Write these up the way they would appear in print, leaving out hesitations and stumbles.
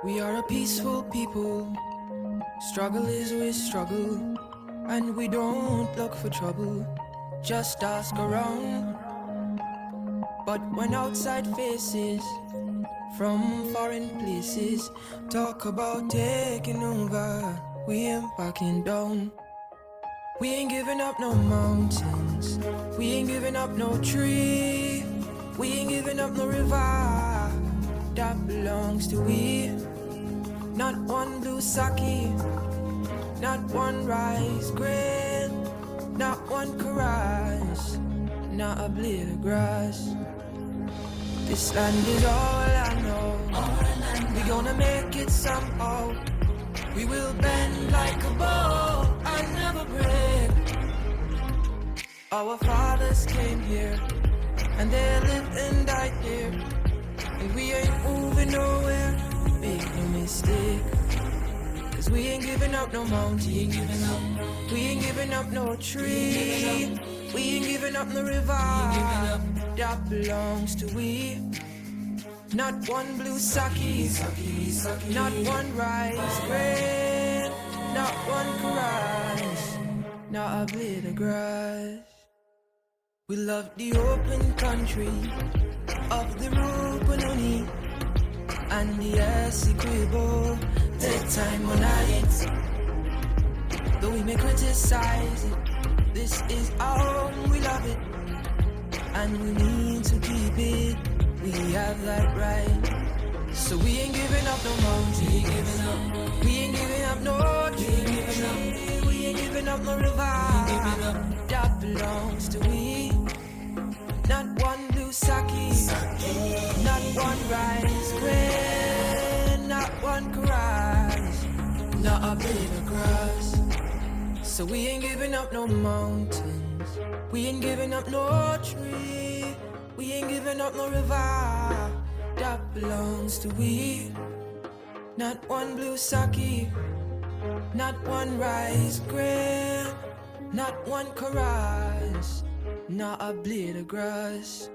We are a peaceful people. Struggle is with struggle, and we don't look for trouble. Just ask around. But when outside faces from foreign places talk about taking over, we ain't backing down. We ain't giving up no mountains, we ain't giving up no tree, we ain't giving up no river that belongs to we. Not one blue sake, not one rice grain, not one caress, not a blade of grass. This land is all I know. We gonna make it somehow. We will bend like a bow and never break. Our fathers came here and they lived and died here, and we ain't moving nowhere. Make no mistake, 'cause we ain't giving up no mountain, we ain't giving up no tree, we ain't giving up no river that belongs to we. Not one blue sake, not one rice grain, not one caress, not a blade of grass. We love the open country of the Rupununi and the Essequibo, daytime or night. Though we may criticize it, this is our home, we love it, and we need to keep it. We have that right. So we ain't giving up no mountain, we ain't giving up no tree, we ain't giving up no river that belongs to we. Not one blue sake, not one rice grain, not one caress, not a blade of grass. So we ain't giving up no mountains, we ain't giving up no tree, we ain't giving up no river that belongs to we. Not one blue sake, not one rice grain, not one caress, not a blade of grass.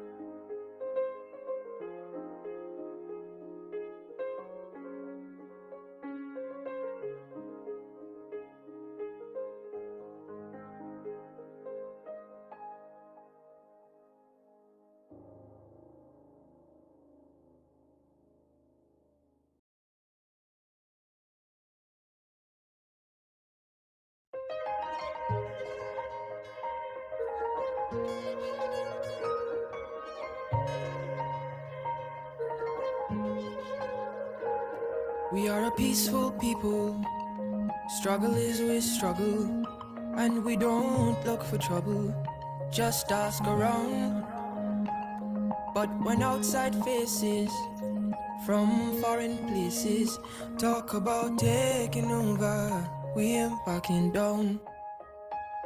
We are a peaceful people. Struggle is with struggle, and we don't look for trouble. Just ask around. But when outside faces from foreign places talk about taking over, we ain't backing down.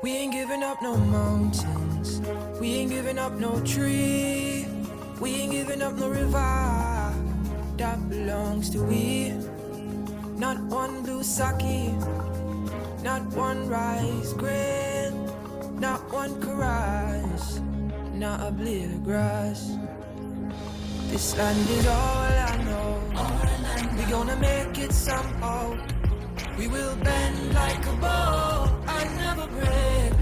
We ain't giving up no mountains, we ain't giving up no tree, we ain't giving up no river that belongs to we. Not one blue sake, not one rice grain, not one caress, not a blade of grass. This land is all I know. We gonna make it somehow. We will bend like a bow and never break.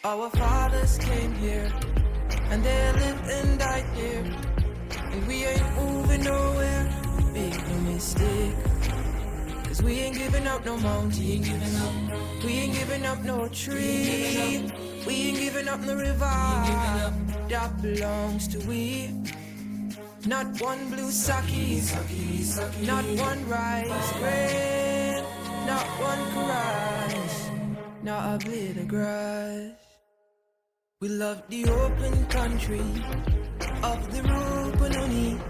Our fathers came here and they lived and died here, and we ain't moving nowhere. Make no mistake, 'cause we ain't giving up no mountain, we ain't giving up no tree, we ain't giving up no river that belongs to we. Not one blue sake, not one rice grain, not one caress, not a blade of grass. We love the open country of the Rupununi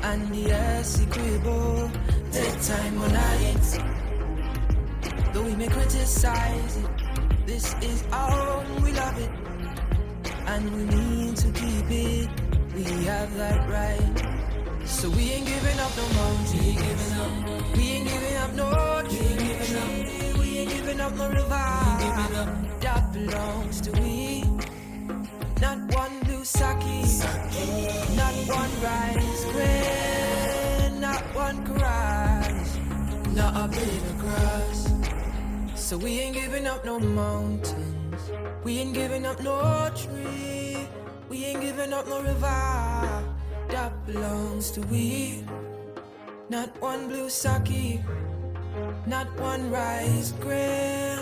and the Essequibo, daytime or night. Though we may criticize it, this is our home, we love it, and we need to keep it. We have that right. So we ain't giving up no mountain, we ain't giving up no tree, we ain't giving up no river that belongs to we. Not one blue sake, not one rice grain, not one cries, not a blade of grass. So we ain't giving up no mountains, we ain't giving up no tree, we ain't giving up no river that belongs to we. Not one blue sake, not one rice grain,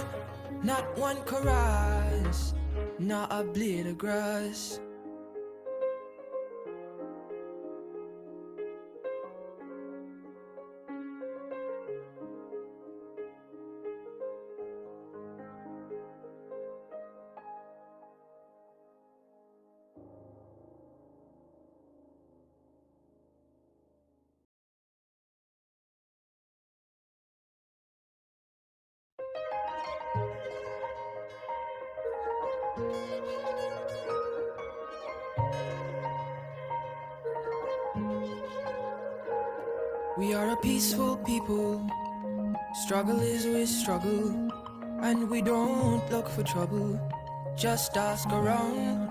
not one chorus, not a blade of grass. We are a peaceful people, struggle is we struggle, and we don't look for trouble, just ask around.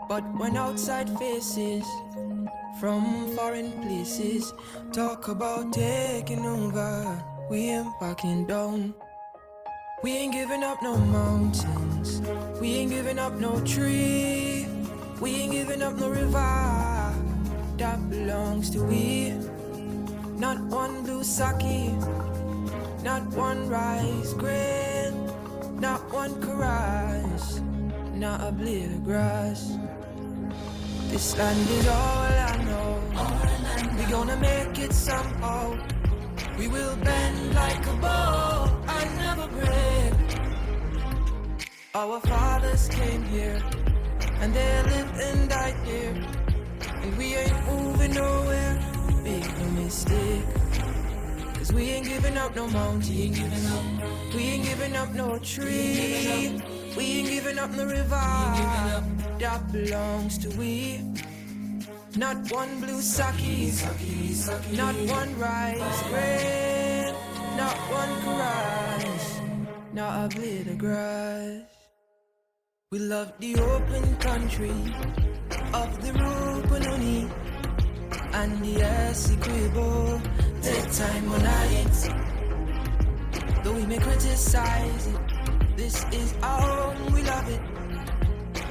But when outside faces from foreign places talk about taking over, we ain't backing down. We ain't giving up no mountains, we ain't giving up no tree, we ain't giving up no river that belongs to we. Not one blue sake, not one rice grain, not one chorus, not a blade of grass. This land is all I know, we gonna make it somehow. We will bend like a bow and never break. Our fathers came here, and they lived and died here, and we ain't moving nowhere, make no mistake. Cause we ain't giving up no mountain, we ain't giving up no tree, we ain't giving up no river that belongs to we. Not one blue sake, not one rice grain, not one chorus, not a blade of grass. We love the open country of the Rupununi and the Essequibo, take time on it. Though we may criticize it, this is our home, we love it,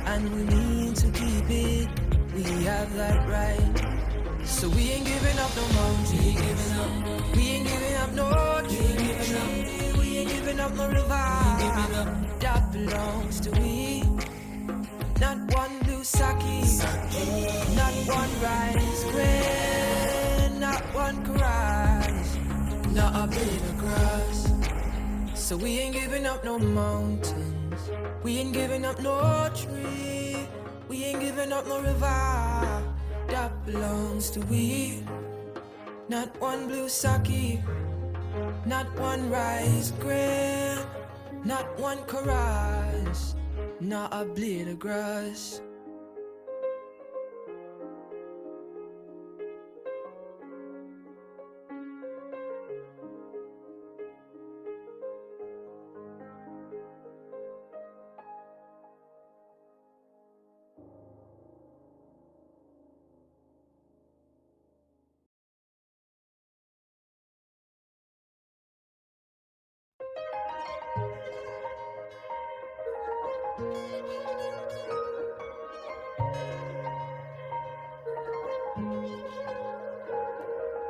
and we need to keep it. We have that right. So we ain't giving up no mountain, we ain't giving up no tree, we ain't giving up no river that belongs to we. Not one blue sake, not one rice grain, not one chorus, not a blade of grass. So we ain't giving up no mountains, we ain't giving up no tree, we ain't giving up no river that belongs to we. Not one blue sake, not one rice grain, not one chorus, not a blade of grass.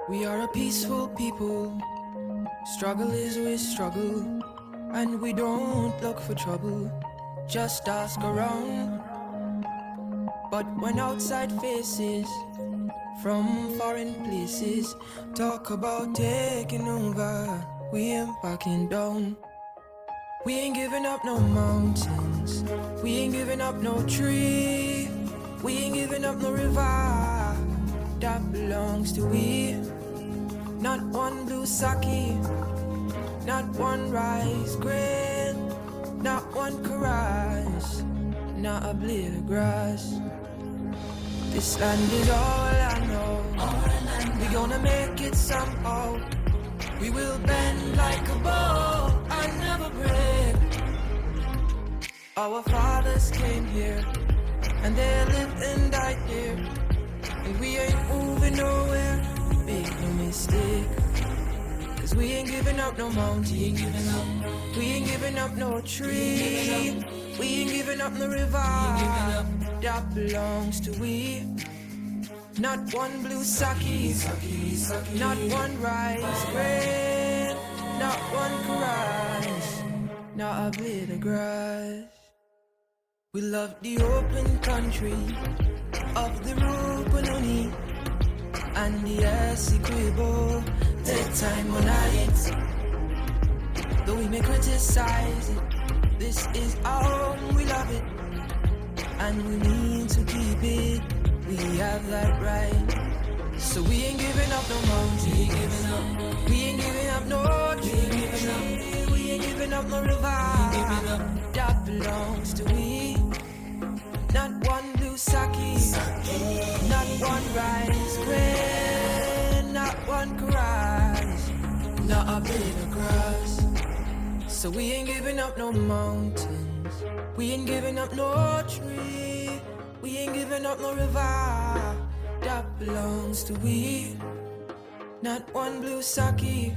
We are a peaceful people, struggle is we struggle, and we don't look for trouble, just ask around. But when outside faces from foreign places talk about taking over, we ain't backing down. We ain't giving up no mountains, we ain't giving up no tree, we ain't giving up no river that belongs to we. Not one blue sake, not one rice grain, not one chorus, not a blade of grass. This land is all I know, we gonna make it somehow. We will bend like a bow and never break. Our fathers came here, and they lived and died here, and we ain't moving nowhere, make no Cause we ain't giving up no mountain. We ain't giving up no tree. We ain't giving up no river. That belongs to we. Not one blue sake, not one rice grain, not one rice, not a blade of grass. We love the open country of the Rupununi and the Essequibo, take time on it. Though we may criticize it, this is our home, we love it, and we need to keep it. We have that right. So we ain't giving up no mountain. We ain't giving up no tree. We ain't giving up no river. That belongs to we. Not one blue sake. Not one rice grain. Not one grass. Not a blade of grass. So we ain't giving up no mountains. We ain't giving up no tree. We ain't giving up no river. That belongs to we. Not one blue sake.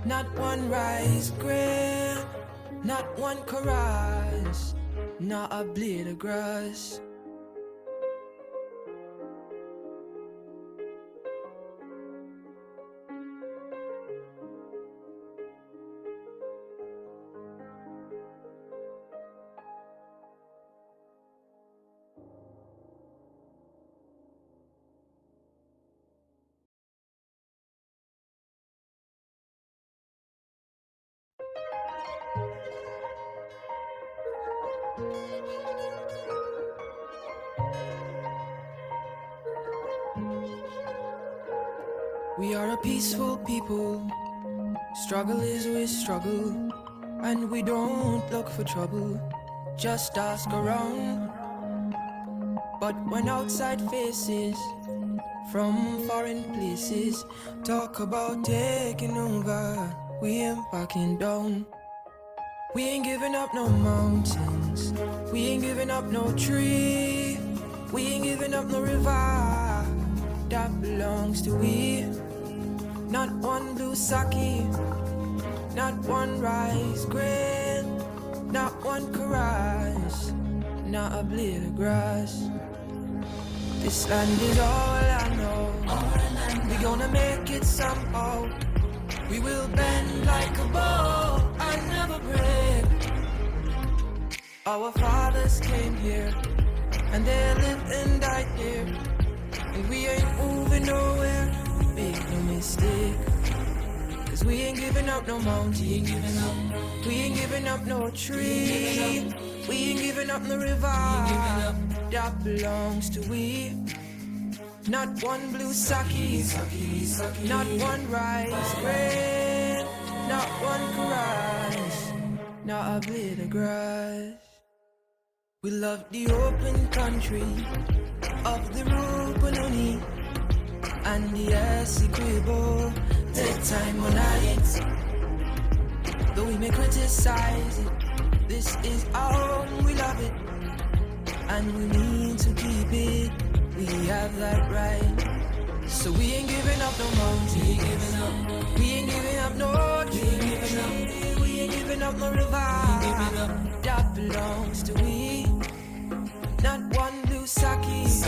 Not one rice grain. Not one chorus. Not a blade of grass. We are a peaceful people. Struggle is we struggle, and we don't look for trouble. Just ask around. But when outside faces from foreign places talk about taking over, we ain't backing down. We ain't giving up no mountains. We ain't giving up no tree. We ain't giving up no river. That belongs to we. Not one blue sake. Not one rice grain. Not one chorus. Not a blade of grass. This land is all I know. We gonna make it somehow. We will bend like a bow and never break. Our fathers came here, and they lived and died here, and we ain't moving nowhere. Make no mistake, cause we ain't giving up no mountain. We ain't giving up no tree. We ain't giving up no river. That belongs to we. Not one blue sake. Not one rice grain. Not one chorus. Not a blade of grass. We love the open country of the Rupununi and the Essequibo, take time on it. Though we may criticize it, this is our home, we love it, and we need to keep it. We have that right. So we ain't giving up no mountain. We ain't giving up no tree. We ain't giving up no river. That belongs to we. Not one blue sake.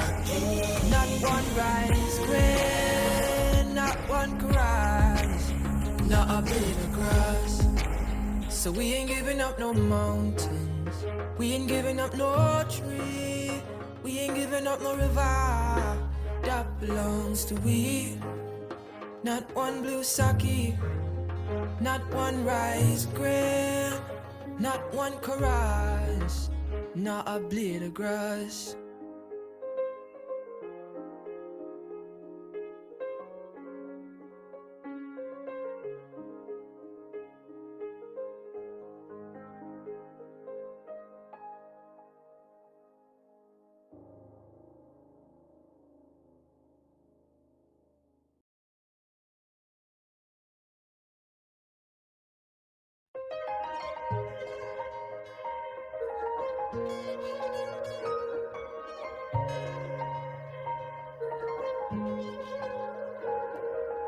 Not one rice grain. Not one chorus. Not a blade of grass. So we ain't giving up no mountains. We ain't giving up no tree. We ain't giving up no river. That belongs to we. Not one blue sake. Not one rice grain. Not one chorus. Not a blade of grass.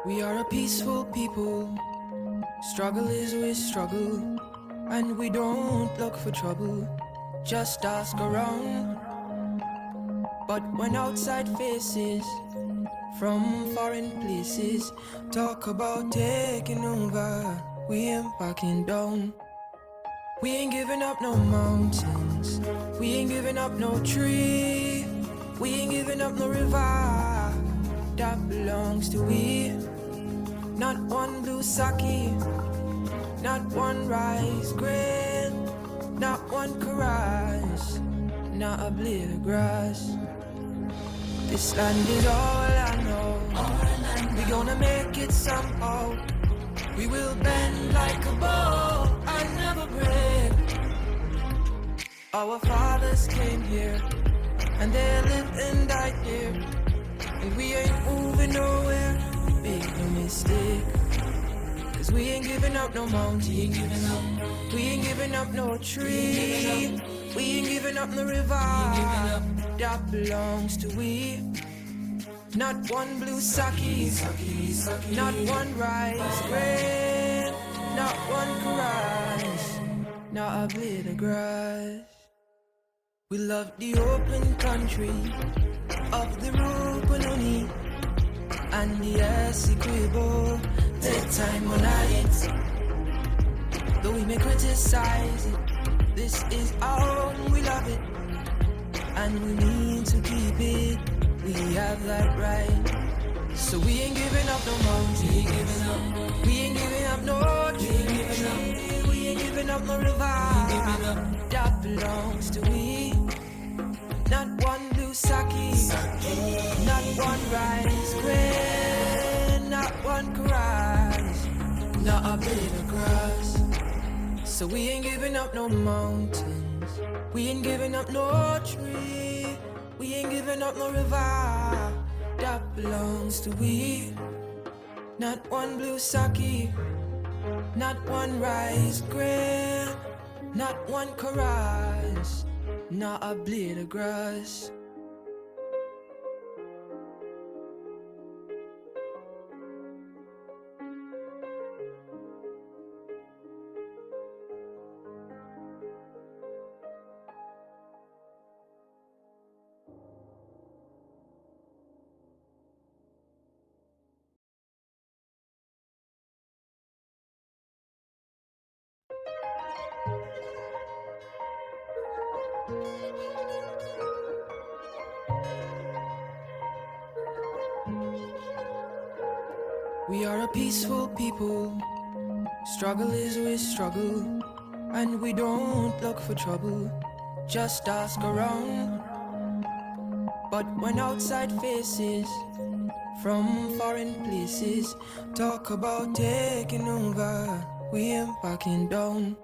We are a peaceful people. Struggle is with struggle, and we don't look for trouble. Just ask around. But when outside faces from foreign places talk about taking over, we ain't backing down. We ain't giving up no mountains, we ain't giving up no tree, we ain't giving up no river that belongs to we. Not one blue sake, not one rice grain, not one karaj, not a blade of grass. This land is all I know. We gonna make it somehow. We will bend like a bow and never break. Our fathers came here and they lived and died here, and we ain't moving nowhere. Make no mistake, 'cause we ain't giving up no mountain, we ain't giving up no tree, we ain't giving up no river that belongs to we. Not one blue sake, not one rice grain, not one karaj, not a blade of grass. We love the open country of the Rupununi and the Essequibo, the time on it. Though we may criticize it, this is our own, we love it, and we need to keep it. We have that right. So we ain't giving up no mountain, we ain't giving up no tree, we ain't giving up no river that belongs to we. Not one blue sake, not one rice grain, not one karaj, not a blade of grass. So we ain't giving up no mountains, we ain't giving up no tree, we ain't giving up no river that belongs to we. Not one blue sake, not one rice grain, not one karaj, not a blade of grass. We are a peaceful people. Struggle is with struggle, and we don't look for trouble. Just ask around. But when outside faces from foreign places talk about taking over, we ain't backing down.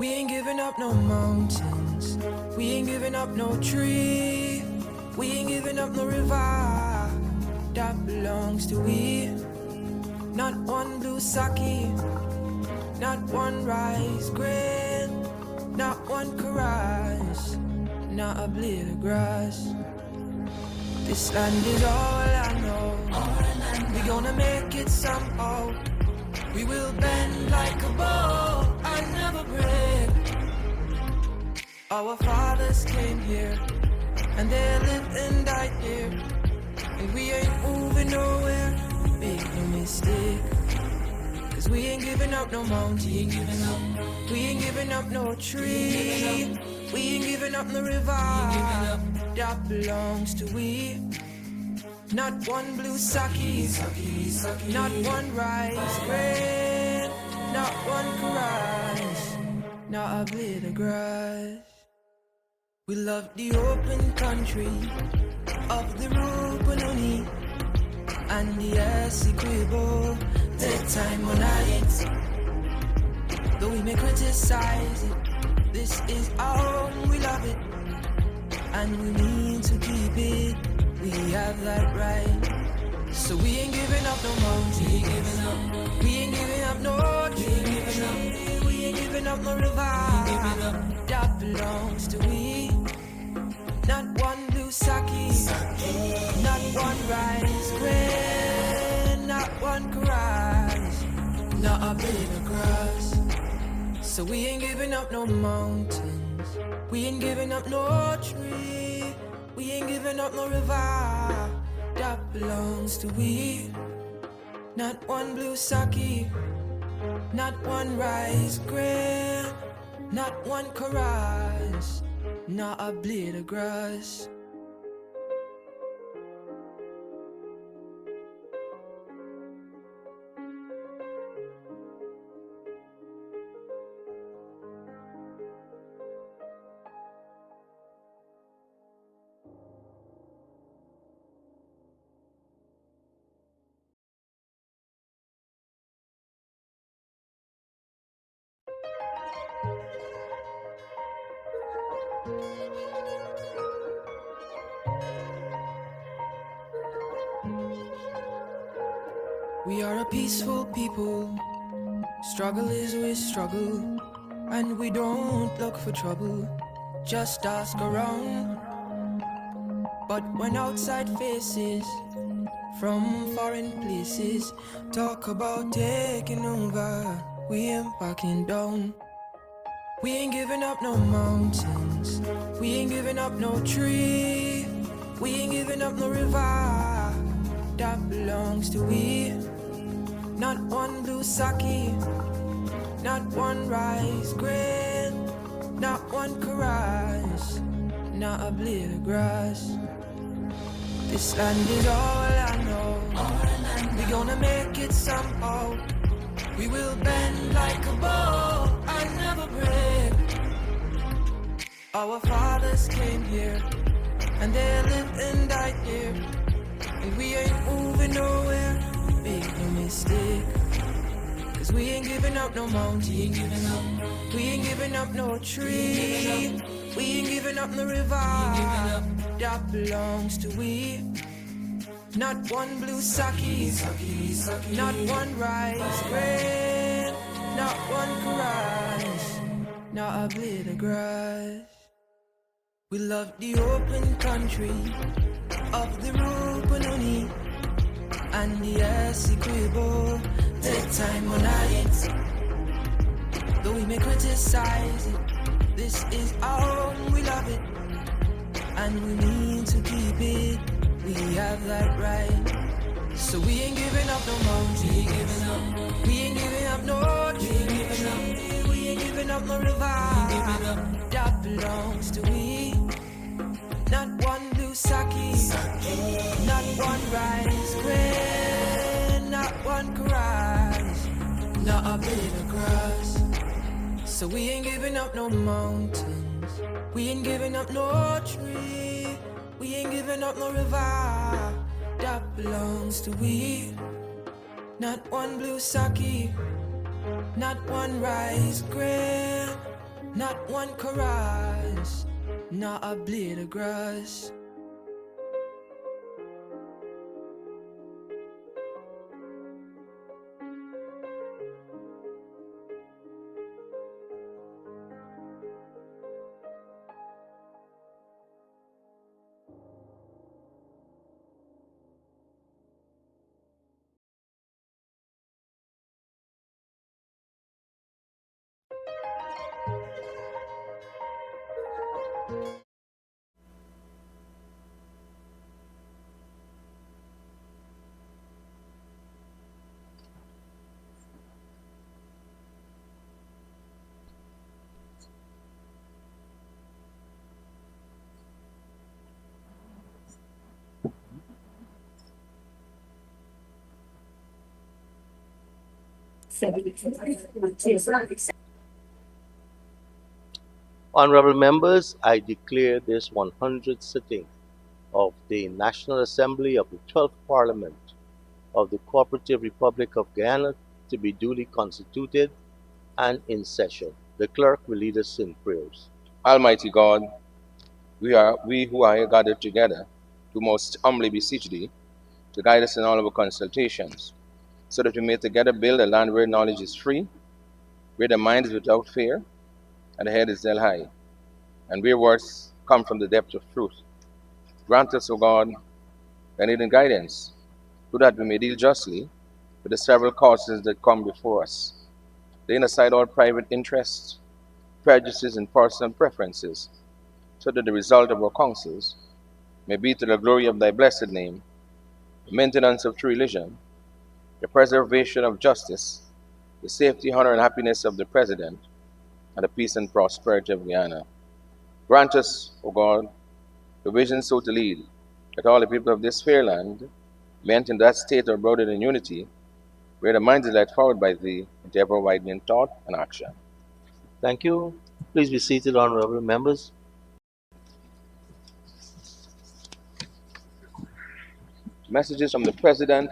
We ain't giving up no mountains, we ain't giving up no tree, we ain't giving up no river that belongs to we. Not one blue sake, not one rice grain, not one karaj, not a blade of grass. This land is all I know. We gonna make it somehow. We will bend like a bow and never break. Our fathers came here and they lived and died here, and we ain't moving nowhere. Make no mistake, 'cause we ain't giving up no mountain, we ain't giving up no tree, we ain't giving up no river that belongs to we. Not one blue sake, not one rice grain, not one karaj, not a blade of grass. We love the open country of the Rupununi and the Essequibo, the time on it. Though we may criticize it, this is our own, we love it, and we need to keep it. We have that right. So we ain't giving up no mountain, we ain't giving up no tree, we ain't giving up no river that belongs to we. Not one blue sake, not one rice grain, not one cries, not a blade of grass. So we ain't giving up no mountains, we ain't giving up no tree, we ain't giving up no river that belongs to we. Not one blue sake, not one rice grain, not one chorus, not a blade of grass. We are a peaceful people, struggle is with struggle, and we don't look for trouble, just ask around. But when outside faces from foreign places talk about taking over, we ain't backing down. We ain't giving up no mountains, we ain't giving up no tree, we ain't giving up no river that belongs to we. Not one blue sake, not one rice grain, not one chorus, not a blade of grass. This land is all I know, we gonna make it somehow. We will bend like a bow and never break. Our fathers came here, and they lived and died here, and we ain't moving nowhere, make no mistake. Cause we ain't giving up no mountain, we ain't giving up no tree, we ain't giving up no river that belongs to we. Not one blue sake, not one rice grain, not one chorus, not a blade of grass. We love the open country of the Rupununi and the Essequibo. Take time on it, though we may criticize it. This is our home, we love it, and we need to keep it. We have that right. So we ain't giving up no mountain, we ain't giving up no tree, we ain't giving up no river that belongs to we. Not one blue sake, not one rice grain, not one chorus, not a blade of grass. So we ain't giving up no mountains, we ain't giving up no tree, we ain't giving up no river that belongs to we. Not one blue sake, not one rice grain, not one chorus, not a blade of grass. Honorable members, I declare this 100th sitting of the National Assembly of the 12th Parliament of the Cooperative Republic of Guyana to be duly constituted and in session. The clerk will lead us in prayers. Almighty God, we who are here gathered together do most humbly beseech thee to guide us in all of our consultations, so that we may together build a land where knowledge is free, where the mind is without fear, and the head is held high, and where words come from the depth of truth. Grant us, O God, thy needed guidance, so that we may deal justly with the several causes that come before us, laying aside all private interests, prejudices, and personal preferences, so that the result of our counsels may be to the glory of thy blessed name, the maintenance of true religion, the preservation of justice, the safety, honor, and happiness of the President, and the peace and prosperity of Guyana. Grant us, O God, the vision so to lead, that all the people of this fair land may enter in that state of brotherhood and unity, where the mind is led forward by thee into ever widening thought and action. Thank you. Please be seated, honorable members. Messages from the President,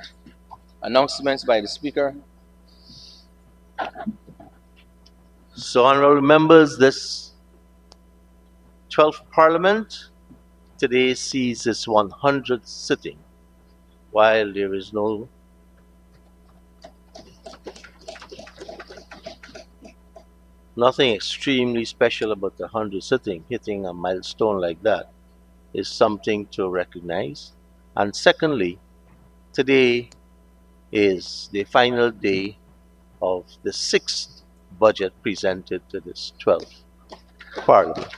announcements by the Speaker. So, honorable members, this 12th Parliament today sees its 100th sitting. While there is nothing extremely special about the 100th sitting, hitting a milestone like that is something to recognize. And secondly, today is the final day of the 6th budget presented to this 12th Parliament.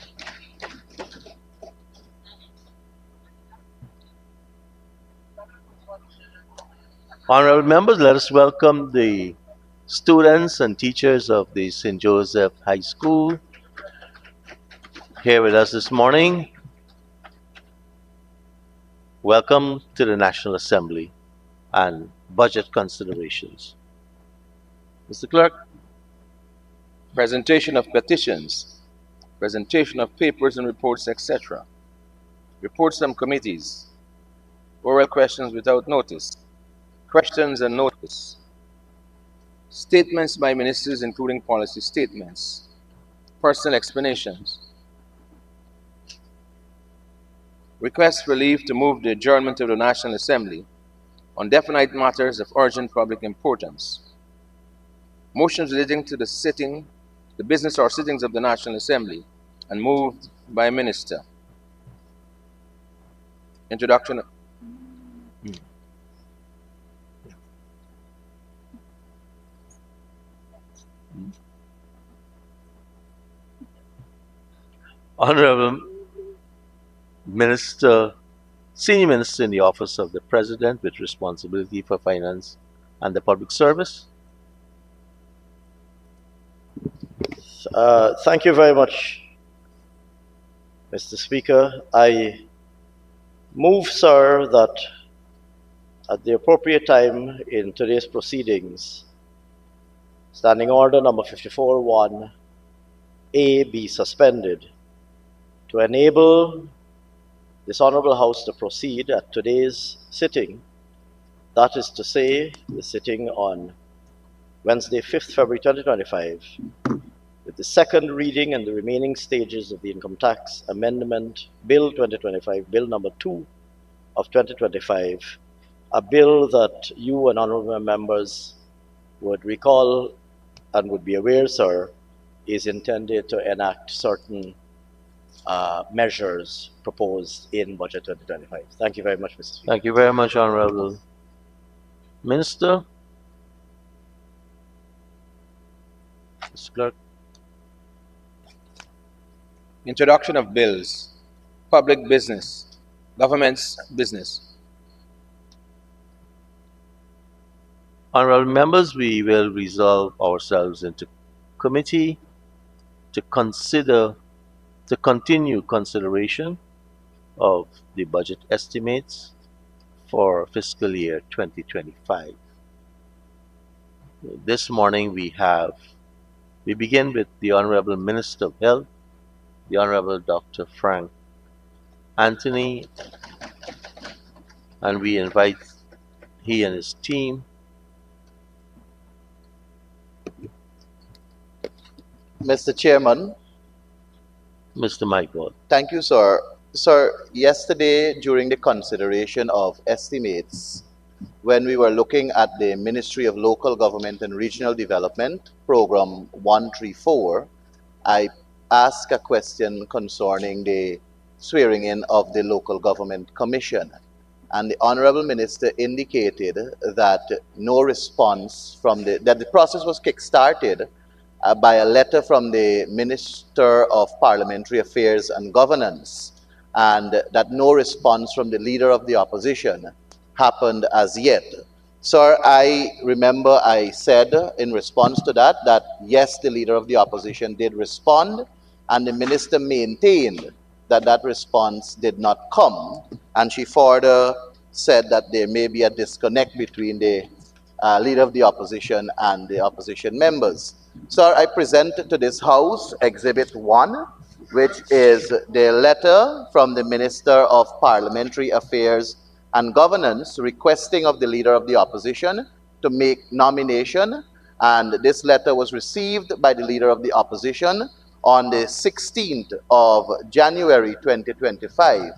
Honorable members, let us welcome the students and teachers of the St. Joseph High School here with us this morning. Welcome to the National Assembly and budget considerations. Mr. Clerk. Presentation of petitions, presentation of papers and reports, etc. Reports from committees, oral questions without notice, questions and notice, statements by ministers including policy statements, personal explanations, requests for leave to move the adjournment of the National Assembly on definite matters of urgent public importance, motions relating to the business or sittings of the National Assembly and moved by a minister. Introduction. Honorable Minister, Senior Minister in the Office of the President with responsibility for finance and the public service. Thank you very much, Mr. Speaker. I move, sir, that at the appropriate time in today's proceedings, Standing Order number 54-1A be suspended to enable this Honorable House to proceed at today's sitting, that is to say, the sitting on Wednesday, 5th February 2025, with the second reading and the remaining stages of the Income Tax Amendment Bill 2025, Bill number 2 of 2025, a bill that you and honorable members would recall and would be aware, sir, is intended to enact certain measures proposed in Budget 2025. Thank you very much, Mr. Speaker. Thank you very much, Honorable Minister. Mr. Clerk. Introduction of bills, public business, government's business. Honorable members, we will resolve ourselves into committee to continue consideration of the budget estimates for fiscal year 2025. This morning we begin with the Honorable Minister of Health, the Honorable Dr. Frank Anthony, and we invite he and his team. Mr. Chairman. Mr. Michael. Thank you, sir. Sir, yesterday during the consideration of estimates, when we were looking at the Ministry of Local Government and Regional Development, Program 134, I asked a question concerning the swearing in of the Local Government Commission. and the Honorable Minister indicated that no response from that the process was kick-started by a letter from the Minister of Parliamentary Affairs and Governance, and that no response from the Leader of the Opposition happened as yet. Sir, I remember I said in response to that yes, the Leader of the Opposition did respond, and the Minister maintained that that response did not come, and she further said that there may be a disconnect between the Leader of the Opposition and the opposition members. Sir, I present to this House Exhibit 1, which is the letter from the Minister of Parliamentary Affairs and Governance requesting of the Leader of the Opposition to make nomination, and this letter was received by the Leader of the Opposition on the 16th of January 2025.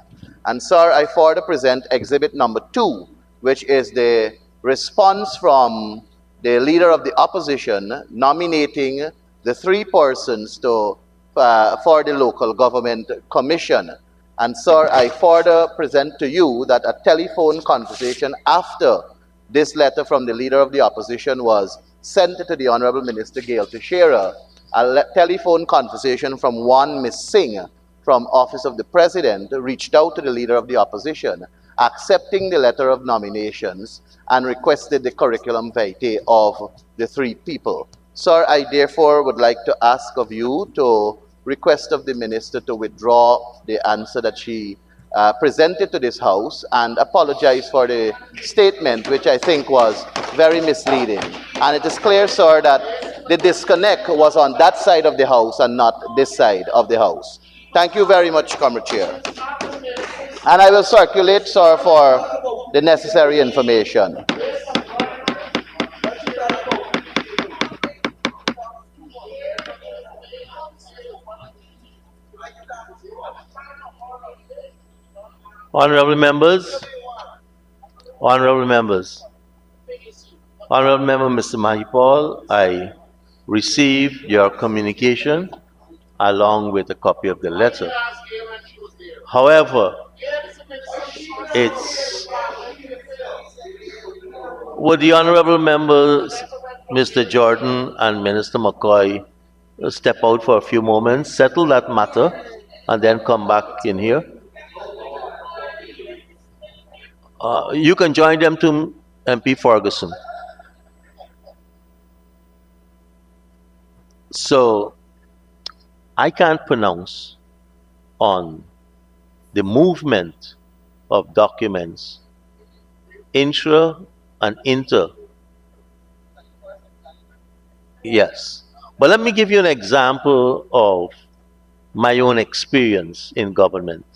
And sir, I further present exhibit number 2, which is the response from the Leader of the Opposition nominating the 3 persons to for the Local Government Commission. And sir, I further present to you that a telephone conversation after this letter from the Leader of the Opposition was sent to the Honorable Minister Gail Teixeira, a telephone conversation from one Ms. Singh from Office of the President reached out to the Leader of the Opposition, accepting the letter of nominations and requested the curriculum vitae of the 3 people. Sir, I therefore would like to ask of you to request of the Minister to withdraw the answer that she presented to this House and apologize for the statement, which I think was very misleading. And it is clear, sir, that the disconnect was on that side of the House and not this side of the House. Thank you very much, Comrade Chair. And I will circulate, sir, for the necessary information. Honorable members, Honorable members, Honorable Member Mr. Mahipal, I received your communication along with a copy of the letter. However, would the Honorable members, Mr. Jordan and Minister McCoy, step out for a few moments, settle that matter, and then come back in here? You can join them to MP Ferguson. So, I can't pronounce on the movement of documents intra and inter. Yes. But let me give you an example of my own experience in government.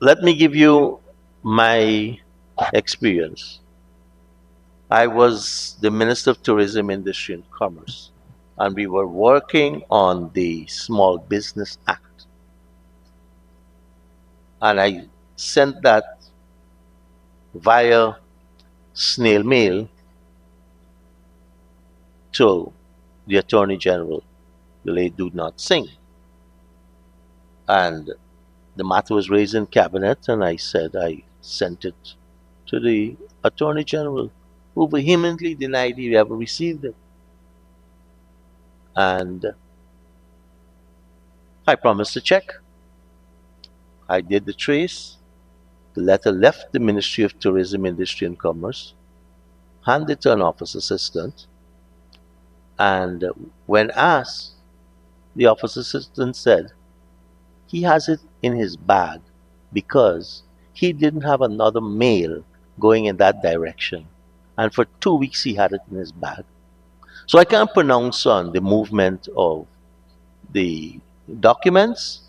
Let me give you my experience. I was the Minister of Tourism, Industry and Commerce, and we were working on the Small Business Act. And I sent that via snail mail to the Attorney General, the late Do Not Singh. And the matter was raised in Cabinet, and I said I sent it to the Attorney General, who vehemently denied he ever received it. And I promised to check. I did the trace. The letter left the Ministry of Tourism, Industry and Commerce, handed to an office assistant, and when asked, the office assistant said he has it in his bag because he didn't have another mail going in that direction. And for 2 weeks he had it in his bag. So I can't pronounce on the movement of the documents.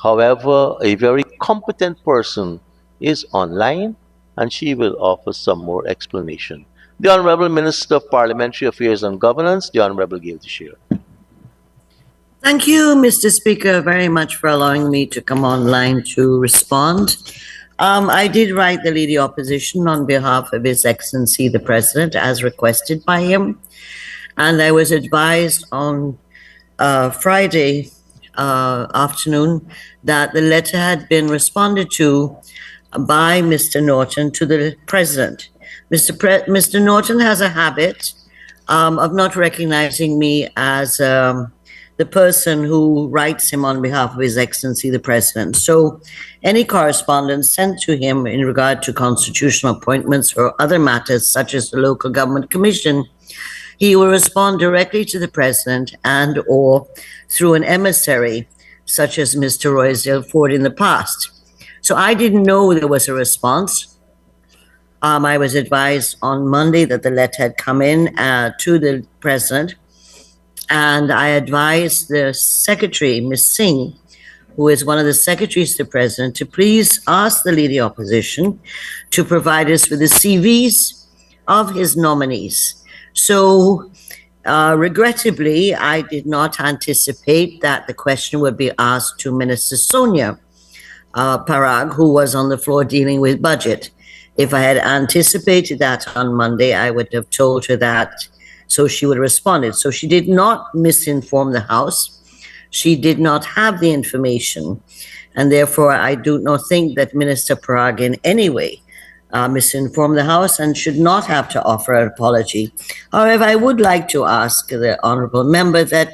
However, a very competent person is online and she will offer some more explanation. The Honorable Minister of Parliamentary Affairs and Governance, the Honorable Gail Teixeira. Thank you, Mr. Speaker, very much for allowing me to come online to respond. I did write the Leader of the Opposition on behalf of His Excellency the President as requested by him. And I was advised on Friday afternoon that the letter had been responded to by Mr. Norton to the president. Mr. Norton has a habit of not recognizing me as the person who writes him on behalf of His Excellency the President. So any correspondence sent to him in regard to constitutional appointments or other matters such as the local government commission, he will respond directly to the president and or through an emissary such as Mr. Roysdale Ford in the past. So I didn't know there was a response. I was advised on Monday that the letter had come in to the president, and I advised the secretary, Ms. Singh, who is one of the secretaries to the president, to please ask the Leader Opposition to provide us with the CVs of his nominees. So, regrettably, I did not anticipate that the question would be asked to Minister Sonia Parag, who was on the floor dealing with budget. If I had anticipated that on Monday, I would have told her that, so she would have responded. So she did not misinform the House. She did not have the information. And therefore, I do not think that Minister Parag in any way misinformed the House and should not have to offer an apology. However, I would like to ask the honourable member that,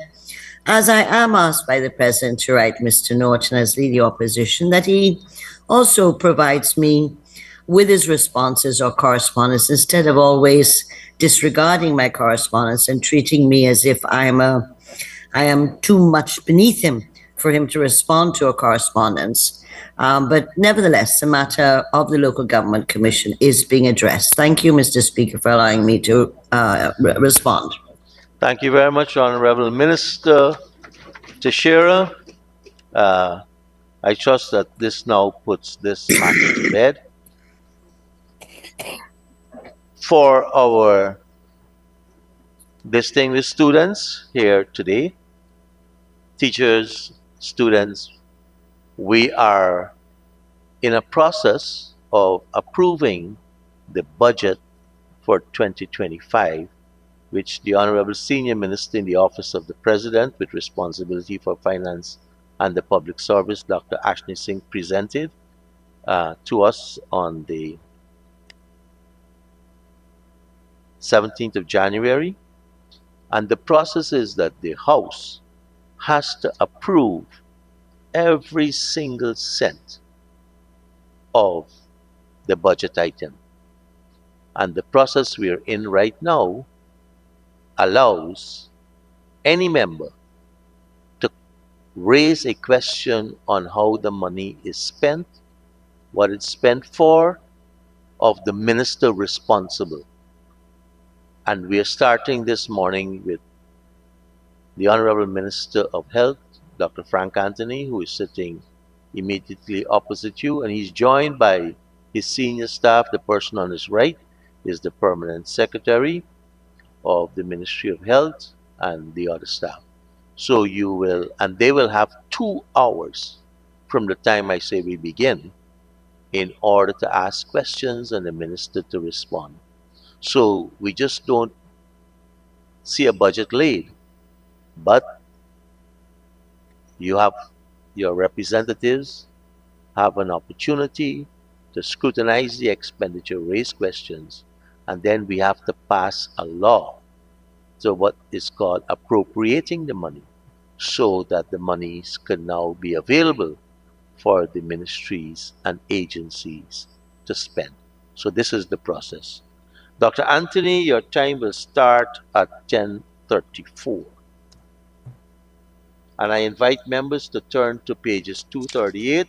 as I am asked by the President to write Mr. Norton as Leader Opposition, that he also provides me with his responses or correspondence instead of always disregarding my correspondence and treating me as if I am too much beneath him for him to respond to a correspondence. But nevertheless, the matter of the Local Government Commission is being addressed. Thank you, Mr. Speaker, for allowing me to respond. Thank you very much, Honorable Minister Teixeira. I trust that this now puts this matter to bed. For our distinguished students here today, teachers, students, we are in a process of approving the budget for 2025, which the Honorable Senior Minister in the Office of the President with responsibility for finance and the public service, Dr. Ashni Singh, presented to us on the 17th of January. And the process is that the House has to approve every single cent of the budget item. And the process we are in right now allows any member to raise a question on how the money is spent, what it's spent for, of the minister responsible. And we are starting this morning with the Honorable Minister of Health, Dr. Frank Anthony, who is sitting immediately opposite you, and he's joined by his senior staff. The person on his right is the Permanent Secretary of the Ministry of Health and the other staff. So you will, and they will have 2 hours from the time I say we begin in order to ask questions and the minister to respond. So we just don't see a budget laid, but you have your representatives have an opportunity to scrutinize the expenditure, raise questions, and then we have to pass a law. So what is called appropriating the money so that the monies can now be available for the ministries and agencies to spend. So this is the process. Dr. Anthony, your time will start at 10:34. And I invite members to turn to pages 238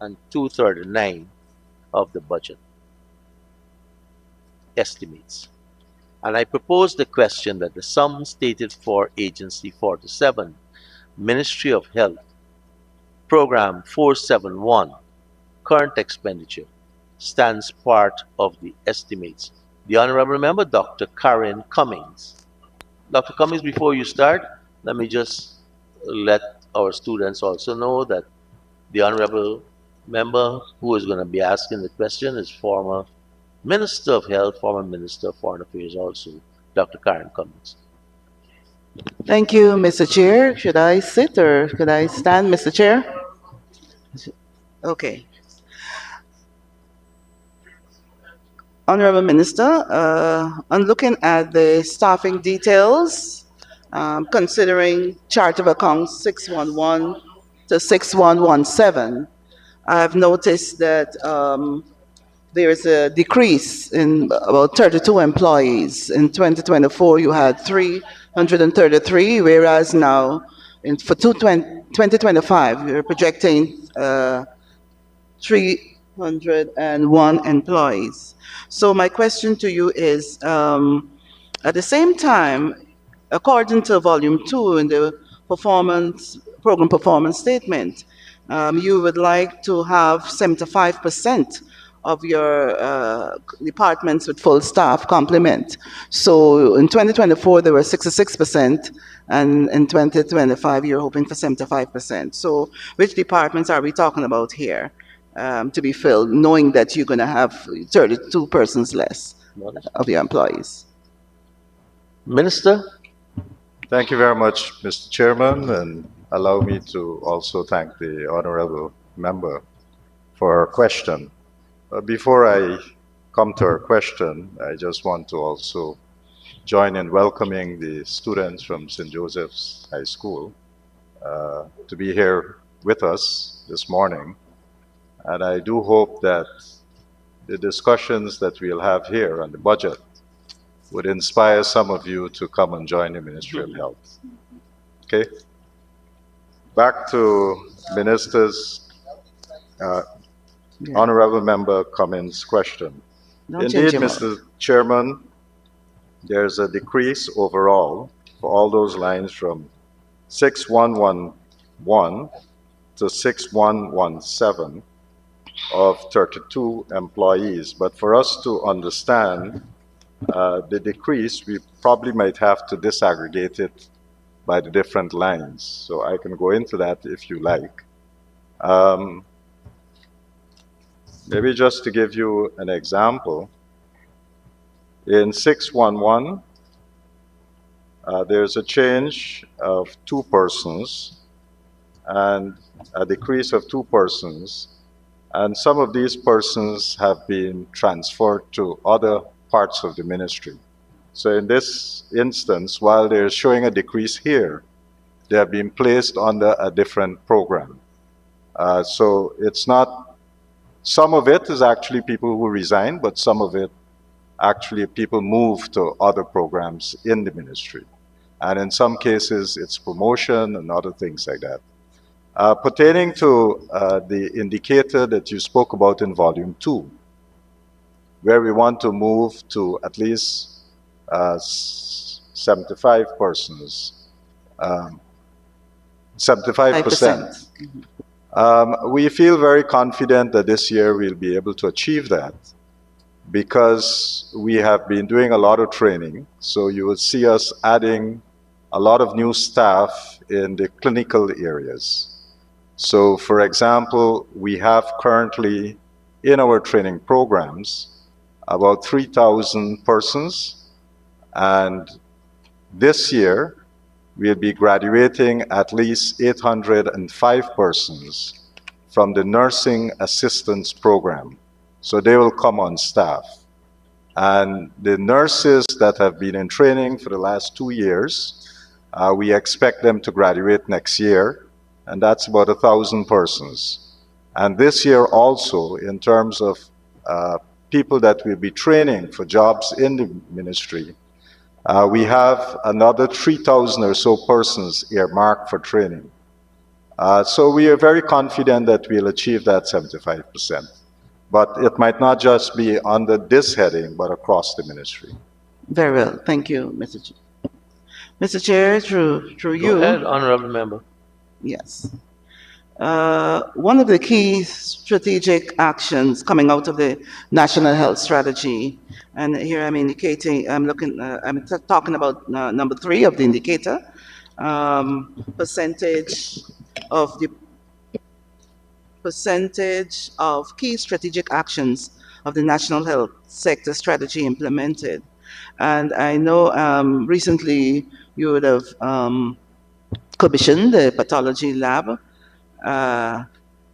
and 239 of the budget estimates. And I propose the question that the sum stated for Agency 47, Ministry of Health, Program 471, Current Expenditure, stands part of the estimates. The Honorable Member, Dr. Karen Cummings. Dr. Cummings, before you start, let me just let our students also know that the Honorable Member who is going to be asking the question is former Minister of Health, former Minister of Foreign Affairs also, Dr. Karen Cummings. Thank you, Mr. Chair. Should I sit or could I stand, Mr. Chair? Okay. Honorable Minister, on looking at the staffing details, considering Chart of Accounts 611 to 6117, I've noticed that there is a decrease in about 32 employees. In 2024, you had 333, whereas now for 2025, you're projecting 301 employees. So my question to you is, at the same time, according to Volume 2 in the program performance statement, you would like to have 75% of your departments with full staff complement. So in 2024, there were 66%, and in 2025, you're hoping for 75%. So which departments are we talking about here to be filled, knowing that you're going to have 32 persons less of your employees? Minister? Thank you very much, Mr. Chairman, and allow me to also thank the honorable member for her question. Before I come to her question, I just want to also join in welcoming the students from St. Joseph's High School to be here with us this morning. And I do hope that the discussions that we'll have here on the budget would inspire some of you to come and join the Ministry of Health. Okay? Back to Minister's Honorable Member Cummins' question. Indeed, Mr. Chairman, there's a decrease overall for all those lines from 6111 to 6117 of 32 employees. But for us to understand the decrease, we probably might have to disaggregate it by the different lines. So I can go into that if you like. Maybe just to give you an example, in 611, there's a change of 2 persons and a decrease of 2 persons. And some of these persons have been transferred to other parts of the ministry. So in this instance, while they're showing a decrease here, they have been placed under a different program. So it's not, some of it is actually people who resign, but some of it actually people move to other programs in the ministry. And in some cases, it's promotion and other things like that. Pertaining to the indicator that you spoke about in Volume 2, where we want to move to at least 75 persons, 75%. We feel very confident that this year we'll be able to achieve that because we have been doing a lot of training. So you will see us adding a lot of new staff in the clinical areas. So for example, we have currently in our training programs about 3,000 persons, and this year we'll be graduating at least 805 persons from the nursing assistance program. So they will come on staff. And the nurses that have been in training for the last 2 years, we expect them to graduate next year, and that's about 1,000 persons. And this year also, in terms of people that will be training for jobs in the ministry, we have another 3,000 or so persons earmarked for training. So we are very confident that we'll achieve that 75%. But it might not just be under this heading, but across the ministry. Very well. Thank you, Mr. Chair. Mr. Chair, through you. Go ahead, Honorable Member. Yes. One of the key strategic actions coming out of the National Health Strategy, and here I'm indicating, I'm talking about number 3 of the indicator, percentage of key strategic actions of the National Health Sector Strategy implemented. And I know recently you would have commissioned the pathology lab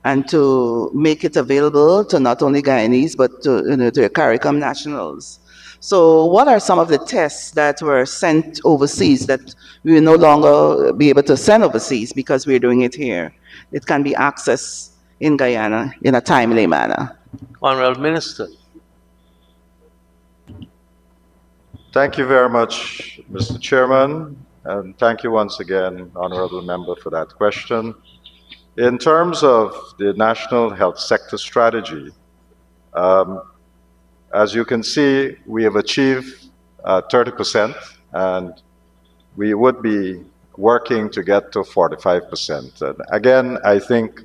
and to make it available to not only Guyanese but to, to your CARICOM nationals. So what are some of the tests that were sent overseas that we will no longer be able to send overseas because we're doing it here? It can be accessed in Guyana in a timely manner. Honorable Minister. Thank you very much, Mr. Chairman, and thank you once again, Honorable Member, for that question. In terms of the National Health Sector Strategy, as you can see, we have achieved 30%, and we would be working to get to 45%. And again, I think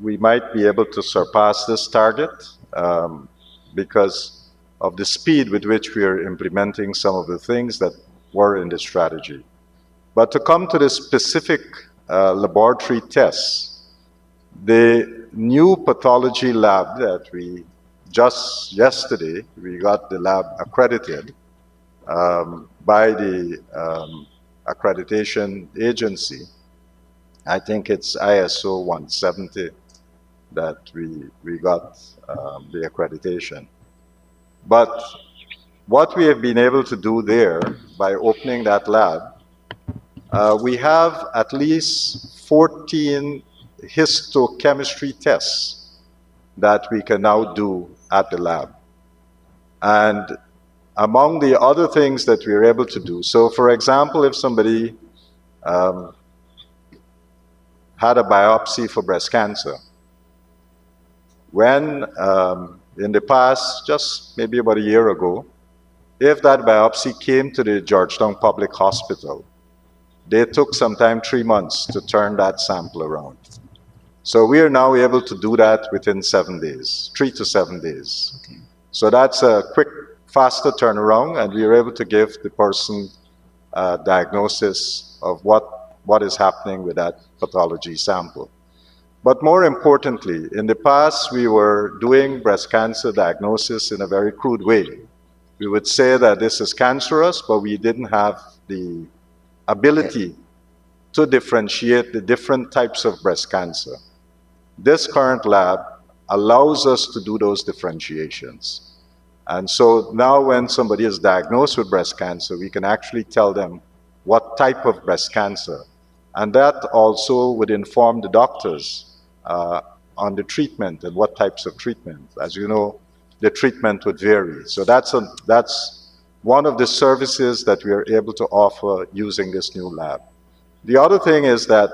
we might be able to surpass this target because of the speed with which we are implementing some of the things that were in the strategy. But to come to the specific laboratory tests, the new pathology lab that we just yesterday, we got the lab accredited by the accreditation agency. I think it's ISO 170 that we got the accreditation. But what we have been able to do there by opening that lab, we have at least 14 histochemistry tests that we can now do at the lab. And among the other things that we are able to do, so for example, if somebody had a biopsy for breast cancer, when in the past, just maybe about a year ago, if that biopsy came to the Georgetown Public Hospital, they took sometimes 3 months to turn that sample around. So we are now able to do that within 7 days, 3 to 7 days. Okay. So that's a quick, faster turnaround, and we are able to give the person a diagnosis of what is happening with that pathology sample. But more importantly, in the past, we were doing breast cancer diagnosis in a very crude way. We would say that this is cancerous, but we didn't have the ability to differentiate the different types of breast cancer. This current lab allows us to do those differentiations. And so now when somebody is diagnosed with breast cancer, we can actually tell them what type of breast cancer. And that also would inform the doctors on the treatment and what types of treatment. As you know, the treatment would vary. So that's one of the services that we are able to offer using this new lab. The other thing is that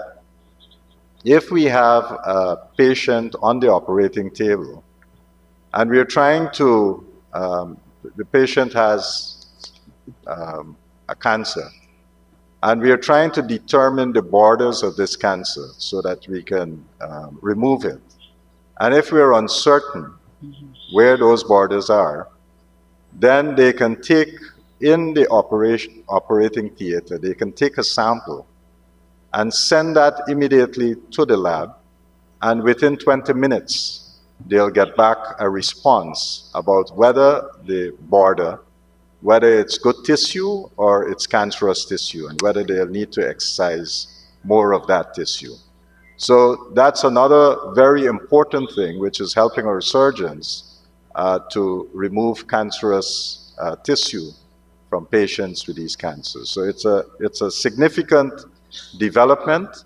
if we have a patient on the operating table and we are trying to, the patient has a cancer, and we are trying to determine the borders of this cancer so that we can remove it. And if we are uncertain where those borders are, then they can take, in the operating theater, they can take a sample and send that immediately to the lab, and within 20 minutes, they'll get back a response about whether the border, whether it's good tissue or it's cancerous tissue, and whether they'll need to excise more of that tissue. So that's another very important thing which is helping our surgeons to remove cancerous tissue from patients with these cancers. So it's a significant development,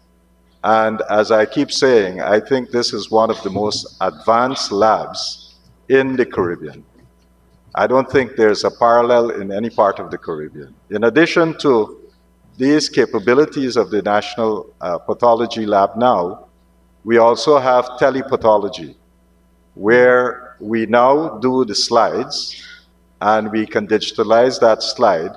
and as I keep saying, I think this is one of the most advanced labs in the Caribbean. I don't think there's a parallel in any part of the Caribbean. In addition to these capabilities of the National Pathology Lab now, we also have telepathology, where we now do the slides, and we can digitalize that slide,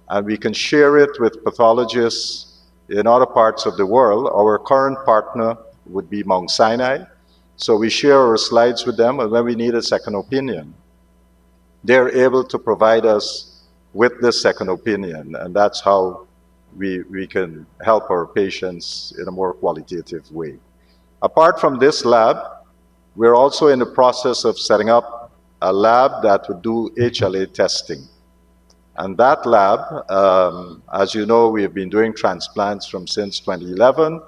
and we can share it with pathologists in other parts of the world. Our current partner would be Mount Sinai, so we share our slides with them, and when we need a second opinion, they're able to provide us with this second opinion, and that's how we can help our patients in a more qualitative way. Apart from this lab, we're also in the process of setting up a lab that would do HLA testing. And that lab, as you know, we've been doing transplants since 2011,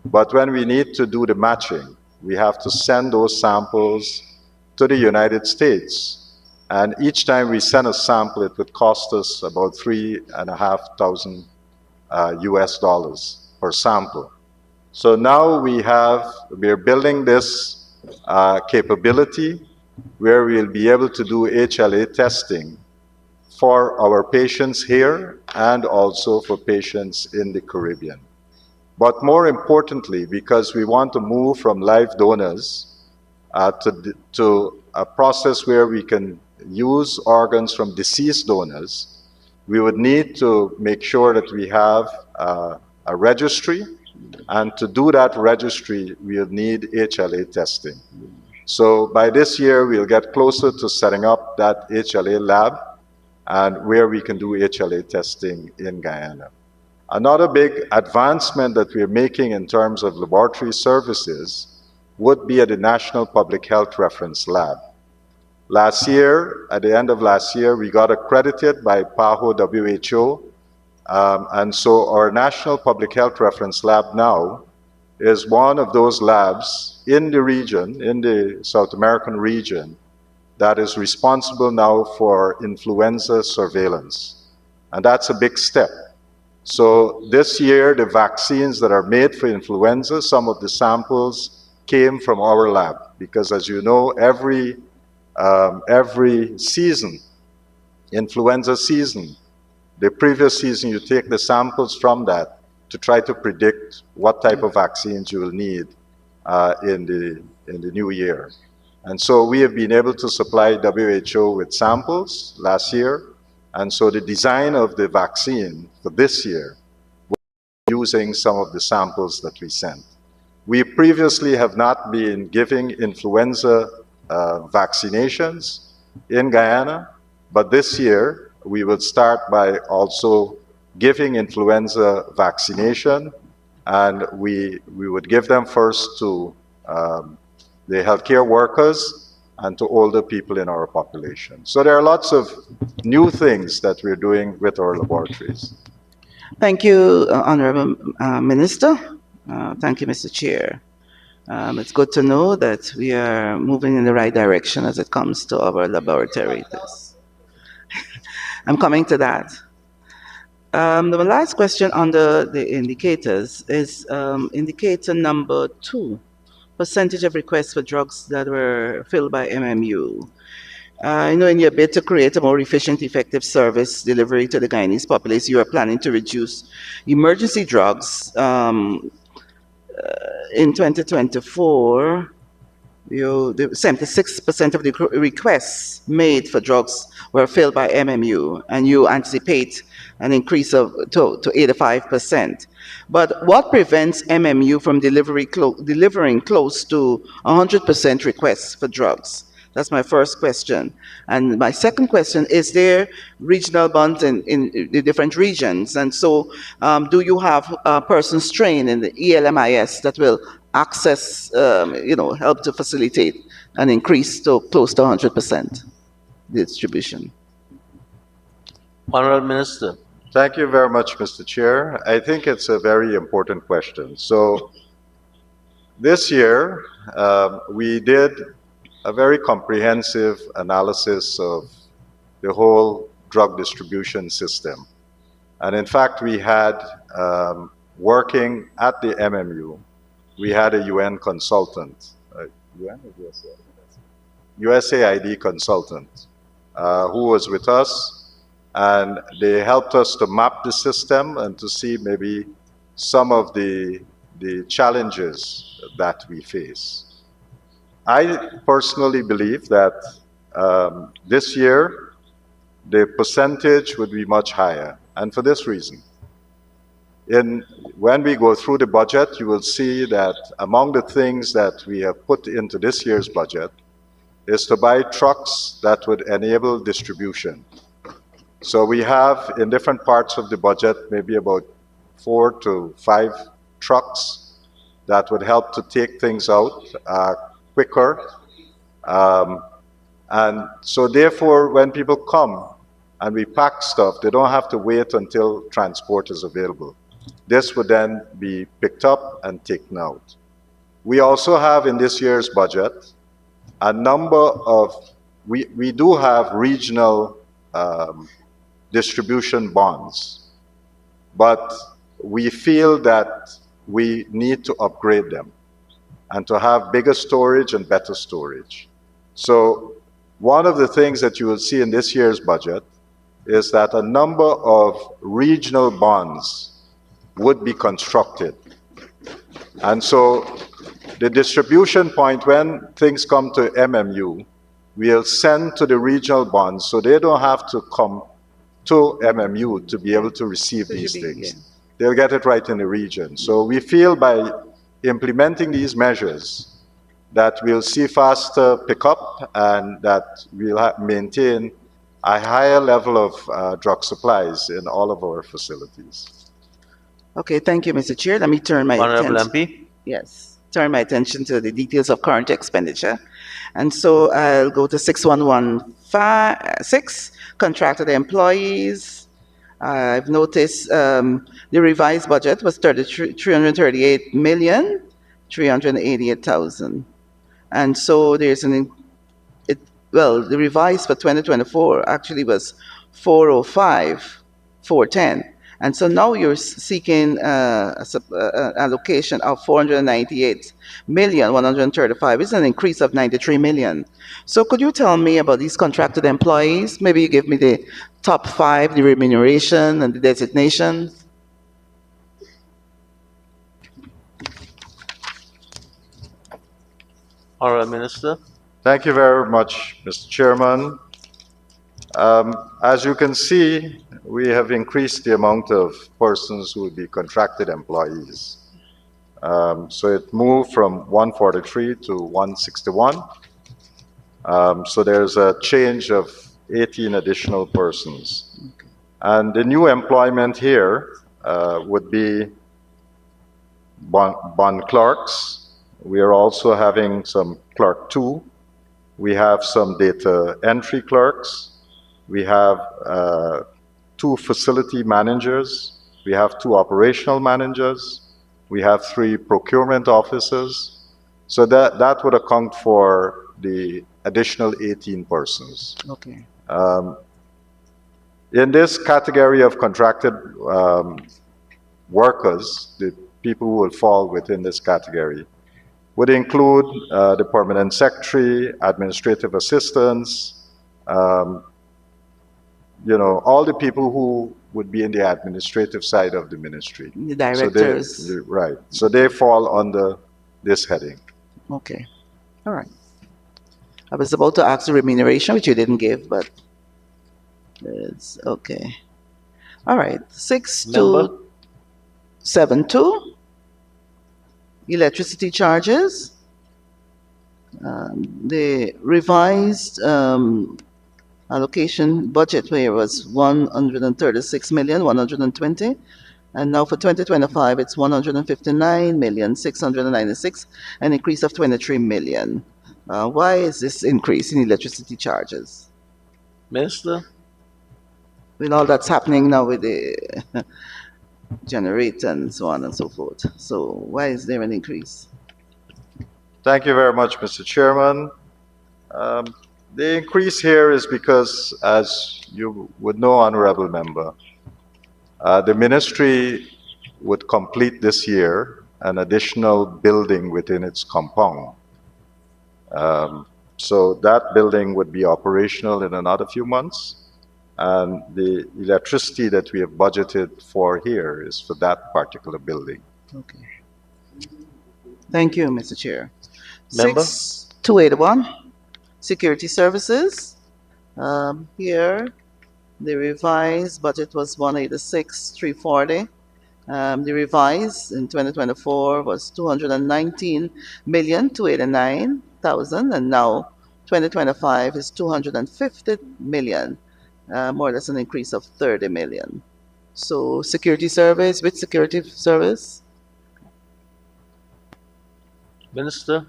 but when we need to do the matching, we have to send those samples to the United States. And each time we send a sample, it would cost us about $3,500 US dollars per sample. So now we're building this capability where we'll be able to do HLA testing for our patients here and also for patients in the Caribbean. But more importantly, because we want to move from live donors to a process where we can use organs from deceased donors, we would need to make sure that we have a registry, and to do that registry, we'll need HLA testing. So by this year, we'll get closer to setting up that HLA lab and where we can do HLA testing in Guyana. Another big advancement that we're making in terms of laboratory services would be at the National Public Health Reference Lab. Last year, at the end of last year, we got accredited by PAHO WHO, and so our National Public Health Reference Lab now is one of those labs in the region, in the South American region, that is responsible now for influenza surveillance. And that's a big step. So this year, the vaccines that are made for influenza, some of the samples came from our lab, because as you know, every season, influenza season, the previous season, you take the samples from that to try to predict what type of vaccines you will need in the new year. And so we have been able to supply WHO with samples last year, and so the design of the vaccine for this year was using some of the samples that we sent. We previously have not been giving influenza vaccinations in Guyana, but this year we will start by also giving influenza vaccination, and we would give them first to the healthcare workers and to older people in our population. So there are lots of new things that we're doing with our laboratories. Thank you, Honorable Minister. Thank you, Mr. Chair. It's good to know that we are moving in the right direction as it comes to our laboratories. I'm coming to that. The last question under the indicators is indicator number 2. Percentage of requests for drugs that were filled by MMU. I know in your bid to create a more efficient, effective service delivery to the Guyanese populace, you are planning to reduce emergency drugs. In 2024, 76% of the requests made for drugs were filled by MMU, and you anticipate an increase to 85%. But what prevents MMU from delivering close to 100% requests for drugs? That's my first question. And my second question, is there regional bonds in the different regions? And so do you have persons trained in the ELMIS that will access, help to facilitate an increase to close to 100% distribution? Honorable Minister. Thank you very much, Mr. Chair. I think it's a very important question. So this year, we did a very comprehensive analysis of the whole drug distribution system. And in fact, we had, working at the MMU, we had a UN consultant, UN or USA? USAID consultant, who was with us, and they helped us to map the system and to see maybe some of the challenges that we face. I personally believe that this year, the percentage would be much higher, and for this reason. When we go through the budget, you will see that among the things that we have put into this year's budget is to buy trucks that would enable distribution. So we have, in different parts of the budget, maybe about 4 to 5 trucks that would help to take things out quicker. And so therefore, when people come and we pack stuff, they don't have to wait until transport is available. This would then be picked up and taken out. We also have in this year's budget a number of, we do have regional distribution bonds, but we feel that we need to upgrade them and to have bigger storage and better storage. So one of the things that you will see in this year's budget is that a number of regional bonds would be constructed. And so the distribution point, when things come to MMU, we'll send to the regional bonds so they don't have to come to MMU to be able to receive these things. Yeah. They'll get it right in the region. So we feel by implementing these measures that we'll see faster pickup and that we'll maintain a higher level of drug supplies in all of our facilities. Okay, thank you, Mr. Chair. Let me turn my Honorable attention. MP. Yes, turn my attention to the details of current expenditure. And so I'll go to 6115, contracted employees. I've noticed the revised budget was 338,388,000. And so there's the revised for 2024 actually was 405,410. And so now you're seeking allocation of 498,135,000. It's an increase of 93 million. So could you tell me about these contracted employees? Maybe you give me the top 5, the remuneration and the designations. Honorable Minister. Thank you very much, Mr. Chairman. As you can see, we have increased the amount of persons who will be contracted employees. So it moved from 143 to 161. So there's a change of 18 additional persons. Okay. And the new employment here would be bond clerks. We are also having some clerk 2. We have some data entry clerks. We have 2 facility managers. We have 2 operational managers. We have 3 procurement officers. So that would account for the additional 18 persons. Okay. In this category of contracted workers, the people who will fall within this category would include the permanent secretary, administrative assistants, all the people who would be in the administrative side of the ministry. The directors. Right. So they fall under this heading. Okay. All right. I was about to ask the remuneration, which you didn't give, but it's okay. All right. 6272. Electricity charges. The revised allocation budget where was 136,120,000, and now for 2025 it's 159,696,000, an increase of 23 million. Why is this increase in electricity charges? Minister. With all that's happening now with the generator and so on and so forth. So why is there an increase? Thank you very much, Mr. Chairman. The increase here is because, as you would know, Honorable Member, the ministry would complete this year an additional building within its compound. So that building would be operational in another few months, and the electricity that we have budgeted for here is for that particular building. Okay. Thank you, Mr. Chair. Member? 6281, security services. Here, the revised budget was 186,340. The revised in 2024 was 219,289,000, and now 2025 is 250 million, more or less an increase of 30 million. So security service, which security service? Minister.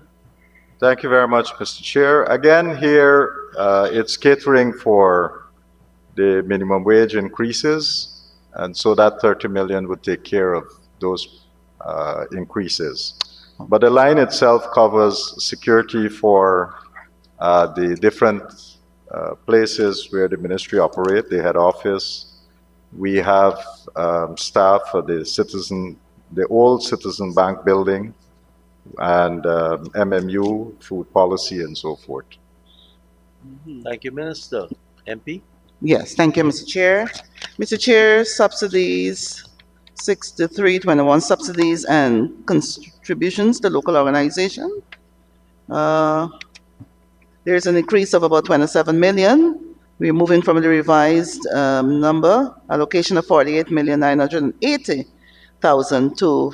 Thank you very much, Mr. Chair. Again, here it's catering for the minimum wage increases, and so that 30 million would take care of those increases. But the line itself covers security for the different places where the ministry operate, the head office. We have staff for the old Citizen Bank building, and MMU, food policy, and so forth. Thank you, Minister. MP? Yes, thank you, Mr. Chair. Mr. Chair, subsidies, 6321, subsidies and contributions to local organization. There's an increase of about 27 million. We're moving from the revised number, allocation of 48,980,000 to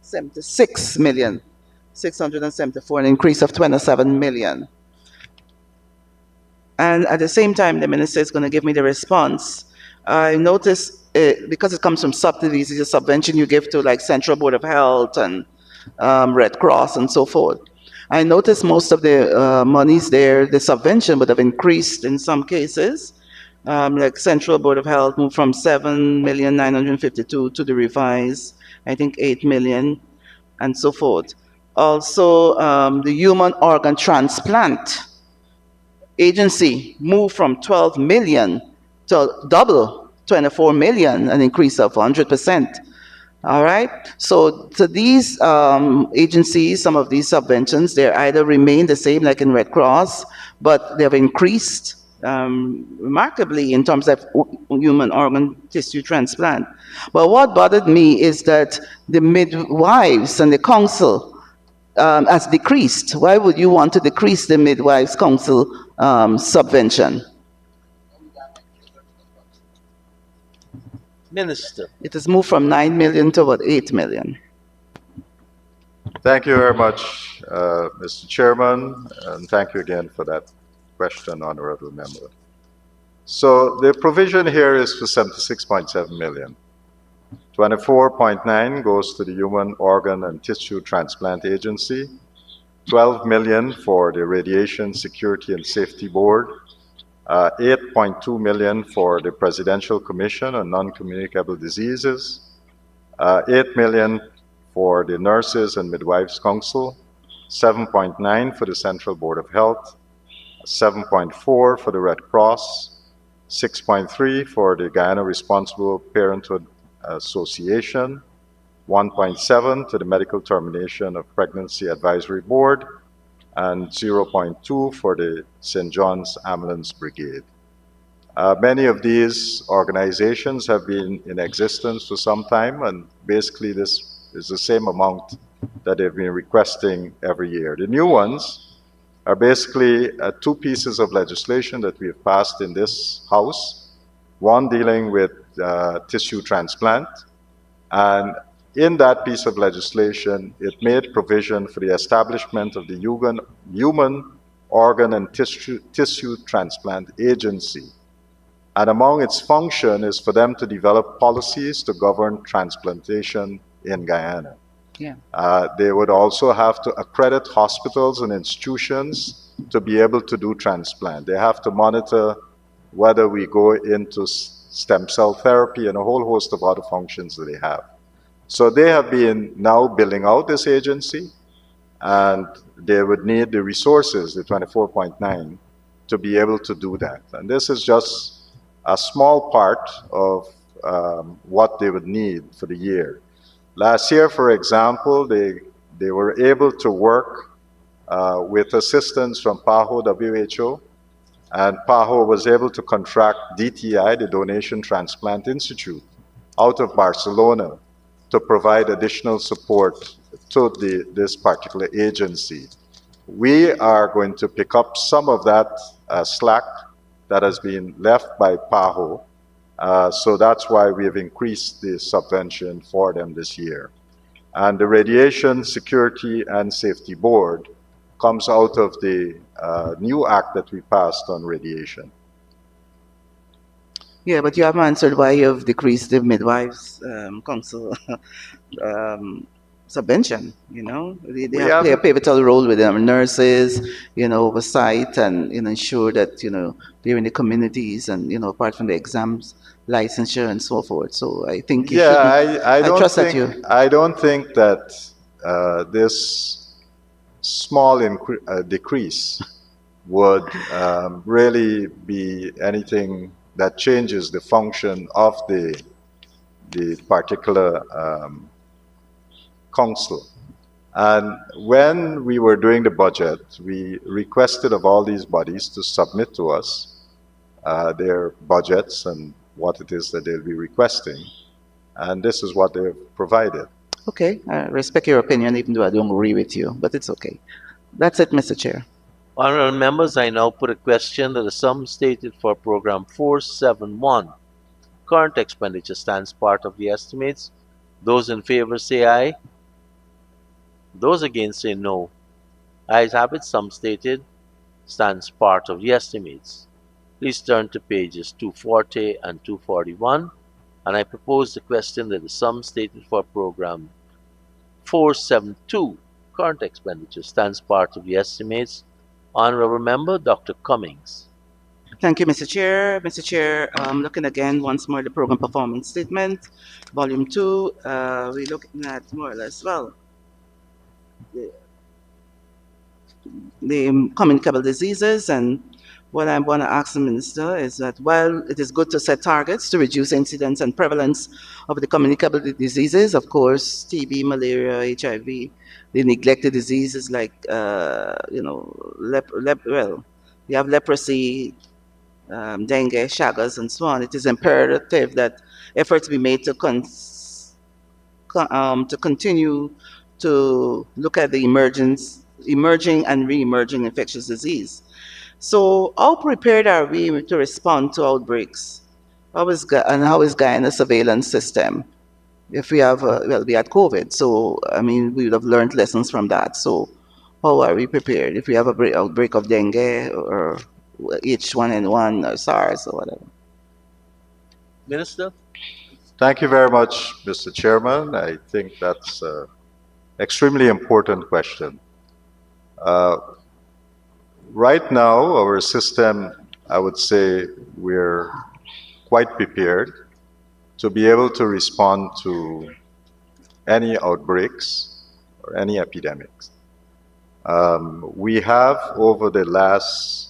76,674, an increase of 27 million. And at the same time, the minister is going to give me the response. I noticed, because it comes from subsidies, it's a subvention you give to like Central Board of Health and Red Cross and so forth. I noticed most of the monies there, the subvention would have increased in some cases. Like Central Board of Health moved from 7,952,000 to the revised, I think 8 million, and so forth. Also, the human organ transplant agency moved from 12 million to double, 24 million, an increase of 100%. All right, so to these agencies, some of these subventions, they either remain the same like in Red Cross, but they have increased remarkably in terms of human organ tissue transplant. But what bothered me is that the midwives and the council has decreased. Why would you want to decrease the midwives council subvention? Minister. It has moved from 9 million to about 8 million. Thank you very much, Mr. Chairman, and thank you again for that question, Honorable Member. So the provision here is for 76.7 million. 24.9 goes to the Human Organ and Tissue Transplant Agency, 12 million for the Radiation Security and Safety Board, 8.2 million for the Presidential Commission on Non-Communicable Diseases, 8 million for the Nurses and Midwives Council, 7.9 for the Central Board of Health, 7.4 for the Red Cross, 6.3 for the Guyana Responsible Parenthood Association, 1.7 to the Medical Termination of Pregnancy Advisory Board, and 0.2 for the St. John's Ambulance Brigade. Many of these organizations have been in existence for some time, and basically this is the same amount that they've been requesting every year. The new ones are basically two pieces of legislation that we have passed in this House, one dealing with tissue transplant, and in that piece of legislation, it made provision for the establishment of the Human Organ and Tissue Transplant Agency. And among its function is for them to develop policies to govern transplantation in Guyana. Yeah. They would also have to accredit hospitals and institutions to be able to do transplant. They have to monitor whether we go into stem cell therapy and a whole host of other functions that they have. So they have been now building out this agency, and they would need the resources, the 24.9, to be able to do that. And this is just a small part of what they would need for the year. Last year, for example, they were able to work with assistance from PAHO WHO, and PAHO was able to contract DTI, the Donation Transplant Institute, out of Barcelona to provide additional support to this particular agency. We are going to pick up some of that slack that has been left by PAHO, so that's why we have increased the subvention for them this year. And the Radiation Security and Safety Board comes out of the new act that we passed on radiation. Yeah, but you haven't answered why you've decreased the midwives council subvention, you know. They We have to play a haven't- pivotal role with our nurses, you know, oversight and, you know, ensure that, you know, they're in the communities and, you know, apart from the exams, licensure and so forth. So I think you Yeah, shouldn't, I don't trust that think you, I don't think that this small decrease would really be anything that changes the function of the particular council. And when we were doing the budget, we requested of all these bodies to submit to us their budgets and what it is that they'll be requesting. And this is what they've provided. okay, I respect your opinion even though I don't agree with you, but it's okay. That's it, Mr. Chair. Honorable members, I now put a question that the sum stated for program 471, current expenditure, stands part of the estimates. Those in favor say aye. Those against say no. Ayes have it, sum stated stands part of the estimates. Please turn to pages 240 and 241, and I propose the question that the sum stated for program 472, current expenditure, stands part of the estimates. Honorable Member Dr. Cummings. Thank you, Mr. Chair. Mr. Chair, looking again once more the program performance statement, volume 2, we're looking at more or less, well, the communicable diseases. And what I want to ask the minister is that while it is good to set targets to reduce incidence and prevalence of the communicable diseases, of course, TB, malaria, HIV, the neglected diseases like, you know, well, we have leprosy, dengue, shaggers, and so on. It is imperative that efforts be made to continue to look at the emerging and re-emerging infectious disease. So how prepared are we to respond to outbreaks? How is Guyana's surveillance system? If we have, well, we had COVID, so I mean, we would have learned lessons from that. So how are we prepared if we have a outbreak of dengue or H1N1 or SARS or whatever? Minister? Thank you very much, Mr. Chairman. I think that's an extremely important question. Right now, our system, I would say we're quite prepared to be able to respond to any outbreaks or any epidemics. We have, over the last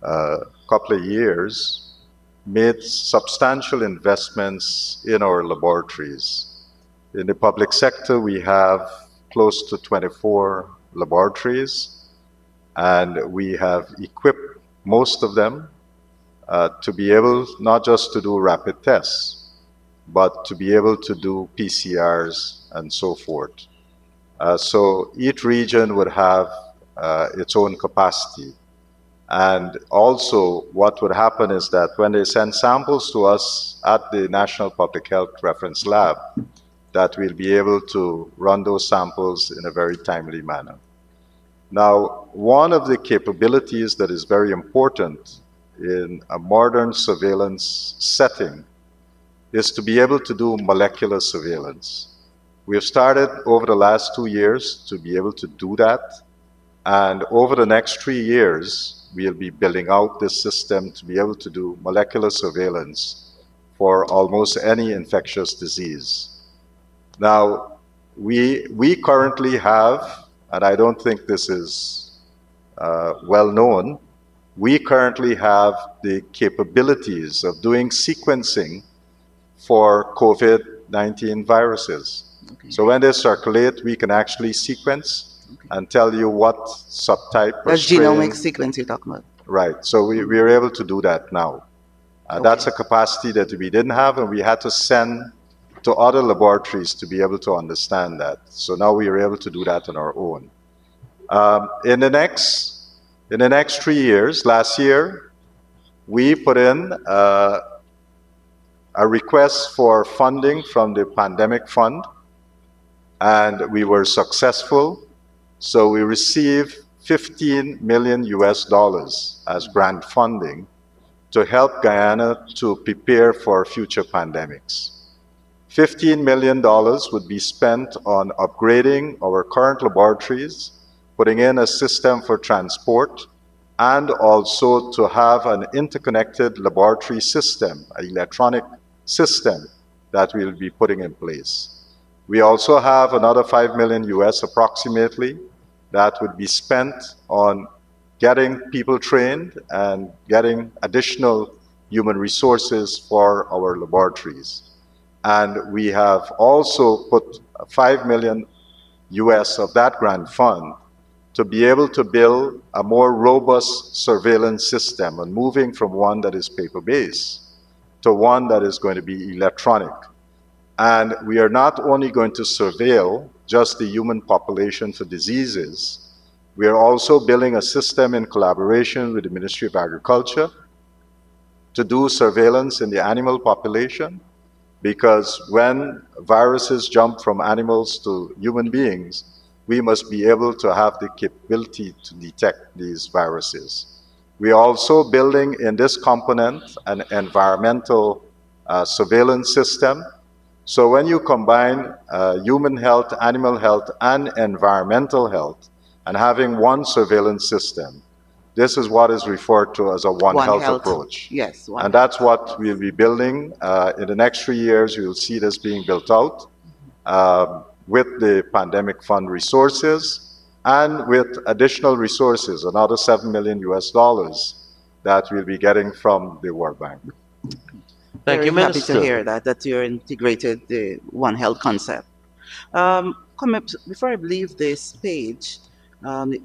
couple of years, made substantial investments in our laboratories. In the public sector, we have close to 24 laboratories, and we have equipped most of them to be able not just to do rapid tests, but to be able to do PCRs and so forth. So each region would have its own capacity. And also what would happen is that when they send samples to us at the National Public Health Reference Lab, that we'll be able to run those samples in a very timely manner. Now, one of the capabilities that is very important in a modern surveillance setting is to be able to do molecular surveillance. We have started over the last 2 years to be able to do that, and over the next 3 years, we'll be building out this system to be able to do molecular surveillance for almost any infectious disease. Now, we currently have, and I don't think this is well known, we currently have the capabilities of doing sequencing for COVID-19 viruses. Okay. So when they circulate, we can actually sequence and tell you what subtype or That's strain. genomic sequence you're talking about. Right, so we are able to do that now. That's a capacity that we didn't have, and we had to send to other laboratories to be able to understand that. So now we are able to do that on our own. In the next 3 years, last year, we put in a request for funding from the pandemic fund, and we were successful. So we received $15 million as grant funding to help Guyana to prepare for future pandemics. $15 million would be spent on upgrading our current laboratories, putting in a system for transport, and also to have an interconnected laboratory system, an electronic system that we'll be putting in place. We also have another $5 million US approximately that would be spent on getting people trained and getting additional human resources for our laboratories. And we have also put $5 million US of that grant fund to be able to build a more robust surveillance system and moving from one that is paper-based to one that is going to be electronic. And we are not only going to surveil just the human population for diseases, we are also building a system in collaboration with the Ministry of Agriculture to do surveillance in the animal population, because when viruses jump from animals to human beings, we must be able to have the capability to detect these viruses. We are also building in this component an environmental surveillance system. So when you combine human health, animal health, and environmental health, and having one surveillance system, this is what is referred to as a One Health approach. Yes. And that's what we'll be building. In the next 3 years, you'll see this being built out with the pandemic fund resources and with additional resources, another $7 million US that we'll be getting from the World Bank. Thank you, Very happy Minister. to hear that you're integrated the One Health concept. Before I leave this page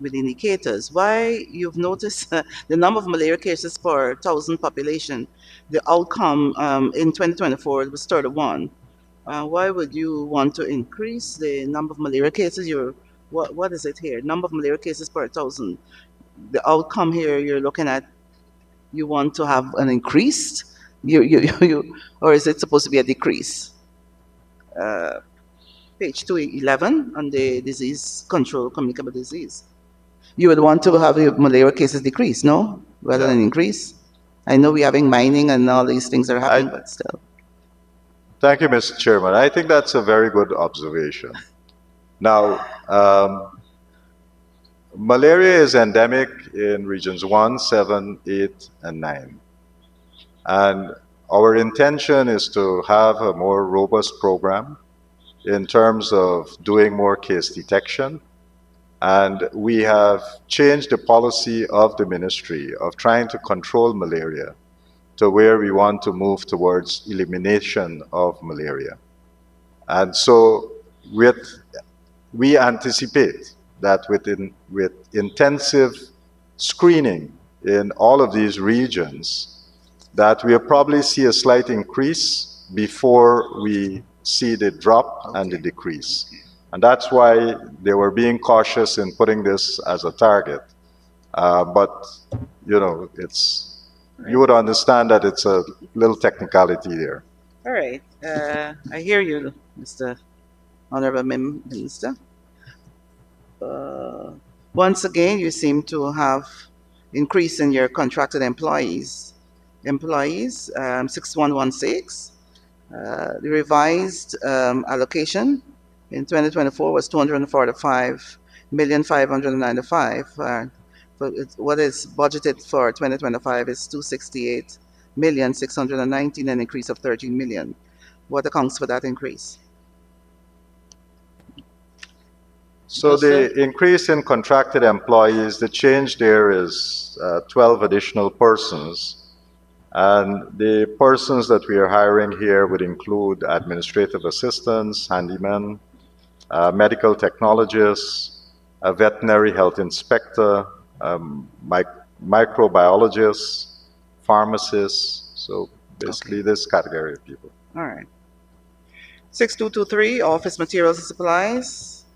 with indicators, why you've noticed the number of malaria cases per 1,000 population, the outcome in 2024 was 31. Why would you want to increase the number of malaria cases? What is it here? Number of malaria cases per 1,000. The outcome here you're looking at, you want to have an increase? Or is it supposed to be a decrease? Page 211 on the disease control, communicable disease. You would want to have your malaria cases decrease, no? Rather than increase? I know we're having mining and all these things are happening, but still. Thank you, Mr. Chairman. I think that's a very good observation. Now, malaria is endemic in regions 1, 7, 8, and 9. And our intention is to have a more robust program in terms of doing more case detection. And we have changed the policy of the ministry of trying to control malaria to where we want to move towards elimination of malaria. And so we anticipate that with intensive screening in all of these regions, that we'll probably see a slight increase before we see the drop and the decrease. And that's why they were being cautious in putting this as a target. But, you know, you would understand that it's a little technicality there. All right. I hear you, Mr. Honorable Minister. Once again, you seem to have increase in your contracted employees. 6116. The revised allocation in 2024 was 245,595,000. What is budgeted for 2025 is 268,619,000, an increase of 13 million. What accounts for that increase? So the increase in contracted employees, the change there is 12 additional persons. And the persons that we are hiring here would include administrative assistants, handymen, medical technologists, a veterinary health inspector, microbiologists, pharmacists. So basically this category of people. All right. 6223, office materials and supplies.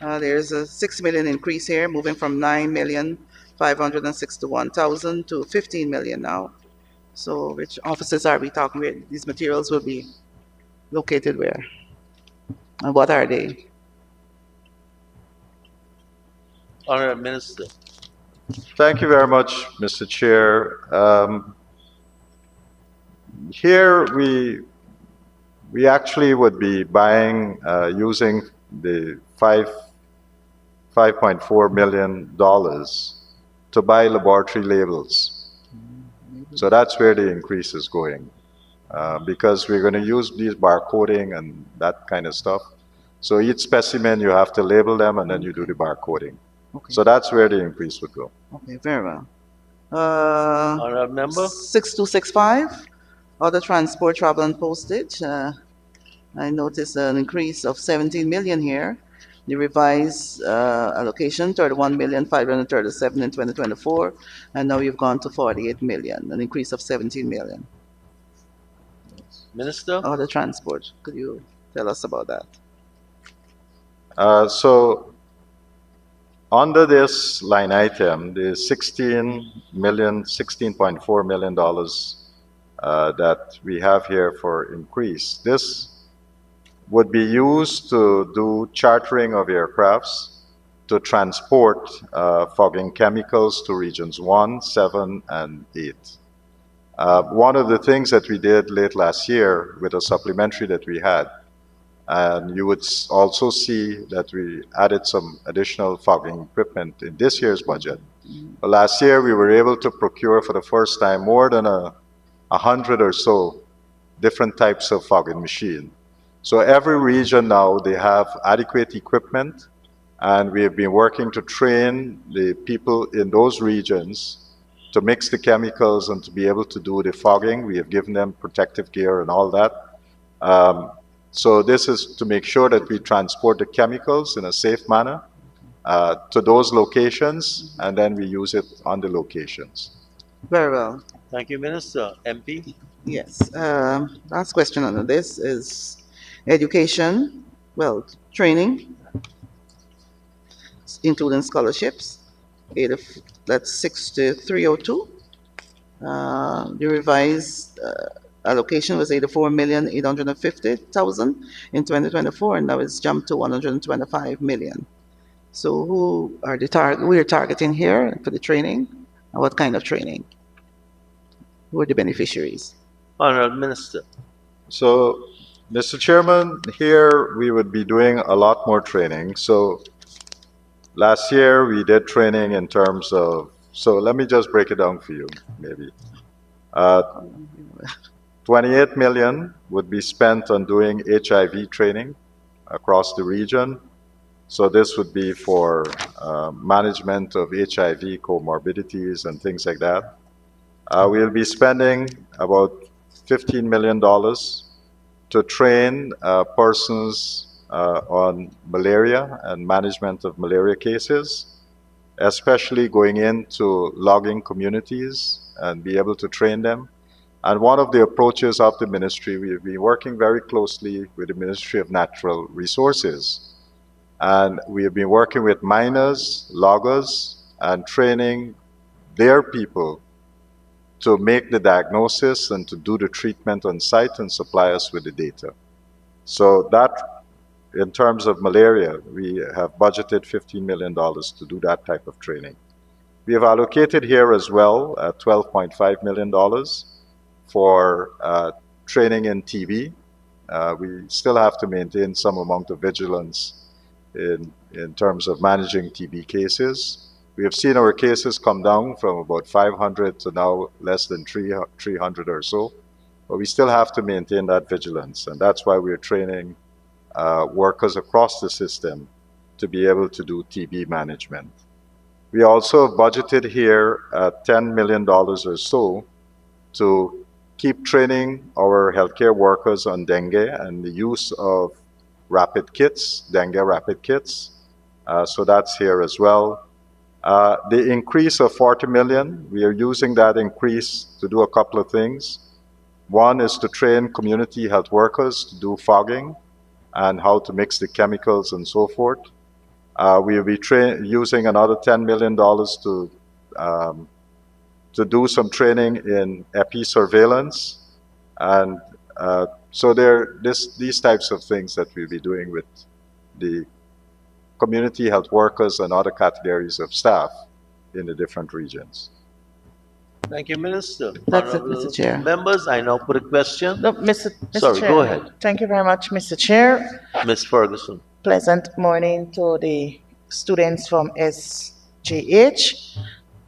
There's a 6 million increase here, moving from 9,561,000 to 15 million now. So which offices are we talking with? These materials will be located where? And what are they? Honourable Minister. Thank you very much, Mr. Chair. Here we We actually would be buying, using the $5.4 million to buy laboratory labels. So that's where the increase is going. Because we're going to use these barcoding and that kind of stuff. So each specimen, you have to label them and then you do the barcoding. Okay. So that's where the increase would go. Okay, very well. Honorable member? 6265, other transport, travel, and postage. I noticed an increase of 17 million here. The revised allocation, 31,537 in 2024, and now you've gone to 48 million, an increase of 17 million. Minister? Other transport, could you tell us about that? So under this line item, the $16.4 million that we have here for increase, this would be used to do chartering of aircrafts to transport fogging chemicals to regions 1, 7, and 8. One of the things that we did late last year with a supplementary that we had, and you would also see that we added some additional fogging equipment in this year's budget. But last year, we were able to procure for the first time more than 100 or so different types of fogging machine. So every region now, they have adequate equipment, and we have been working to train the people in those regions to mix the chemicals and to be able to do the fogging. We have given them protective gear and all that. So this is to make sure that we transport the chemicals in a safe manner to those locations, and then we use it on the locations. Very well. Thank you, Minister. MP? Yes. Last question on this is education, well, training, including scholarships. That's 6302. The revised allocation was 84,850,000 in 2024, and now it's jumped to 125 million. So who are we're targeting here for the training, and what kind of training? Who are the beneficiaries? Honorable Minister. So, Mr. Chairman, here we would be doing a lot more training. So last year we did training in terms of, so let me just break it down for you, maybe. 28 million would be spent on doing HIV training across the region. So this would be for management of HIV comorbidities and things like that. We'll be spending about $15 million to train persons on malaria and management of malaria cases, especially going into logging communities and be able to train them. And one of the approaches of the ministry, we've been working very closely with the Ministry of Natural Resources. And we have been working with miners, loggers, and training their people to make the diagnosis and to do the treatment on site and supply us with the data. So that, in terms of malaria, we have budgeted $15 million to do that type of training. We have allocated here as well $12.5 million for training in TB. We still have to maintain some amount of vigilance in terms of managing TB cases. We have seen our cases come down from about 500 to now less than 300 or so, but we still have to maintain that vigilance, and that's why we're training workers across the system to be able to do TB management. We also budgeted here $10 million or so to keep training our healthcare workers on dengue and the use of rapid kits, dengue rapid kits. So that's here as well. The increase of 40 million, we are using that increase to do a couple of things. One is to train community health workers to do fogging and how to mix the chemicals and so forth. We will be using another $10 million to do some training in epi surveillance. And so these types of things that we'll be doing with the community health workers and other categories of staff in the different regions. Thank you, Minister. That's it, Honorable Mr. Chair. members, I now put a question. No, Mr. Sorry, Chair. go ahead. Thank you very much, Mr. Chair. Ms. Ferguson. Pleasant morning to the students from SGH.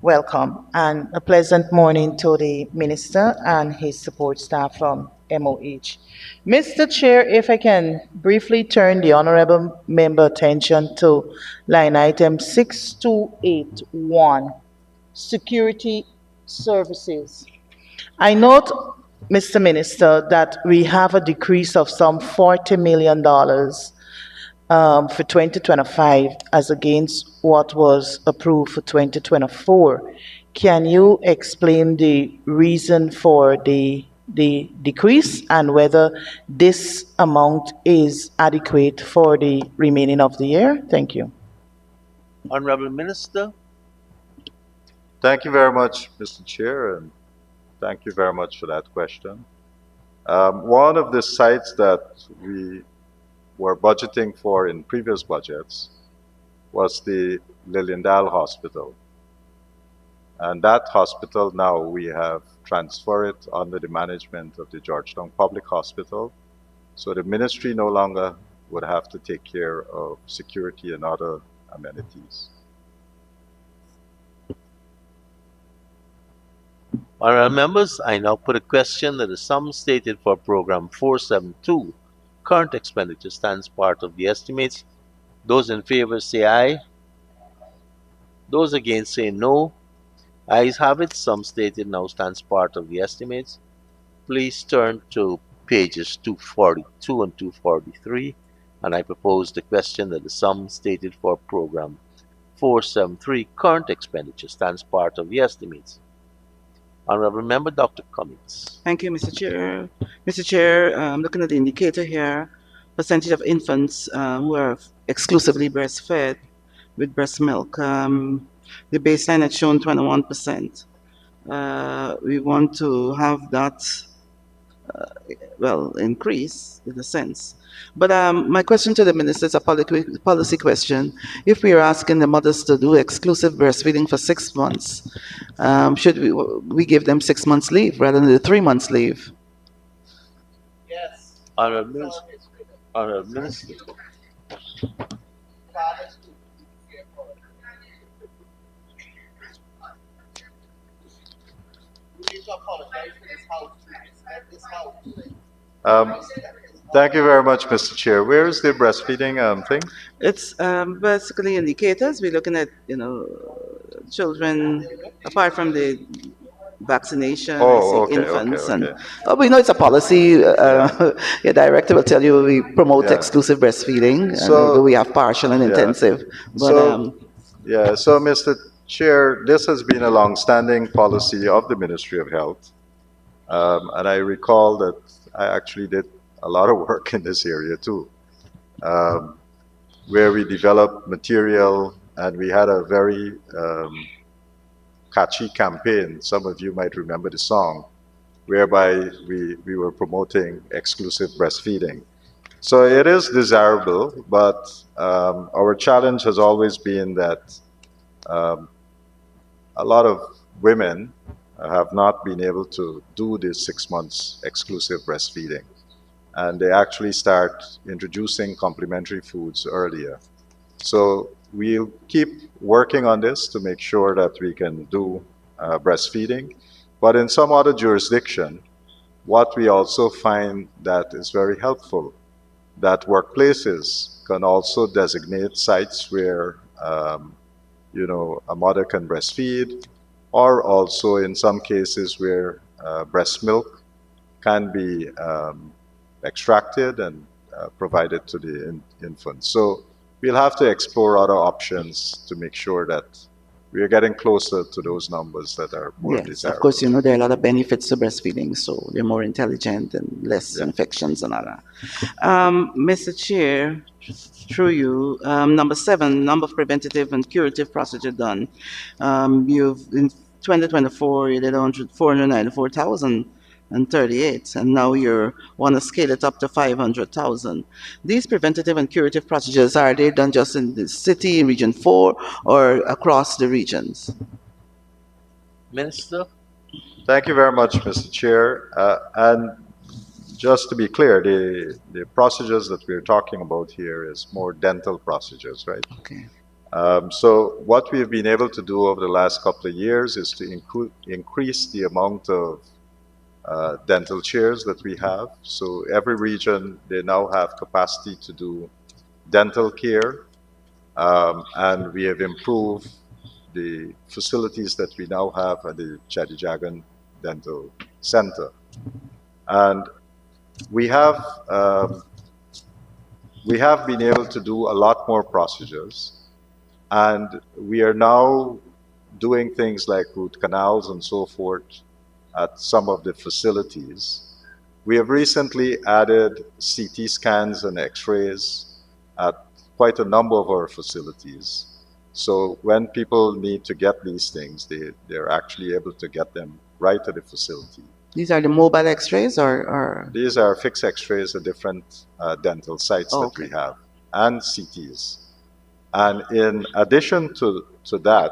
Welcome. And a pleasant morning to the minister and his support staff from MOH. Mr. Chair, if I can briefly turn the honorable member attention to line item 6281, security services. I note, Mr. Minister, that we have a decrease of some $40 million for 2025 as against what was approved for 2024. Can you explain the reason for the decrease and whether this amount is adequate for the remaining of the year? Thank you. Honorable Minister. Thank you very much, Mr. Chair, and thank you very much for that question. One of the sites that we were budgeting for in previous budgets was the Liliendal Hospital. And that hospital now we have transferred it under the management of the Georgetown Public Hospital. So the ministry no longer would have to take care of security and other amenities. Honorable members, I now put a question that the sum stated for program 472, current expenditure, stands part of the estimates. Those in favor say aye. Those against say no. Ayes have it. Sum stated now stands part of the estimates. Please turn to pages 242 and 243, and I propose the question that the sum stated for program 473, current expenditure, stands part of the estimates. Honorable Member Dr. Cummings. Thank you, Mr. Chair. Mr. Chair, looking at the indicator here, percentage of infants who are exclusively breastfed with breast milk. The baseline had shown 21%. We want to have that, increase in a sense. But my question to the minister is a policy question. If we are asking the mothers to do exclusive breastfeeding for 6 months, should we give them 6 months leave rather than the 3 months leave? Yes. Honorable Minister. Honorable Minister. Thank you very much, Mr. Chair. Where is the breastfeeding thing? It's basically indicators. We're looking at, children, apart from the vaccination, infants. Okay. And we know it's a policy. Your director will tell you we promote exclusive breastfeeding. So we have partial and intensive. But, so Mr. Chair, this has been a long-standing policy of the Ministry of Health. And I recall that I actually did a lot of work in this area too, where we developed material and we had a very catchy campaign. Some of you might remember the song, whereby we were promoting exclusive breastfeeding. So it is desirable, but our challenge has always been that a lot of women have not been able to do this 6 months exclusive breastfeeding. And they actually start introducing complementary foods earlier. So we'll keep working on this to make sure that we can do breastfeeding. But in some other jurisdiction, what we also find that is very helpful, that workplaces can also designate sites where a mother can breastfeed, or also in some cases where breast milk can be extracted and provided to the infant. So we'll have to explore other options to make sure that we are getting closer to those numbers that are more desirable. Of course, there are a lot of benefits to breastfeeding, so they're more intelligent and less infections and all that. Mr. Chair, through you, number 7, number of preventative and curative procedure done. You've in 2024 you did 494,038, and now you want to scale it up to 500,000. These preventative and curative procedures, are they done just in the city, in Region 4, or across the regions? Minister? Thank you very much, Mr. Chair. And just to be clear, the procedures that we're talking about here is more dental procedures, right? Okay. So what we've been able to do over the last couple of years is to increase the amount of dental chairs that we have. So every region, they now have capacity to do dental care, and we have improved the facilities that we now have at the Chadijagan Dental Center. And we have been able to do a lot more procedures, and we are now doing things like root canals and so forth at some of the facilities. We have recently added CT scans and x-rays at quite a number of our facilities. So when people need to get these things, they're actually able to get them right at the facility. These are the mobile x-rays or? These are fixed x-rays at different dental sites that we have, and CTs. And in addition to that,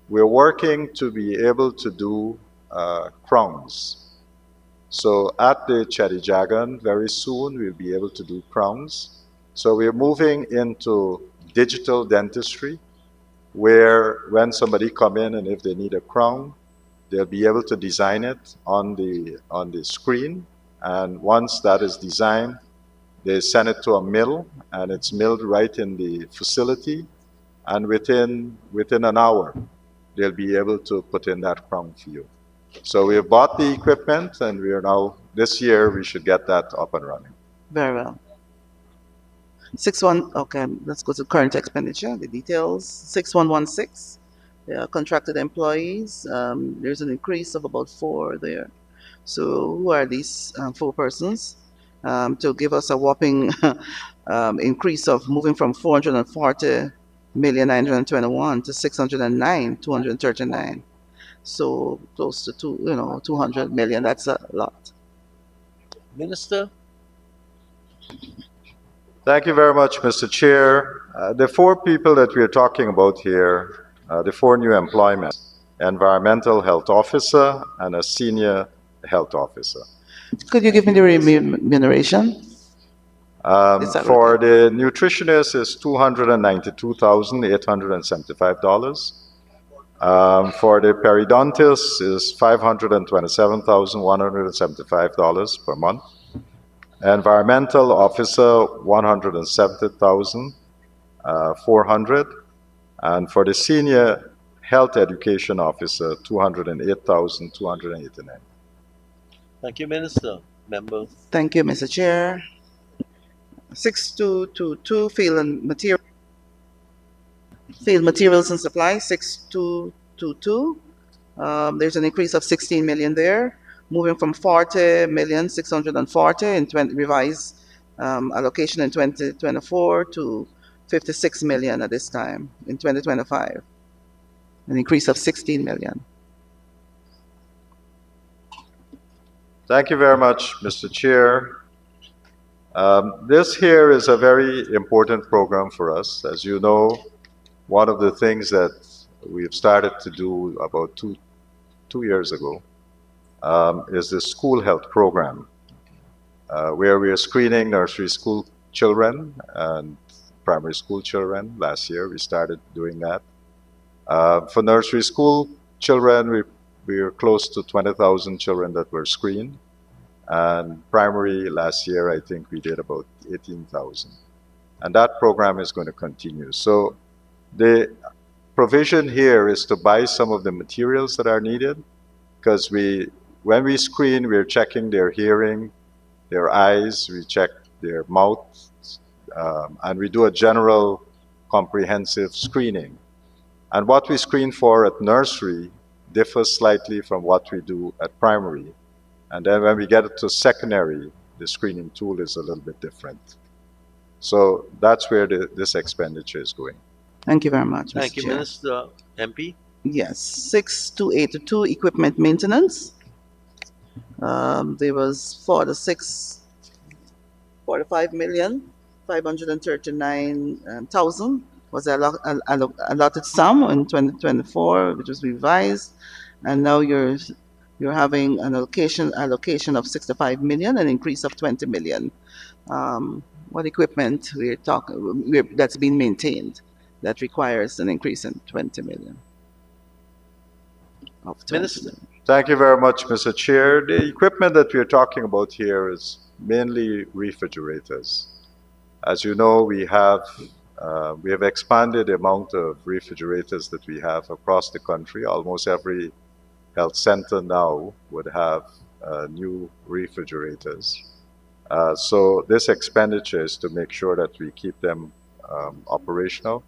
we're working to be able to do crowns. So at the Chadijagan, very soon we'll be able to do crowns. So we're moving into digital dentistry, where when somebody come in and if they need a crown, they'll be able to design it on the screen. And once that is designed, they send it to a mill, and it's milled right in the facility. And within an hour, they'll be able to put in that crown for you. So we have bought the equipment, and we are now, this year, we should get that up and running. Very well. Okay, let's go to current expenditure, the details. 6116, contracted employees. There's an increase of about 4 there. So who are these 4 persons? To give us a whopping increase of moving from 440,921 to 609,239. So close to 200 million. That's a lot. Minister? Thank you very much, Mr. Chair. The 4 people that we are talking about here, the 4 new employments, environmental health officer and a senior health officer. Could you give me the remuneration? For the nutritionist is $292,875. For the periodontist is $527,175 per month. Environmental officer $170,400, and for the senior health education officer $208,289. Thank you, Minister. Members. Thank you, Mr. Chair. 6222 field materials and supplies 6222. There's an increase of 16 million there, moving from 40,640,000 in revised allocation in 2024 to 56 million at this time in 2025, an increase of 16 million. Thank you very much, Mr. Chair. This here is a very important program for us. As you know, one of the things that we've started to do about two years ago is the school health program, where we are screening nursery school children and primary school children. Last year we started doing that. For nursery school children, we are close to 20,000 children that were screened. And primary last year, I think we did about 18,000. And that program is going to continue. So the provision here is to buy some of the materials that are needed, because when we screen, we're checking their hearing, their eyes, we check their mouth, and we do a general comprehensive screening. And what we screen for at nursery differs slightly from what we do at primary. And then when we get it to secondary, the screening tool is a little bit different. So that's where this expenditure is going. Thank you very much, Mr. Thank you, Chair. Minister. MP? Yes, 6282 equipment maintenance. There was 45,539,000 was allotted sum in 2024, which was revised, and now you're you're having an allocation of 65 million, an increase of 20 million. What equipment that's being maintained that requires an increase in 20 million? Of 20 Minister. million. Thank you very much, Mr. Chair. The equipment that we're talking about here is mainly refrigerators. As you know, we have expanded the amount of refrigerators that we have across the country. Almost every health center now would have new refrigerators. So this expenditure is to make sure that we keep them operational.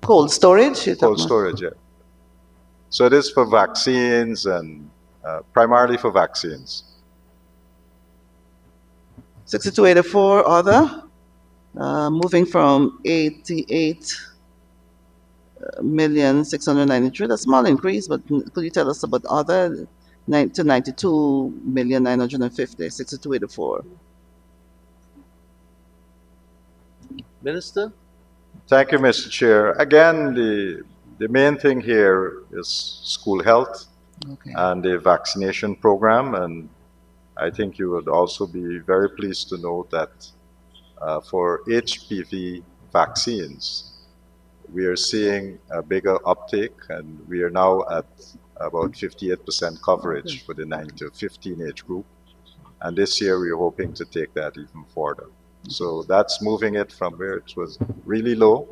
Cold storage? Cold storage, yeah. So it is for vaccines and primarily for vaccines. 6284 other, moving from 88,693. That's a small increase, but could you tell us about other? To 92,950, 6284. Minister. Thank you, Mr. Chair. Again, the main thing here is school health and the vaccination program. And I think you would also be very pleased to know that for HPV vaccines, we are seeing a bigger uptake, and we are now at about 58% coverage for the 9 to 15 age group. And this year, we're hoping to take that even further. So that's moving it from where it was really low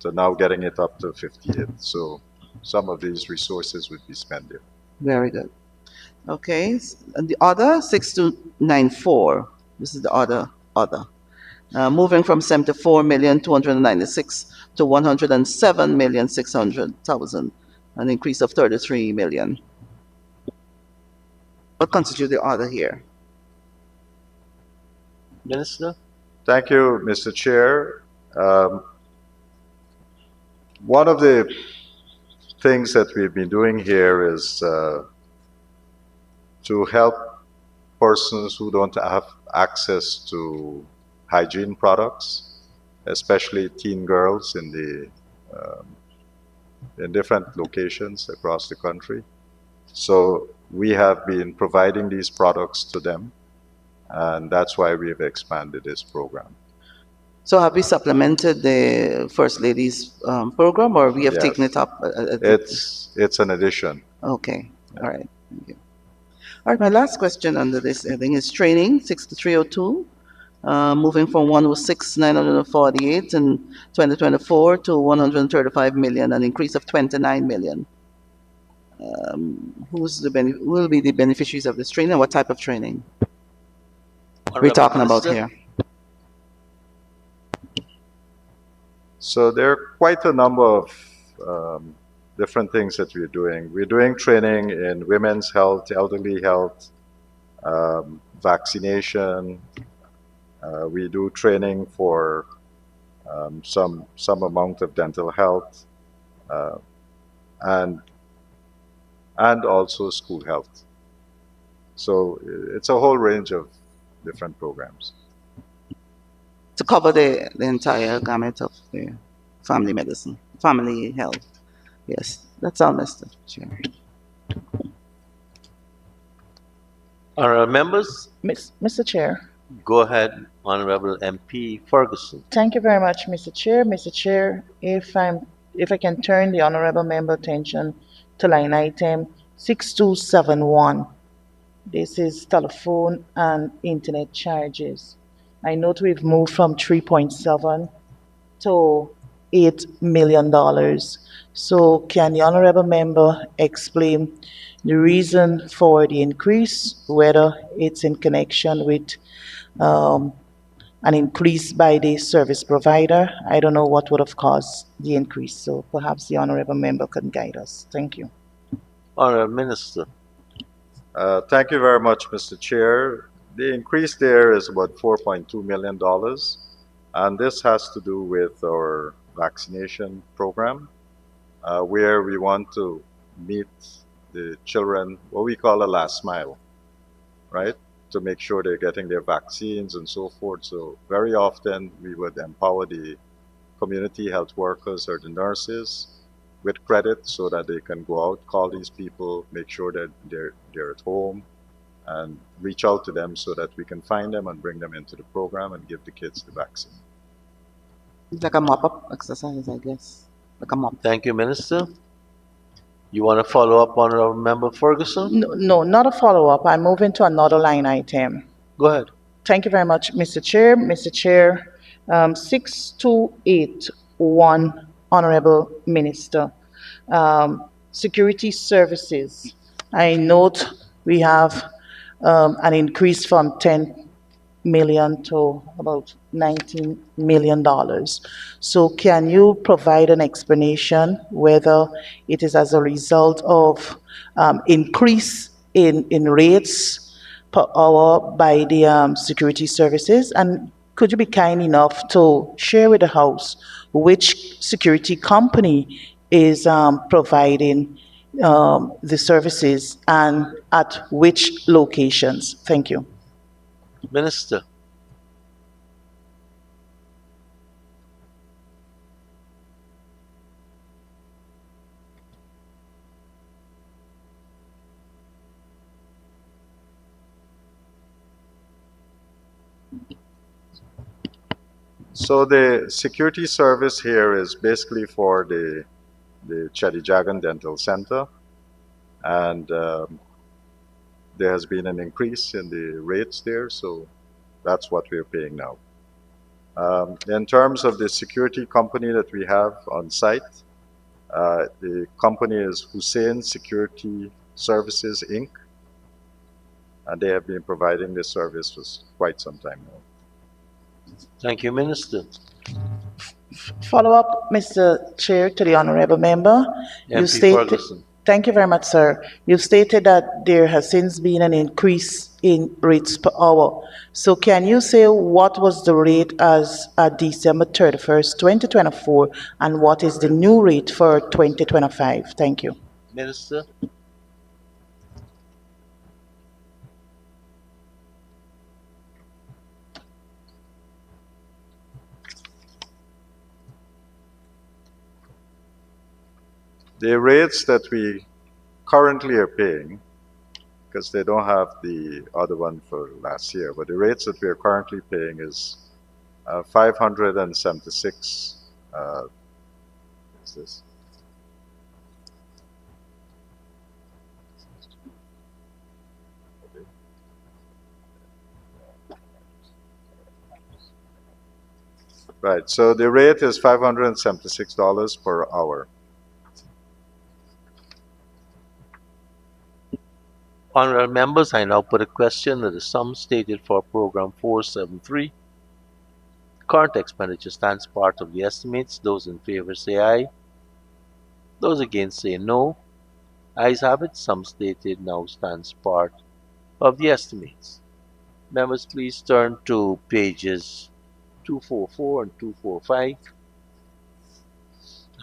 to now getting it up to 58. So some of these resources would be spent there. Very good. Okay, and the other 6294. This is the other. Moving from 74,296,000 to 107,600,000, an increase of 33 million. What constitutes the other here? Minister. Thank you, Mr. Chair. One of the things that we've been doing here is to help persons who don't have access to hygiene products, especially teen girls in different locations across the country. So we have been providing these products to them, and that's why we've expanded this program. So have we supplemented the First Lady's program, or we have taken it up? It's an addition. Okay, all right, thank you. All right, my last question under this heading is training, 6302, moving from 106,948 in 2024 to 135 million, an increase of 29 million. Who will be the beneficiaries of this training? What type of training are we talking about here? So there are quite a number of different things that we're doing. We're doing training in women's health, elderly health, vaccination. We do training for some amount of dental health, and also school health. So it's a whole range of different programs. To cover the entire gamut of the family medicine, family health. Yes, that's all, Mr. Chair. Honourable members. Mr. Chair. Go ahead, Honourable MP Ferguson. Thank you very much, Mr. Chair. Mr. Chair, if I can turn the honourable member attention to line item 6271. This is telephone and internet charges. I note we've moved from 3.7 to $8 million. So can the honourable member explain the reason for the increase, whether it's in connection with an increase by the service provider? I don't know what would have caused the increase, so perhaps the honourable member can guide us. Thank you. Honourable Minister. Thank you very much, Mr. Chair. The increase there is about $4.2 million, and this has to do with our vaccination program, where we want to meet the children, what we call a last mile, right? To make sure they're getting their vaccines and so forth. So very often we would empower the community health workers or the nurses with credit so that they can go out, call these people, make sure that they're at home, and reach out to them so that we can find them and bring them into the program and give the kids the vaccine. It's like a mop-up exercise, I guess. Like a mop. Thank you, Minister. You want to follow up on our member Ferguson? No, not a follow-up. I move into another line item. Go ahead. Thank you very much, Mr. Chair. Mr. Chair, 6281, Honorable Minister. Security Services. I note we have an increase from 10 million to about $19 million. So can you provide an explanation whether it is as a result of increase in rates per hour by the security services? And could you be kind enough to share with the House which security company is providing the services and at which locations? Thank you. Minister. So the security service here is basically for the Chedijagan Dental Center, and there has been an increase in the rates there, so that's what we're paying now. In terms of the security company that we have on site, the company is Hussein Security Services, Inc., and they have been providing this service for quite some time now. Thank you, Minister. Follow-up, Mr. Chair, to the honorable member. MP Ferguson. Thank you very much, sir. You've stated that there has since been an increase in rates per hour. So can you say what was the rate as at December 31st, 2024, and what is the new rate for 2025? Thank you. Minister. The rates that we currently are paying, because they don't have the other one for last year, but the rates that we are currently paying is 576. Is this? Right, so the rate is $576 per hour. Honorable members, I now put a question that the sum stated for Program 473, current expenditure, stands part of the estimates. Those in favor say aye. Those against say no. Ayes have it. Sum stated now stands part of the estimates. Members, please turn to pages 244 and 245.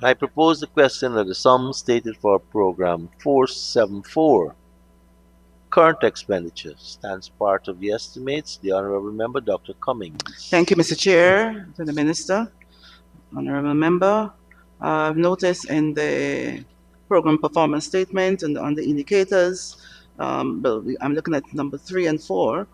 I propose the question that the sum stated for Program 474, current expenditure, stands part of the estimates. The Honorable Member, Dr. Cummings. Thank you, Mr. Chair, to the Minister. Honorable Member, I've noticed in the program performance statement and on the indicators, I'm looking at number 3 and 4,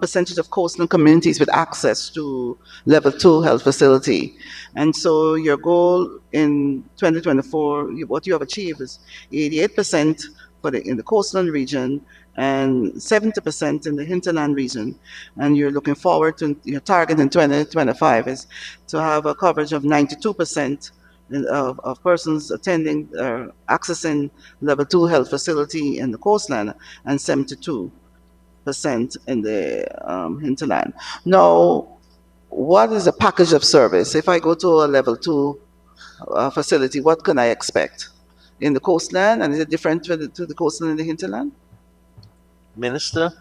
percentage of coastal communities with access to level 2 health facility. And so your goal in 2024, what you have achieved is 88% in the coastal region and 70% in the hinterland region. And you're looking forward to your target in 2025 is to have a coverage of 92% of persons attending accessing level 2 health facility in the coastland and 72% in the hinterland. Now, what is the package of service? If I go to a level 2 facility, what can I expect? In the coastland, and is it different to the coastland and the hinterland? Minister.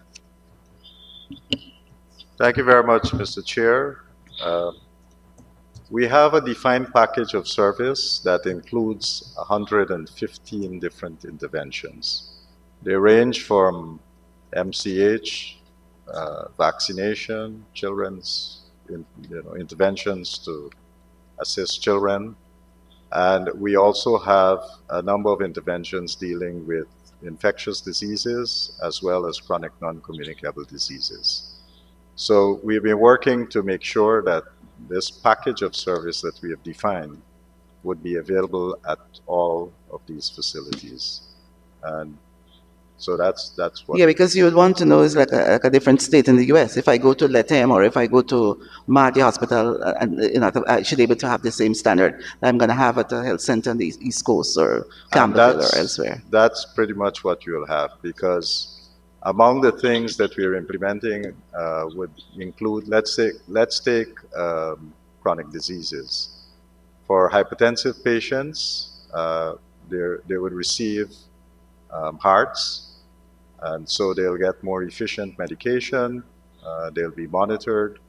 Thank you very much, Mr. Chair. We have a defined package of service that includes 115 different interventions. They range from MCH, vaccination, children's interventions to assist children, And we also have a number of interventions dealing with infectious diseases as well as chronic non-communicable diseases. So we've been working to make sure that this package of service that we have defined would be available at all of these facilities. And so that's what. Yeah, because you would want to know is like a different state in the U.S. If I go to Letem or if I go to Mahdi Hospital, and I should be able to have the same standard that I'm going to have at a health center on the East Coast or Campbellville or elsewhere. That's pretty much what you'll have, because among the things that we're implementing would include, let's take chronic diseases. For hypertensive patients, they would receive hearts, and so they'll get more efficient medication, they'll be monitored.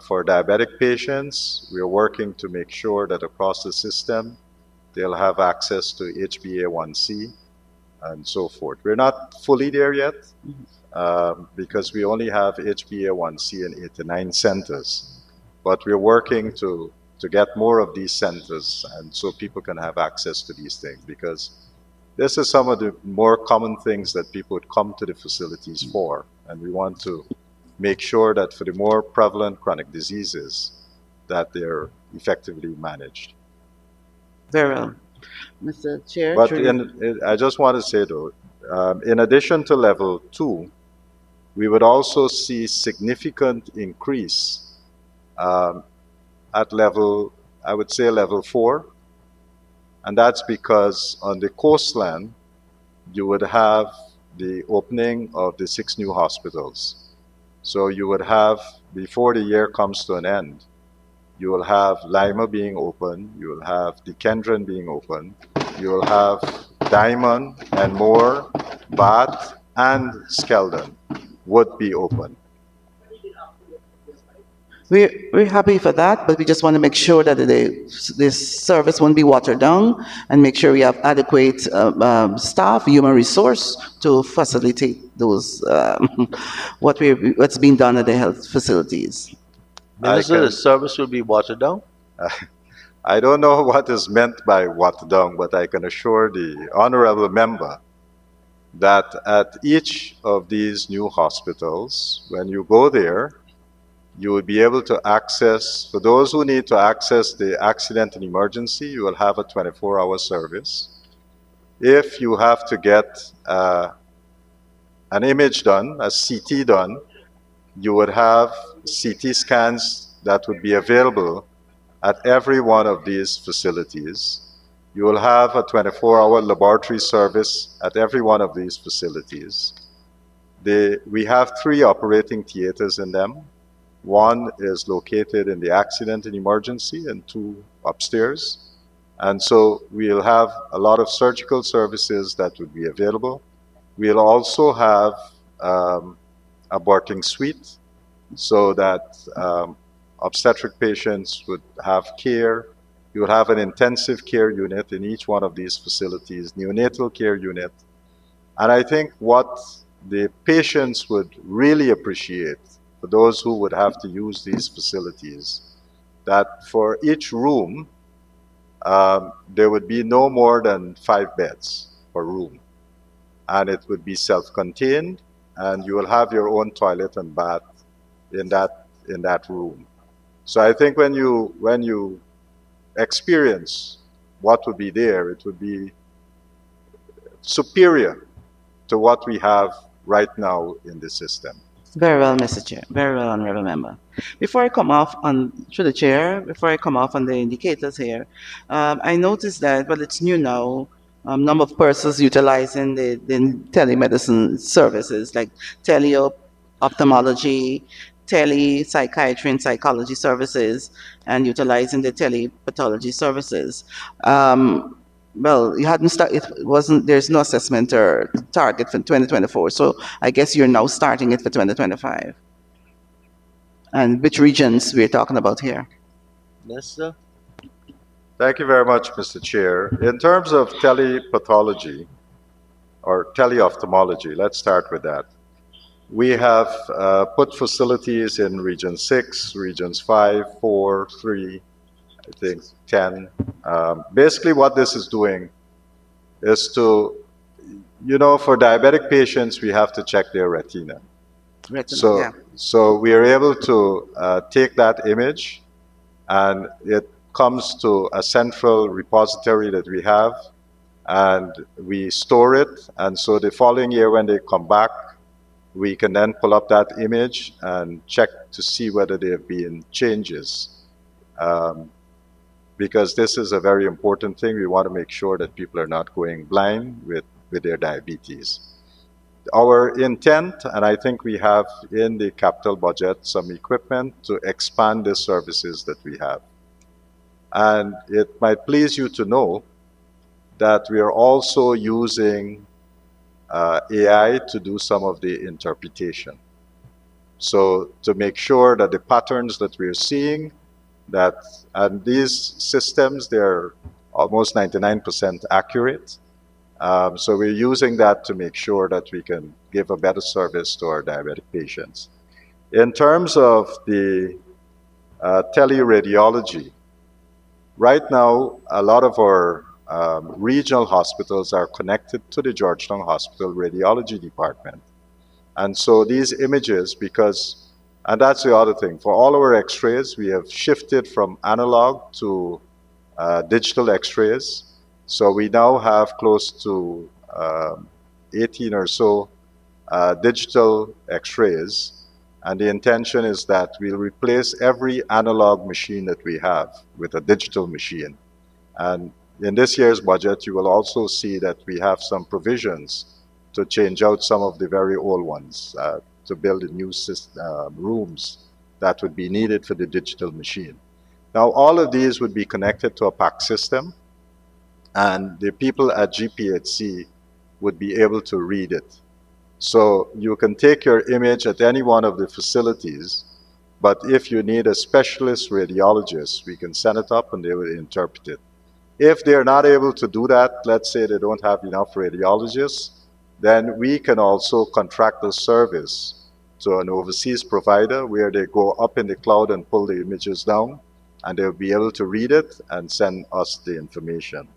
For diabetic patients, we're working to make sure that across the system, they'll have access to HbA1c and so forth. We're not fully there yet, because we only have HbA1c in 89 centers, but we're working to get more of these centers, and so people can have access to these things, because this is some of the more common things that people would come to the facilities for, and we want to make sure that for the more prevalent chronic diseases, that they're effectively managed. Very well. Mr. Chair? But I just want to say though, in addition to level 2, we would also see significant increase at level, I would say level 4. And that's because on the coastland, you would have the opening of the 6 new hospitals. So you would have, before the year comes to an end, you will have Lima being open, you will have Dikendron being open, you will have Diamond and more, Bath and Skeldon would be open. We're happy for that, but we just want to make sure that this service won't be watered down, and make sure we have adequate staff, human resource to facilitate those what's being done at the health facilities. Minister, the service will be watered down? I don't know what is meant by watered down, but I can assure the honorable member that at each of these new hospitals, when you go there, you will be able to access, for those who need to access the accident and emergency, you will have a 24-hour service. If you have to get an image done, a CT done, you would have CT scans that would be available at every one of these facilities. You will have a 24-hour laboratory service at every one of these facilities. We have 3 operating theaters in them. One is located in the accident and emergency, and 2 upstairs. And so we'll have a lot of surgical services that would be available. We'll also have a birthing suite, so that obstetric patients would have care. You would have an intensive care unit in each one of these facilities, neonatal care unit. And I think what the patients would really appreciate, for those who would have to use these facilities, that for each room, there would be no more than 5 beds per room. And it would be self-contained, and you will have your own toilet and bath in that room. So I think when you experience what would be there, it would be superior to what we have right now in the system. Very well, Mr. Chair. Very well, honorable member. Before I come off through the chair, before I come off on the indicators here, I noticed that, well, it's new now, number of persons utilizing the telemedicine services like tele-ophthalmology, tele-psychiatry and psychology services, and utilizing the tele-pathology services. Well, you hadn't started, there's no assessment or target for 2024, so I guess you're now starting it for 2025. And which regions we're talking about here? Minister? Thank you very much, Mr. Chair. In terms of telepathology or teleophthalmology, let's start with that. We have put facilities in Region 6, Regions 5, 4, 3, I think 10. Basically what this is doing is to, for diabetic patients, we have to check their retina. Retina, So we are able to take that image, and it comes to a central repository that we have, and we store it. And so the following year when they come back, we can then pull up that image and check to see whether there have been changes. Because this is a very important thing. We want to make sure that people are not going blind with their diabetes. Our intent, and I think we have in the capital budget some equipment to expand the services that we have. And it might please you to know that we are also using AI to do some of the interpretation. So to make sure that the patterns that we're seeing, and these systems, they're almost 99% accurate. So we're using that to make sure that we can give a better service to our diabetic patients. In terms of the teleradiology, right now, a lot of our regional hospitals are connected to the Georgetown Hospital Radiology Department. And so these images, and that's the other thing, for all our x-rays, we have shifted from analog to digital x-rays. So we now have close to 18 or so digital x-rays. And the intention is that we'll replace every analog machine that we have with a digital machine. And in this year's budget, you will also see that we have some provisions to change out some of the very old ones, to build the new rooms that would be needed for the digital machine. Now, all of these would be connected to a PAC system, and the people at GPHC would be able to read it. So you can take your image at any one of the facilities, but if you need a specialist radiologist, we can send it up and they will interpret it. If they're not able to do that, let's say they don't have enough radiologists, then we can also contract the service to an overseas provider where they go up in the cloud and pull the images down, and they'll be able to read it and send us the information.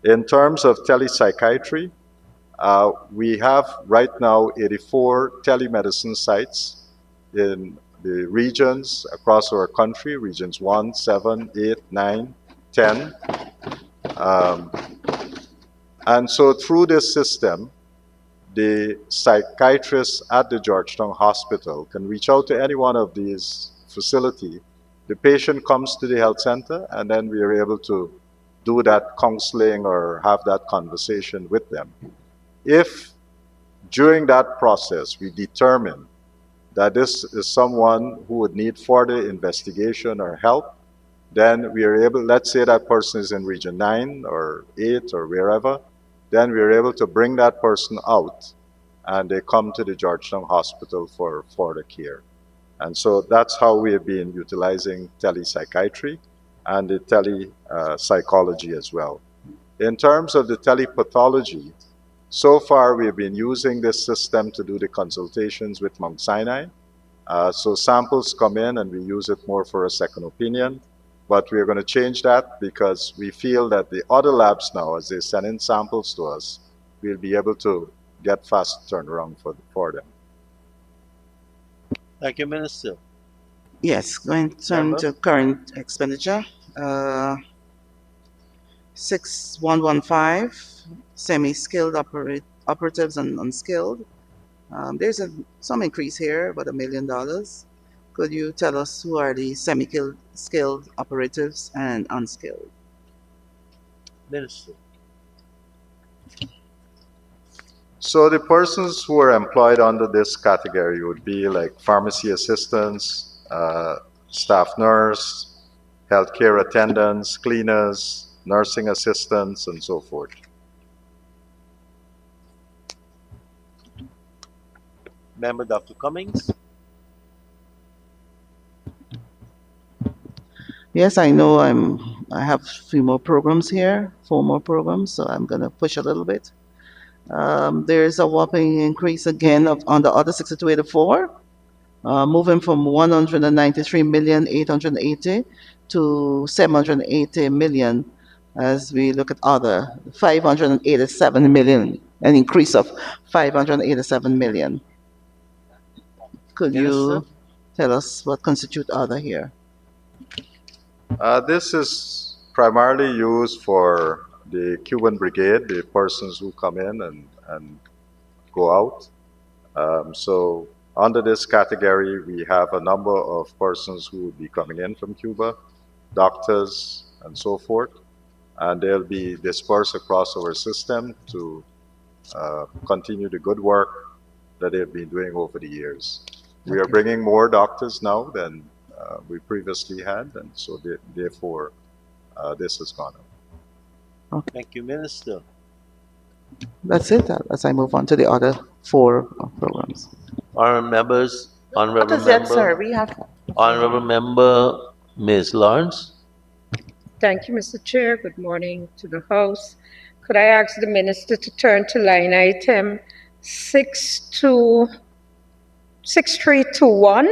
In terms of telepsychiatry, we have right now 84 telemedicine sites in the regions across our country, regions 1, 7, 8, 9, 10. And so through this system, the psychiatrists at the Georgetown Hospital can reach out to any one of these facilities. The patient comes to the health center, and then we are able to do that counseling or have that conversation with them. If during that process we determine that this is someone who would need further investigation or help, then we are able, let's say that person is in region 9 or 8 or wherever, then we are able to bring that person out and they come to the Georgetown Hospital for further care. And so that's how we have been utilizing telepsychiatry and the telepsychology as well. In terms of the telepathology, so far we have been using this system to do the consultations with Mount Sinai. So samples come in and we use it more for a second opinion. But we're going to change that because we feel that the other labs now, as they send in samples to us, we'll be able to get fast turnaround for them. Thank you, Minister. Yes, going to turn to current expenditure. 6115, semi-skilled operatives and unskilled. There's some increase here, about $1 million. Could you tell us who are the semi-skilled operatives and unskilled? Minister. So the persons who are employed under this category would be like pharmacy assistants, staff nurse, healthcare attendants, cleaners, nursing assistants, and so forth. Member Dr. Cummings. Yes, I know I have a few more programs here, 4 more programs, so I'm going to push a little bit. There's a whopping increase again on the other 6284, moving from 193,880,000 to 780 million as we look at other 587 million, an increase of 587 million. Could Minister? you tell us what constitute other here? This is primarily used for the Cuban brigade, the persons who come in and go out. So under this category, we have a number of persons who will be coming in from Cuba, doctors and so forth, and they'll be dispersed across our system to continue the good work that they've been doing over the years. We are bringing more doctors now than we previously had, and so therefore this has gone up. Thank you, Minister. That's it, as I move on to the other four programs. Honorable members, What is that, sir? We have. Honorable Member Ms. Lawrence. Thank you, Mr. Chair. Good morning to the House. Could I ask the Minister to turn to line item 6321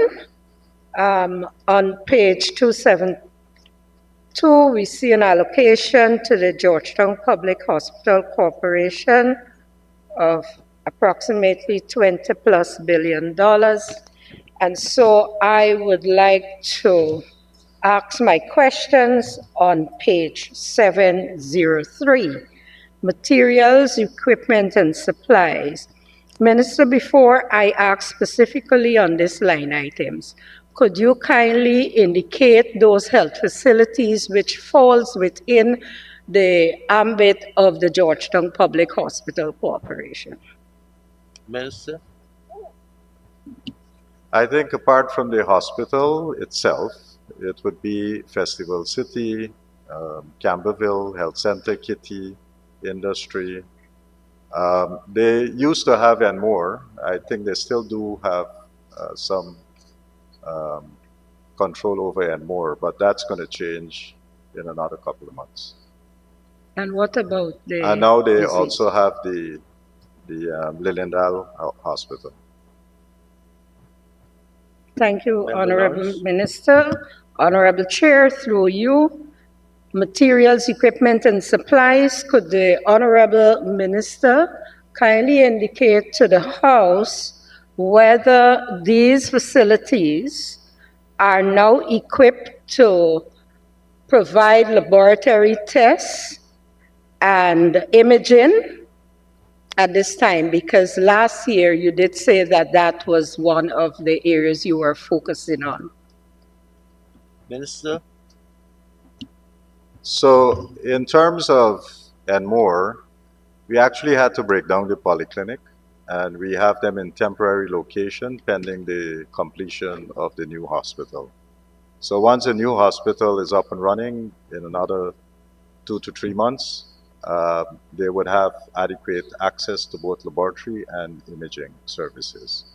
on page 272, we see an allocation to the Georgetown Public Hospital Corporation of approximately $20+ billion. And so I would like to ask my questions on page 703, materials, equipment, and supplies. Minister, before I ask specifically on this line items, could you kindly indicate those health facilities which falls within the ambit of the Georgetown Public Hospital Corporation? Minister? I think apart from the hospital itself, it would be Festival City, Camberville Health Center, Kitty, Industry. They used to have and more. I think they still do have some control over and more, but that's going to change in another couple of months. And what about the And now they disease? also have the Liliendal Hospital. Thank you, Member Honorable Lawrence. Minister. Honorable Chair, through you, materials, equipment, and supplies, could the Honorable Minister kindly indicate to the House whether these facilities are now equipped to provide laboratory tests and imaging at this time? Because last year you did say that that was one of the areas you were focusing on. Minister? So in terms of and more, we actually had to break down the polyclinic, and we have them in temporary location pending the completion of the new hospital. So once a new hospital is up and running in another 2 to 3 months, they would have adequate access to both laboratory and imaging services.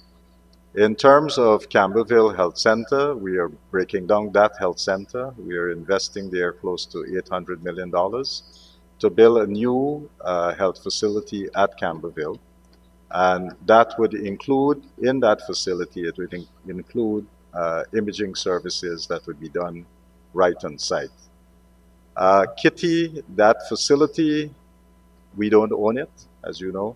In terms of Camberville Health Center, we are breaking down that health center. We are investing there close to $800 million to build a new health facility at Camberville. And that would include, in that facility, it would include imaging services that would be done right on site. Kitty, that facility, we don't own it, as you know.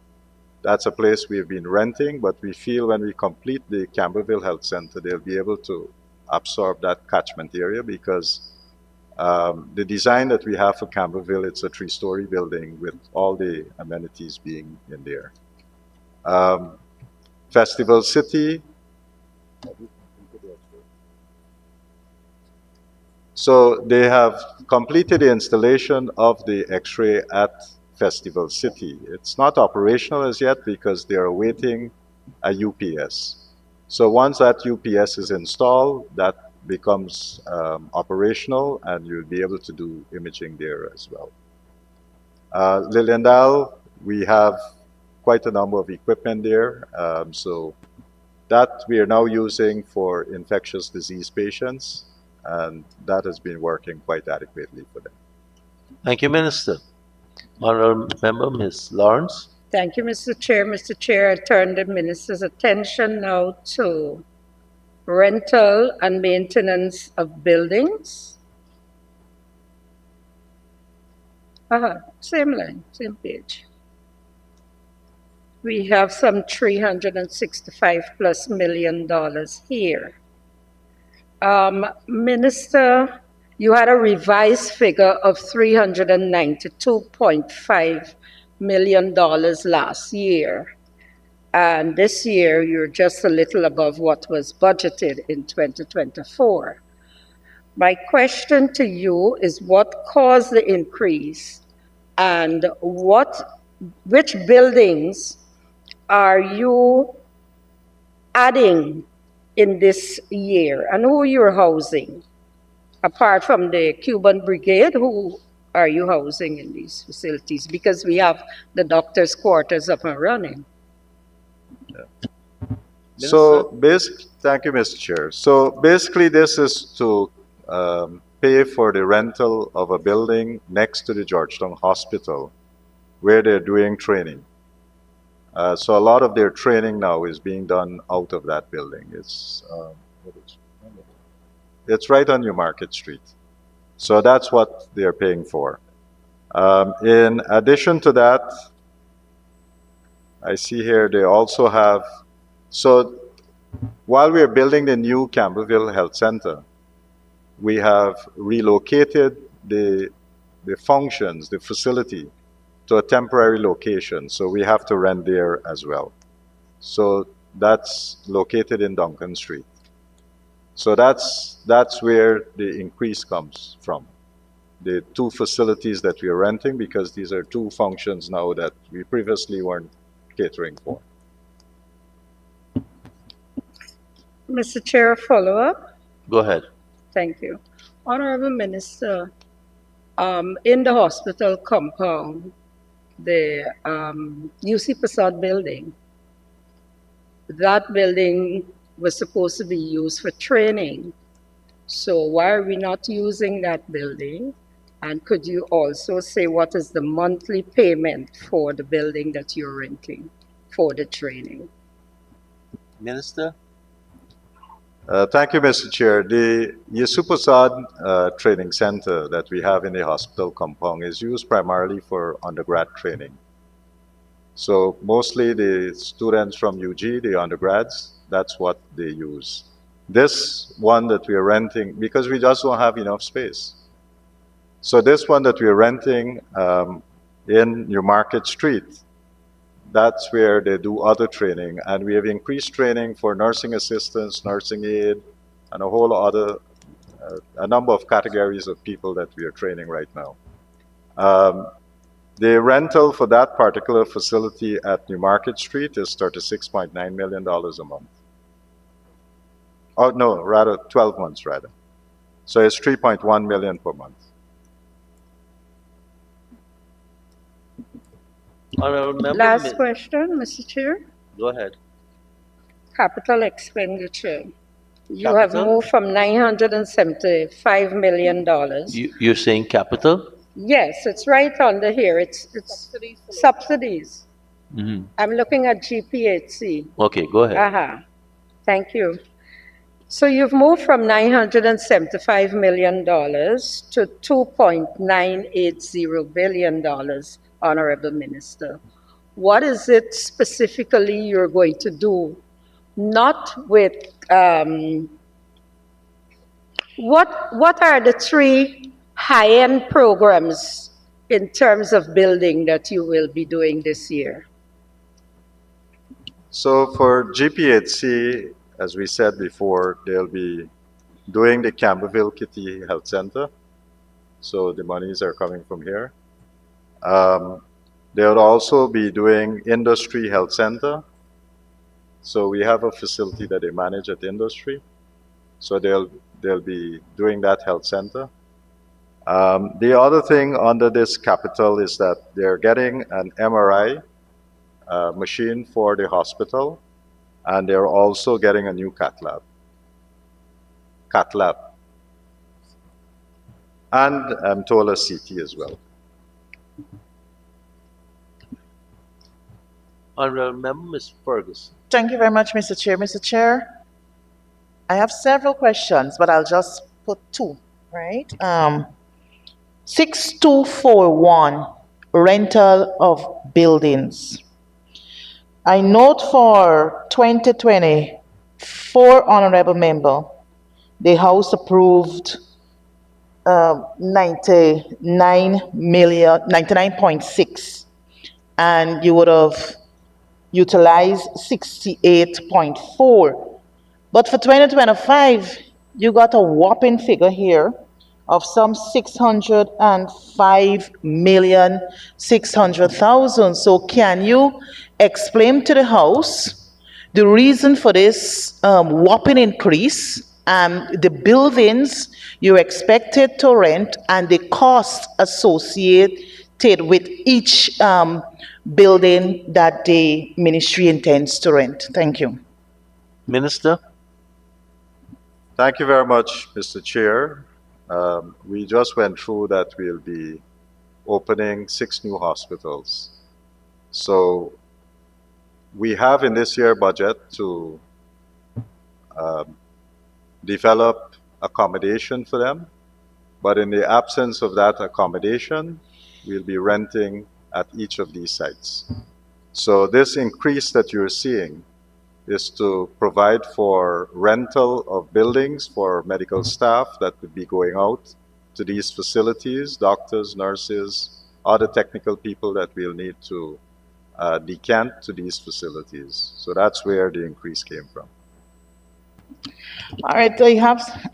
That's a place we've been renting, but we feel when we complete the Camberville Health Center, they'll be able to absorb that catchment area because the design that we have for Camberville, it's a 3-story building with all the amenities being in there. Festival City. So they have completed the installation of the X-ray at Festival City. It's not operational as yet because they are awaiting a UPS. So once that UPS is installed, that becomes operational and you'll be able to do imaging there as well. Liliendal, we have quite a number of equipment there. So that we are now using for infectious disease patients, and that has been working quite adequately for them. Thank you, Minister. Honorable Member Ms. Lawrence. Thank you, Mr. Chair. Mr. Chair, I turn the Minister's attention now to rental and maintenance of buildings. Same line, same page. We have some $365+ million here. Minister, you had a revised figure of $392.5 million last year. And this year, you're just a little above what was budgeted in 2024. My question to you is what caused the increase and which buildings are you adding in this year and who you're housing? Apart from the Cuban brigade, who are you housing in these facilities? Because we have the doctor's quarters up and running. So, thank you, Mr. Chair. So basically, this is to pay for the rental of a building next to the Georgetown Hospital, where they're doing training. So a lot of their training now is being done out of that building. It's right on New Market Street. So that's what they're paying for. In addition to that, I see here they also have, so while we're building the new Campbellville Health Center, we have relocated the functions, the facility, to a temporary location. So we have to rent there as well. So that's located in Duncan Street. So that's where the increase comes from. The two facilities that we are renting, because these are two functions now that we previously weren't catering for. Mr. Chair, a follow-up? Go ahead. Thank you. Honorable Minister, in the hospital compound, the UC Prasad building, that building was supposed to be used for training. So why are we not using that building? And could you also say what is the monthly payment for the building that you're renting for the training? Minister? Thank you, Mr. Chair. The Yusupasad Training Center that we have in the hospital compound is used primarily for undergrad training. So mostly the students from UG, the undergrads, that's what they use. This one that we are renting, because we just don't have enough space. So this one that we are renting in New Market Street, that's where they do other training. And we have increased training for nursing assistants, nursing aid, and a whole other, a number of categories of people that we are training right now. The rental for that particular facility at New Market Street is $36.9 million a month. Oh, no, rather 12 months rather. So it's 3.1 million per month. Last question, Mr. Chair. Go ahead. Capital expenditure. You have moved from $975 million. You're saying capital? Yes, it's right under here. It's subsidies. Mm-hmm. I'm looking at GPHC. Okay, go ahead. Thank you. So you've moved from $975 million to $2.980 billion, Honorable Minister. What is it specifically you're going to do? Not with, what are the three high-end programs in terms of building that you will be doing this year? So for GPHC, as we said before, they'll be doing the Campbellville Kitty Health Center. So the monies are coming from here. They'll also be doing Industry Health Center. So we have a facility that they manage at Industry. So they'll be doing that health center. The other thing under this capital is that they're getting an MRI machine for the hospital, and they're also getting a new cath lab, and I'm told a CT as well. Honorable Member, Ms. Ferguson. Thank you very much, Mr. Chair. Mr. Chair, I have several questions, but I'll just put two, right? 6241, rental of buildings. I note for 2024, Honorable Member, the House approved 99.6, and you would have utilized 68.4. But for 2025, you got a whopping figure here of some 605,600,000. So can you explain to the House the reason for this whopping increase, the buildings you expected to rent, and the cost associated with each building that the ministry intends to rent? Thank you. Minister? Thank you very much, Mr. Chair. We just went through that we'll be opening 6 new hospitals. So we have in this year budget to develop accommodation for them, but in the absence of that accommodation, we'll be renting at each of these sites. So this increase that you're seeing is to provide for rental of buildings for medical staff that would be going out to these facilities, doctors, nurses, other technical people that we'll need to decant to these facilities. So that's where the increase came from. All right,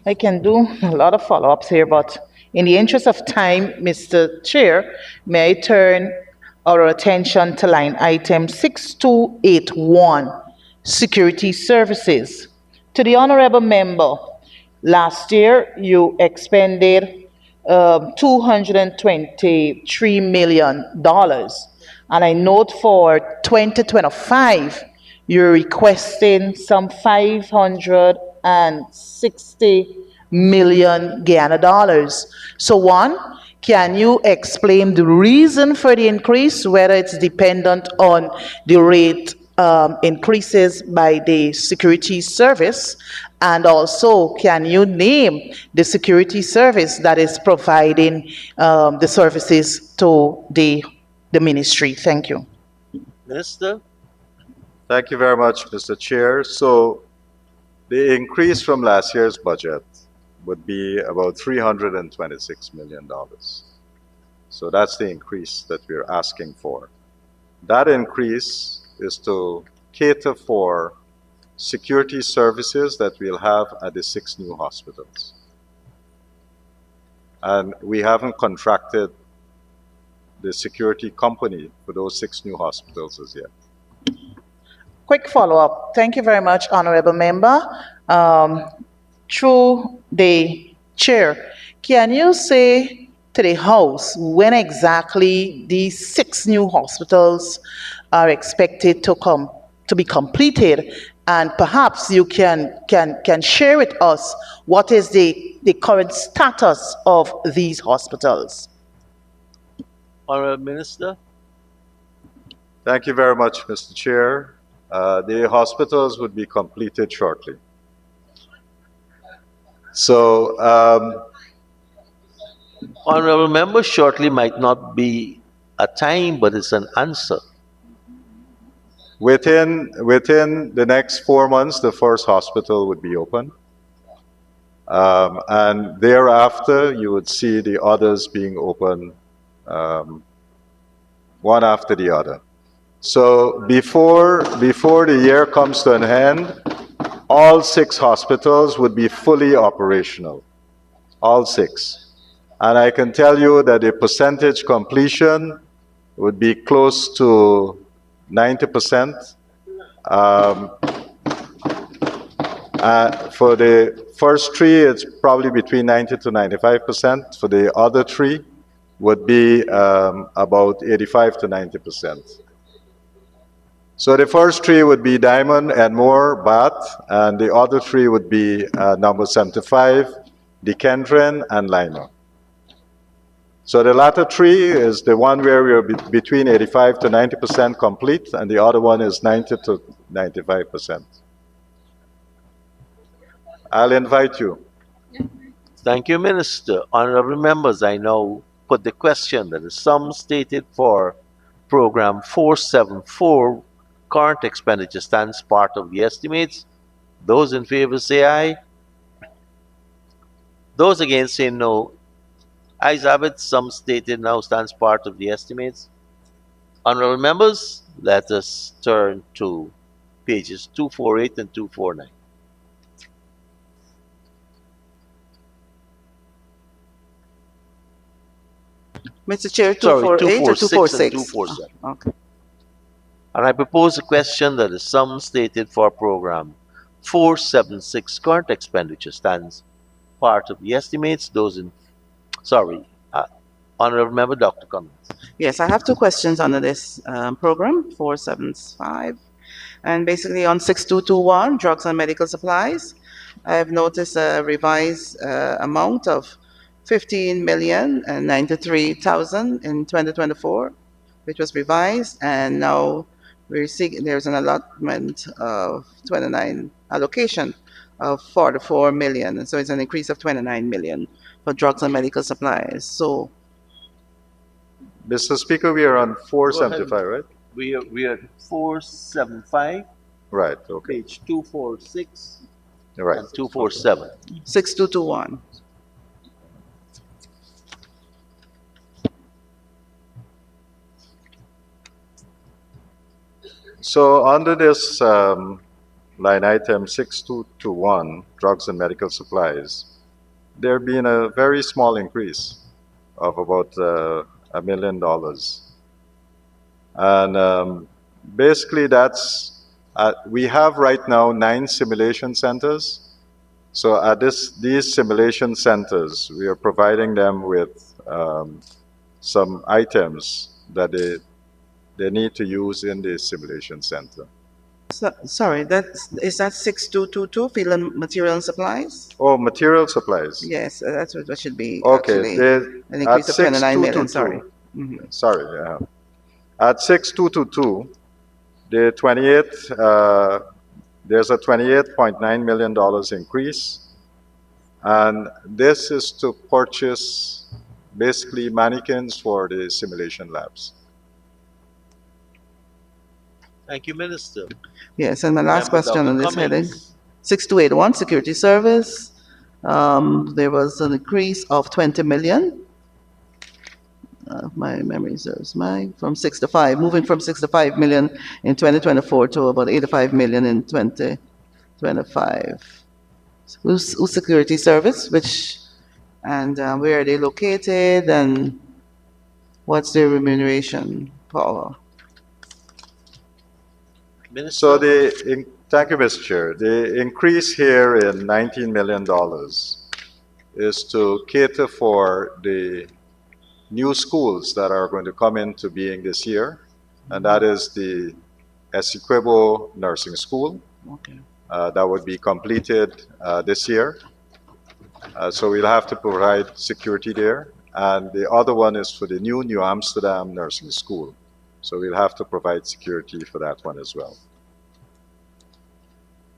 I can do a lot of follow-ups here, but in the interest of time, Mr. Chair, may I turn our attention to line item 6281, security services. To the honorable member, last year you expended $223 million. And I note for 2025, you're requesting some 560 million Guyana dollars. So one, can you explain the reason for the increase, whether it's dependent on the rate increases by the security service? And also, can you name the security service that is providing the services to the ministry? Thank you. Minister? Thank you very much, Mr. Chair. So the increase from last year's budget would be about $326 million. So that's the increase that we're asking for. That increase is to cater for security services that we'll have at the 6 new hospitals. And we haven't contracted the security company for those 6 new hospitals as yet. Quick follow-up. Thank you very much, honorable member. Through the chair, can you say to the House when exactly these 6 new hospitals are expected to be completed? And perhaps you can share with us what is the current status of these hospitals. Honorable Minister? Thank you very much, Mr. Chair. The hospitals would be completed shortly. So, Honorable member, shortly might not be a time, but it's an answer. within the next 4 months, the first hospital would be open. And thereafter, you would see the others being open one after the other. So before the year comes to an end, all 6 hospitals would be fully operational, all 6. And I can tell you that the percentage completion would be close to 90%. For the first 3, it's probably between 90 to 95%. For the other 3, would be about 85 to 90%. So the first 3 would be Diamond and Moore, Bath, and the other 3 would be number 75, Dekendron, and Lima. So the latter 3 is the one where we are between 85 to 90% complete, and the other one is 90 to 95%. I'll invite you. Thank you, Minister. Honorable members, I now put the question that the sum stated for program 474 current expenditure stands part of the estimates. Those in favor say aye. Those against say no. Ayes have it, sum stated now stands part of the estimates. Honorable members, let us turn to pages 248 and 249. Mr. Chair, Sorry, 248 or 246 and 246? 247. Okay. And I propose a question that the sum stated for program 476 current expenditure stands part of the estimates. Those in, sorry, Honorable Member Dr. Cummings. Yes, I have two questions under this program, 475. And basically on 6221, drugs and medical supplies, I've noticed a revised amount of 15,093,000 in 2024, which was revised, and now there's an allotment of 29 allocation of 44 million, and so it's an increase of 29 million for drugs and medical supplies. So, Mr. Speaker, we are on 475, right? We are at 475, Right, okay. page 246 Right. and 247. 6221. So under this line item 6221, drugs and medical supplies, there been a very small increase of about $1 million. And basically that's, we have right now 9 simulation centers. So at these simulation centers, we are providing them with some items that they need to use in the simulation center. So, sorry, is that 6222, field and material and supplies? Oh, material supplies. Yes, that's what should be Okay, actually an increase of 29 million, sorry. Sorry, yeah. At 6222, the 28, there's a $28.9 million increase. And this is to purchase basically mannequins for the simulation labs. Thank you, Minister. Yes, and my last Member question Dr. on this heading, Cummings. 6281, security service. There was an increase of 20 million. My memory serves me, from 6 to 5, moving from 6 to 5 million in 2024 to about 85 million in 2025. Who's security service, and where are they located, and what's their remuneration, Paula? Minister. So thank you, Mr. Chair. The increase here in $19 million is to cater for the new schools that are going to come into being this year, and that is the Essequibo Nursing School. Okay. That would be completed this year. So we'll have to provide security there. And the other one is for the New Amsterdam Nursing School. So we'll have to provide security for that one as well.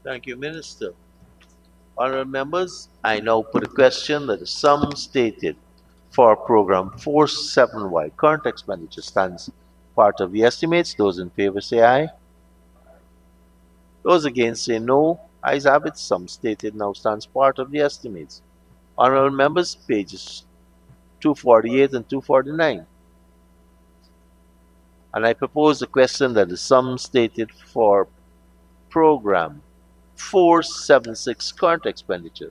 Thank you, Minister. Honourable members, I now put a question that the sum stated for program 47Y current expenditure stands part of the estimates. Those in favor say aye. Those against say no. Ayes have it, sum stated now stands part of the estimates. Honourable members, pages 248 and 249. And I propose the question that the sum stated for program 476 current expenditure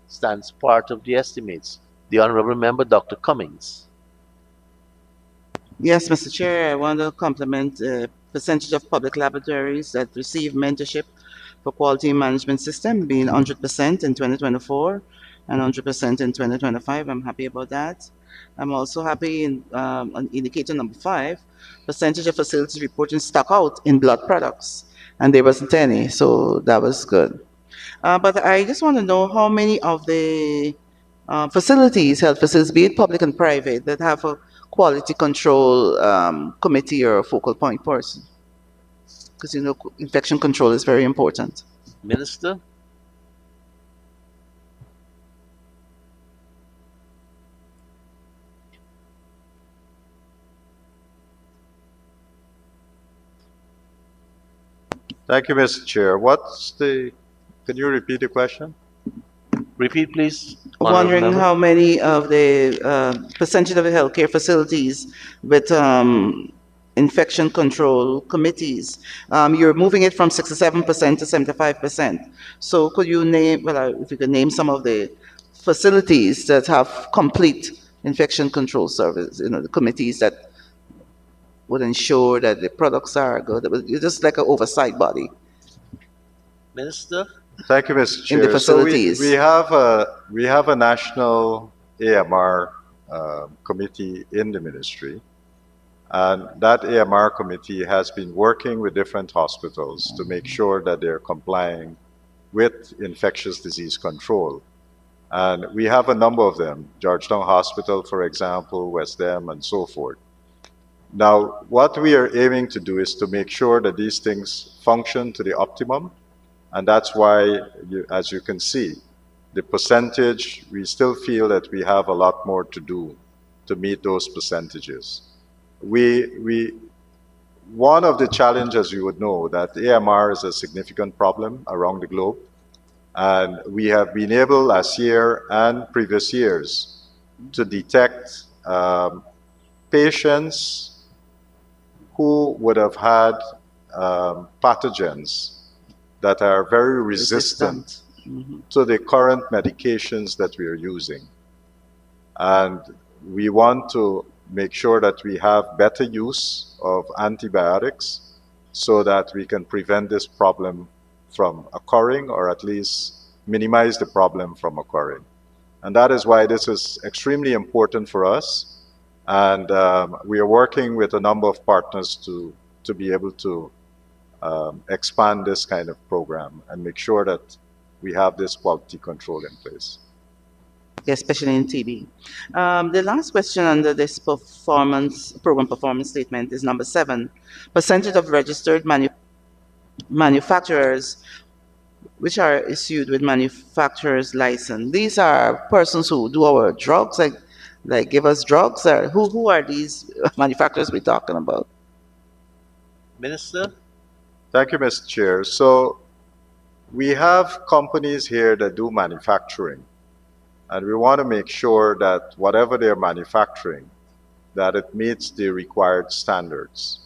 stands part of the estimates. The Honourable Member Dr. Cummings. Yes, Mr. Chair, I want to compliment the percentage of public laboratories that receive mentorship for quality management system being 100% in 2024 and 100% in 2025. I'm happy about that. I'm also happy on indicator number 5, percentage of facilities reporting stock out in blood products, and there wasn't any, so that was good. But I just want to know how many of the facilities, health facilities, be it public and private, that have a quality control committee or a focal point person. Because, you know, infection control is very important. Minister. Thank you, Mr. Chair. Can you repeat the question? Repeat, please. Honorable Wondering member. how many of the percentage of the healthcare facilities with infection control committees, you're moving it from 67% to 75%. So could you name, well, if you could name some of the facilities that have complete infection control service, the committees that would ensure that the products are good. It's just like an oversight body Minister. Thank you, Mr. Chair. in the facilities. So we have a national AMR committee in the ministry, and that AMR committee has been working with different hospitals to make sure that they're complying with infectious disease control. And we have a number of them, Georgetown Hospital, for example, West End, and so forth. Now, what we are aiming to do is to make sure that these things function to the optimum. And that's why, as you can see, the percentage, we still feel that we have a lot more to do to meet those percentages. One of the challenges, you would know, that AMR is a significant problem around the globe. And we have been able, last year and previous years, to detect patients who would have had pathogens that are very resistant to the current medications that we are using. And we want to make sure that we have better use of antibiotics so that we can prevent this problem from occurring, or at least minimize the problem from occurring. And that is why this is extremely important for us. And we are working with a number of partners to be able to expand this kind of program and make sure that we have this quality control in place. Especially in TB. The last question under this program performance statement is number 7. Percentage of registered manufacturers which are issued with manufacturer's license. These are persons who do our drugs, like give us drugs. Or who are these manufacturers we're talking about? Minister. Thank you, Mr. Chair. So we have companies here that do manufacturing, and we want to make sure that whatever they're manufacturing, that it meets the required standards.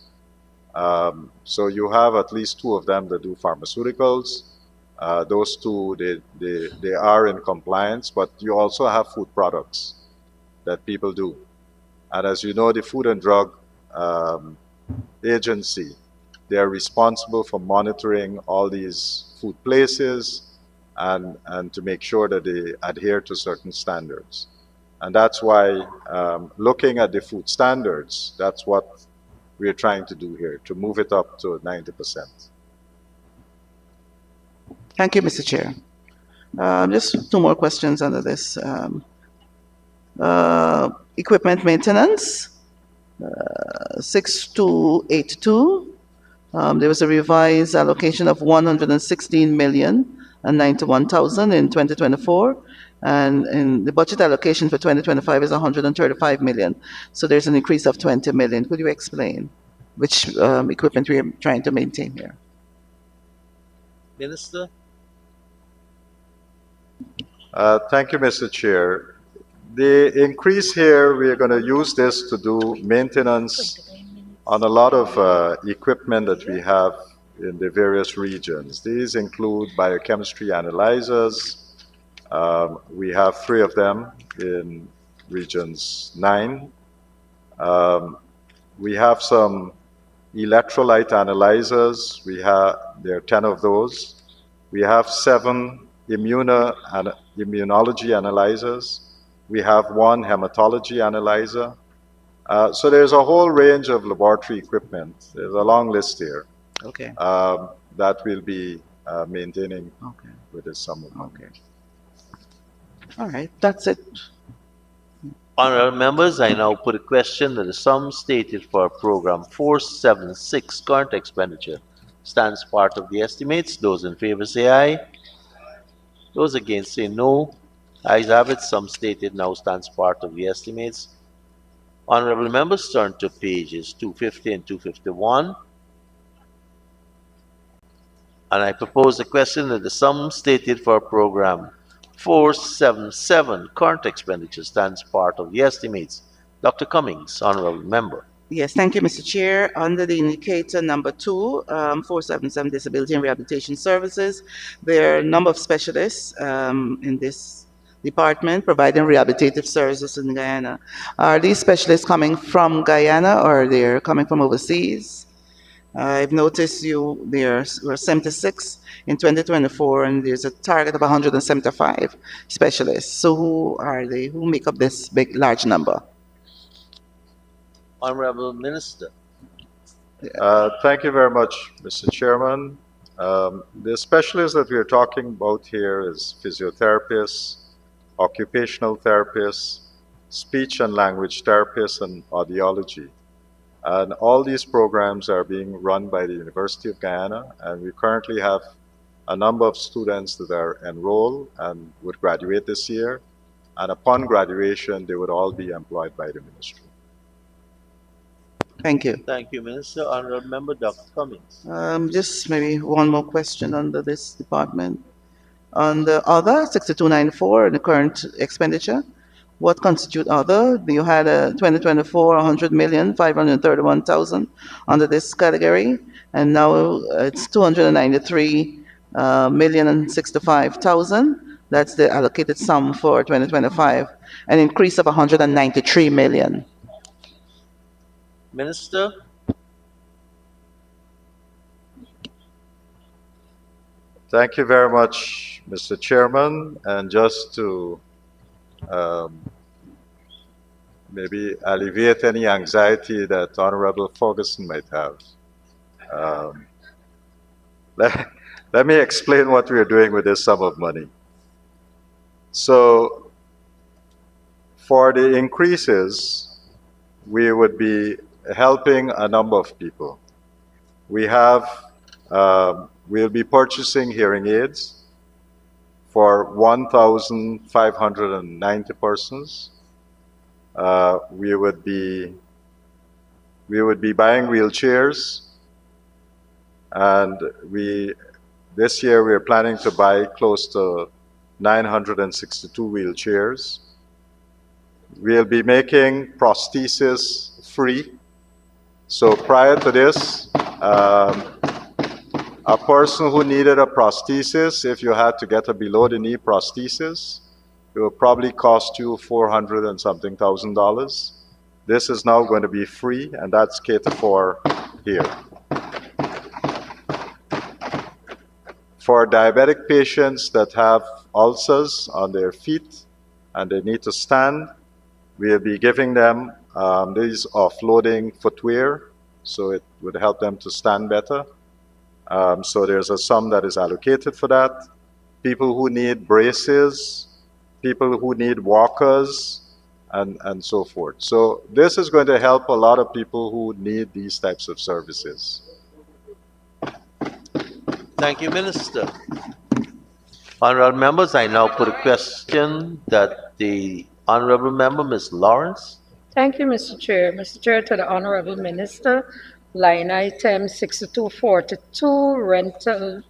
So you have at least 2 of them that do pharmaceuticals. Those 2, they are in compliance, but you also have food products that people do. And as you know, the Food and Drug Agency, they are responsible for monitoring all these food places and to make sure that they adhere to certain standards. And that's why looking at the food standards, that's what we're trying to do here, to move it up to 90%. Thank you, Mr. Chair. Just 2 more questions under this. Equipment maintenance, 6282. There was a revised allocation of 116,091,000 in 2024, and in the budget allocation for 2025 is 135 million. So there's an increase of 20 million. Could you explain which equipment we are trying to maintain here? Minister. Thank you, Mr. Chair. The increase here, we are going to use this to do maintenance on a lot of equipment that we have in the various regions. These include biochemistry analyzers. We have 3 of them in regions 9. We have some electrolyte analyzers. There are 10 of those. We have 7 immunology analyzers. We have 1 hematology analyzer. So there's a whole range of laboratory equipment. There's a long list here. Okay. That we'll be maintaining with this sum of money. Okay. All right, that's it. Honorable members, I now put a question that the sum stated for program 476 current expenditure stands part of the estimates. Those in favor say aye. Those against say no. Ayes have it. Sum stated now stands part of the estimates. Honorable members, turn to pages 250 and 251. And I propose the question that the sum stated for program 477 current expenditure stands part of the estimates. Dr. Cummings, Honorable Member. Yes, thank you, Mr. Chair. Under the indicator number 2, 477 Disability and Rehabilitation Services, there are a number of specialists in this department providing rehabilitative services in Guyana. Are these specialists coming from Guyana or they're coming from overseas? I've noticed there were 76 in 2024, and there's a target of 175 specialists. So who are they? Who make up this large number? Honorable Minister. Thank you very much, Mr. Chairman. The specialists that we are talking about here is physiotherapists, occupational therapists, speech and language therapists, and audiology. And all these programs are being run by the University of Guyana, and we currently have a number of students that are enrolled and would graduate this year. And upon graduation, they would all be employed by the ministry. Thank you. Thank you, Minister. Honorable Member Dr. Cummings. Just maybe one more question under this department. On the other, 6294, the current expenditure, what constitute other? You had a 2024, 100,531,000 under this category, and now it's 293,065,000. That's the allocated sum for 2025, an increase of 193 million. Minister. Thank you very much, Mr. Chairman. And just to maybe alleviate any anxiety that Honorable Ferguson might have, let me explain what we are doing with this sum of money. So, for the increases, we would be helping a number of people. We have, we'll be purchasing hearing aids for 1,590 persons. We would be buying wheelchairs, and this year we are planning to buy close to 962 wheelchairs. We'll be making prosthesis free. So prior to this, a person who needed a prosthesis, if you had to get a below-the-knee prosthesis, it would probably cost you $400 and something thousand. This is now going to be free, and that's catered for here. For diabetic patients that have ulcers on their feet and they need to stand, we'll be giving them these offloading footwear, so it would help them to stand better. So there's a sum that is allocated for that. People who need braces, people who need walkers, and so forth. So this is going to help a lot of people who need these types of services. Thank you, Minister. Honorable members, I now put a question that the Honorable Member, Ms. Lawrence. Thank you, Mr. Chair. Mr. Chair, to the Honorable Minister, line item 6242, rental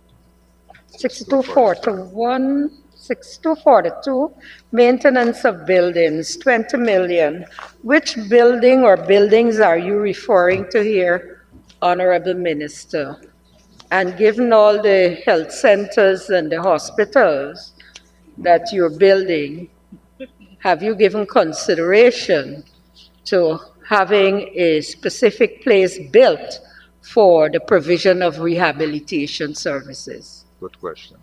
6241, 6242, maintenance of buildings, 20 million. Which building or buildings are you referring to here, Honorable Minister? And given all the health centers and the hospitals that you're building, have you given consideration to having a specific place built for the provision of rehabilitation services? Good question.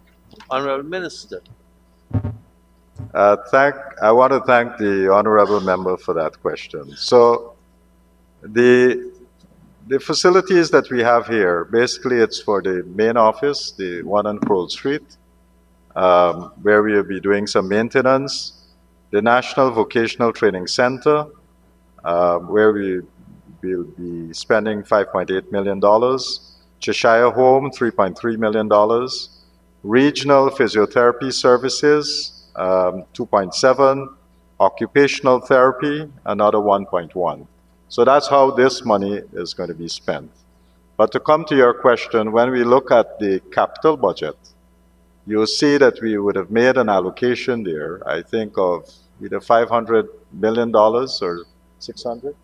Honorable Minister. I want to thank the Honorable Member for that question. So the facilities that we have here, basically it's for the main office, the one on Kroll Street, where we'll be doing some maintenance, the National Vocational Training Center, where we will be spending $5.8 million, Cheshire Home, $3.3 million, regional physiotherapy services, 2.7, occupational therapy, another 1.1. So that's how this money is going to be spent. But to come to your question, when we look at the capital budget, you'll see that we would have made an allocation there, I think, of either $500 million or 600.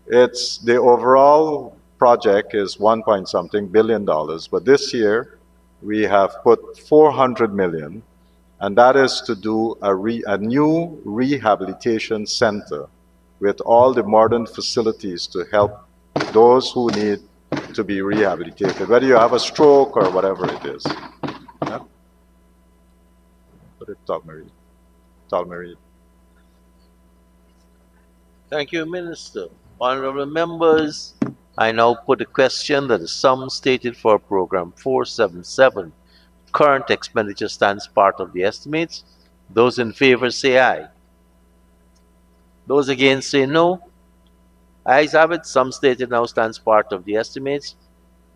It's the overall project is 1 point something billion dollars, but this year we have put 400 million, and that is to do a new rehabilitation center with all the modern facilities to help those who need to be rehabilitated, whether you have a stroke or whatever it is. Yeah? Put it, Talmarie. Thank you, Minister. Honorable members, I now put a question that the sum stated for Program 477, current expenditure, stands part of the estimates. Those in favor say aye. Those against say no. Ayes have it. Sum stated now stands part of the estimates.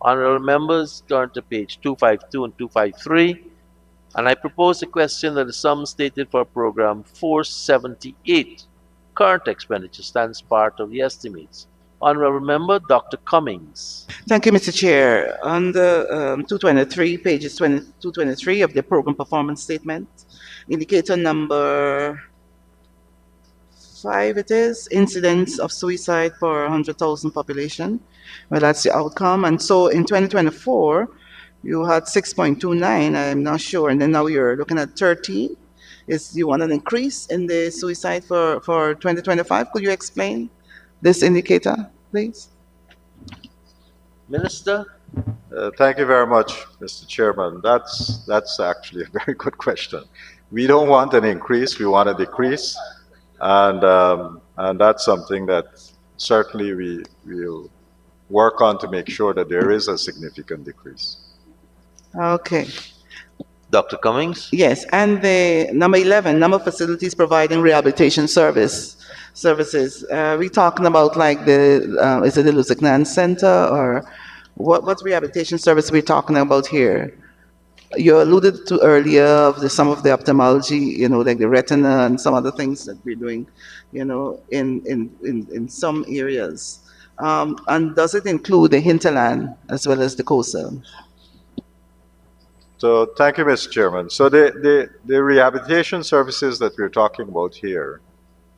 Honorable members, turn to page 252 and 253. And I propose a question that the sum stated for Program 478, current expenditure, stands part of the estimates. Honorable member, Dr. Cummings. Thank you, Mr. Chair. On the 223, pages 223 of the program performance statement, indicator number 5, it is, incidents of suicide per 100,000 population. Well, that's the outcome. And so in 2024, you had 6.29, I'm not sure, and then now you're looking at 13. You want an increase in the suicide for 2025? Could you explain this indicator, please? Minister? Thank you very much, Mr. Chairman. That's actually a very good question. We don't want an increase, we want a decrease. And that's something that certainly we will work on to make sure that there is a significant decrease. Okay. Dr. Cummings? Yes, and the number 11, number of facilities providing rehabilitation services. We talking about like is it the Lusignan Center, or what rehabilitation service we're talking about here? You alluded to earlier of some of the ophthalmology, like the retina and some other things that we're doing, in some areas. And does it include the hinterland as well as the coastal? So thank you, Mr. Chairman. So the rehabilitation services that we're talking about here,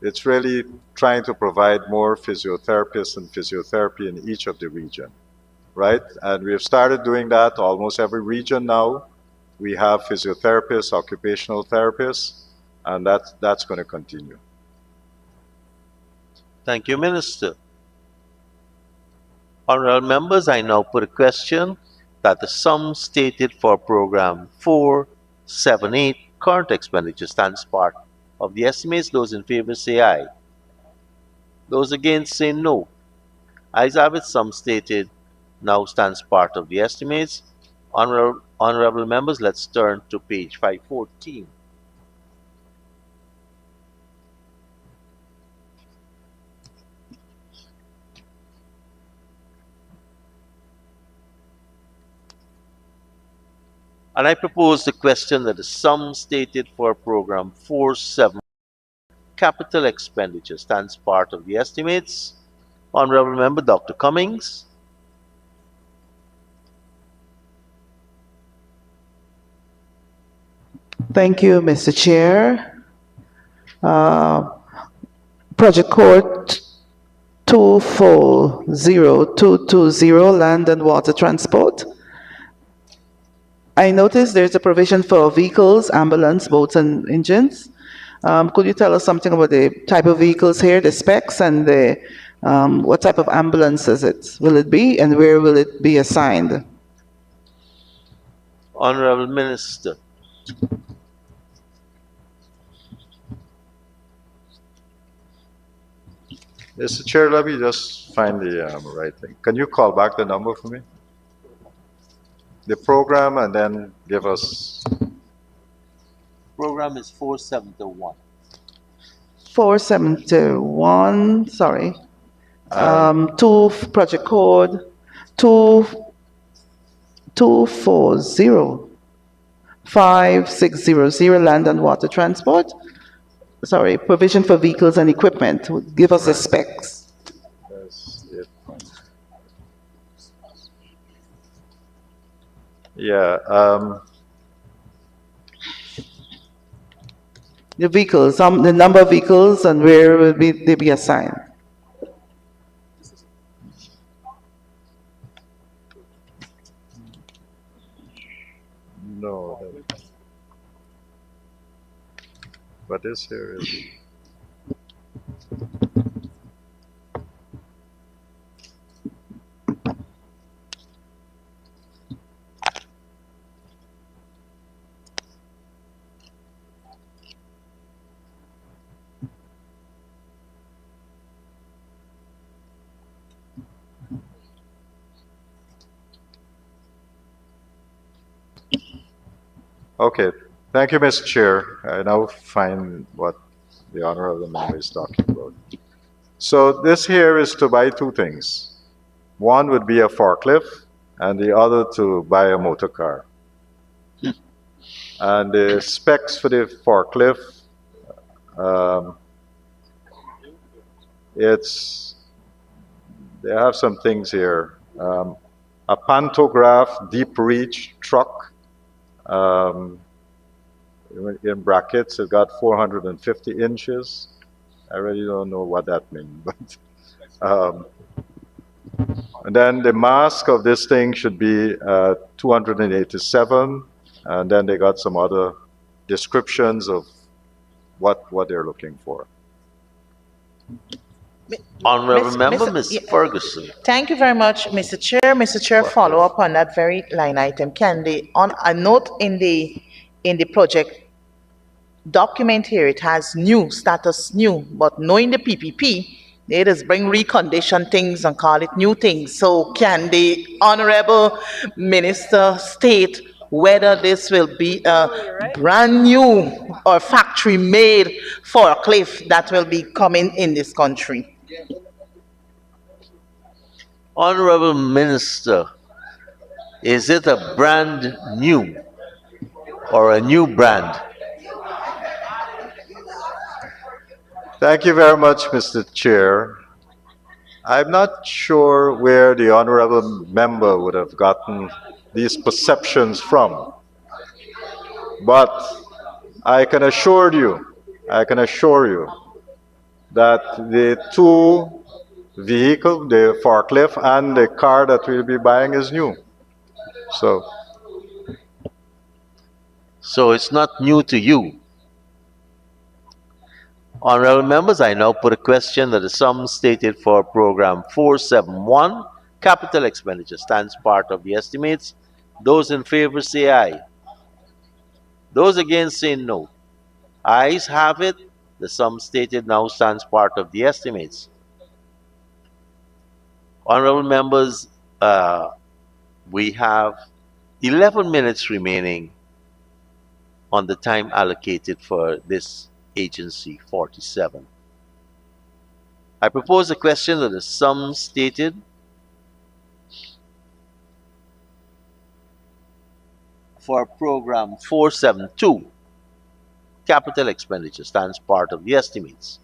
it's really trying to provide more physiotherapists and physiotherapy in each of the region, right? And we've started doing that almost every region now. We have physiotherapists, occupational therapists, and that's going to continue. Thank you, Minister. Honorable members, I now put a question that the sum stated for Program 478, current expenditure, stands part of the estimates. Those in favor say aye. Those against say no. Ayes have it. Sum stated now stands part of the estimates. Honorable members, let's turn to page 514. And I propose the question that the sum stated for Program 47, capital expenditure, stands part of the estimates. Honorable member, Dr. Cummings. Thank you, Mr. Chair. Project code 240220, land and water transport. I noticed there's a provision for vehicles, ambulance, boats, and engines. Could you tell us something about the type of vehicles here, the specs, and what type of ambulance will it be, and where will it be assigned? Honorable Minister. Mr. Chair, let me just find the right thing. Can you call back the number for me? The program, and then give us. Program is 471. 471, sorry. Project code 2405600, land and water transport. Sorry, provision for vehicles and equipment. Give us the specs. Yes, Yeah, The vehicles, the number of vehicles and where will they be assigned? no, but this here is, okay. Thank you, Mr. Chair. I now find what the honorable member is talking about. So this here is to buy two things. One would be a forklift, and the other to buy a motor car. And the specs for the forklift, they have some things here. A pantograph deep reach truck, in brackets, it got 450 inches. I really don't know what that means, but and then the mask of this thing should be 287, and then they got some other descriptions of what they're looking for. Honorable member, Mr. Ms. Yeah. Ferguson. Thank you very much, Mr. Chair. Mr. Chair, follow up on that very line item. Can they, on a note in the project document here, it has new, status new, but knowing the PPP, they just bring recondition things and call it new things. So can the honorable minister state whether this will be a brand new or factory made forklift that will be coming in this country? Honorable Minister, is it a brand new or a new brand? Thank you very much, Mr. Chair. I'm not sure where the honorable member would have gotten these perceptions from, but I can assure you that the two vehicle, the forklift and the car that we'll be buying is new. So it's not new to you. Honorable members, I now put a question that the sum stated for program 471, capital expenditure, stands part of the estimates. Those in favor say aye. Those against say no. Ayes have it. The sum stated now stands part of the estimates. Honorable members, we have 11 minutes remaining on the time allocated for this agency 47. I propose a question that the sum stated for program 472, capital expenditure, stands part of the estimates.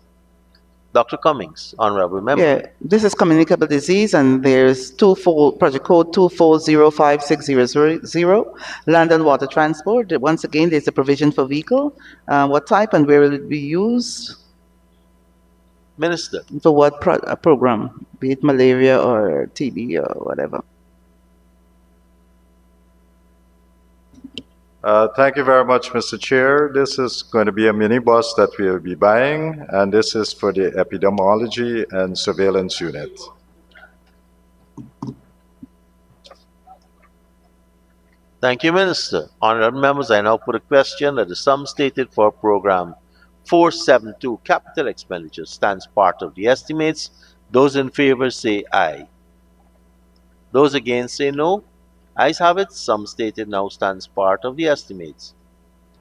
Dr. Cummings, honorable member. Yeah, this is communicable disease, and there's project code 2405600, land and water transport. Once again, there's a provision for vehicle. What type and where will it be used? Minister. For what program, be it malaria or TB or whatever? Thank you very much, Mr. Chair. This is going to be a minibus that we will be buying, and this is for the epidemiology and surveillance unit. Thank you, Minister. Honorable members, I now put a question that the sum stated for program 472, capital expenditure, stands part of the estimates. Those in favor say aye. Those against say no. Ayes have it. Sum stated now stands part of the estimates.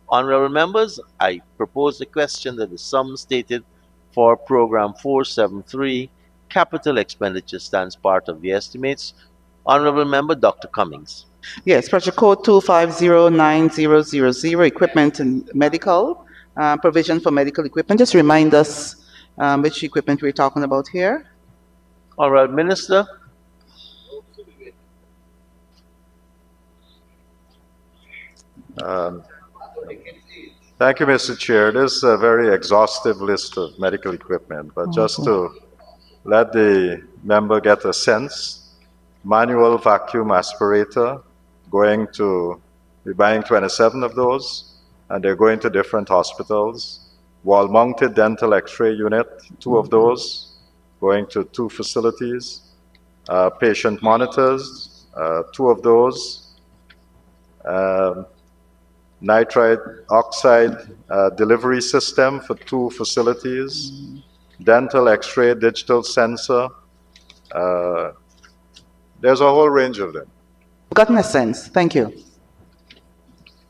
Honorable members, I propose the question that the sum stated for program 473, capital expenditure, stands part of the estimates. Honorable member, Dr. Cummings. Yes, project code 2509000, equipment and medical, provision for medical equipment. Just remind us which equipment we're talking about here. Honorable Minister. Um, Thank you, Mr. Chair. This is a very exhaustive list of medical equipment, but just to let the member get a sense, manual vacuum aspirator, we're buying 27 of those, and they're going to different hospitals. Wall-mounted dental x-ray unit, 2 of those, going to 2 facilities. Patient monitors, 2 of those. Nitride oxide delivery system for 2 facilities. Dental x-ray digital sensor. There's a whole range of them. Gotten a sense. Thank you.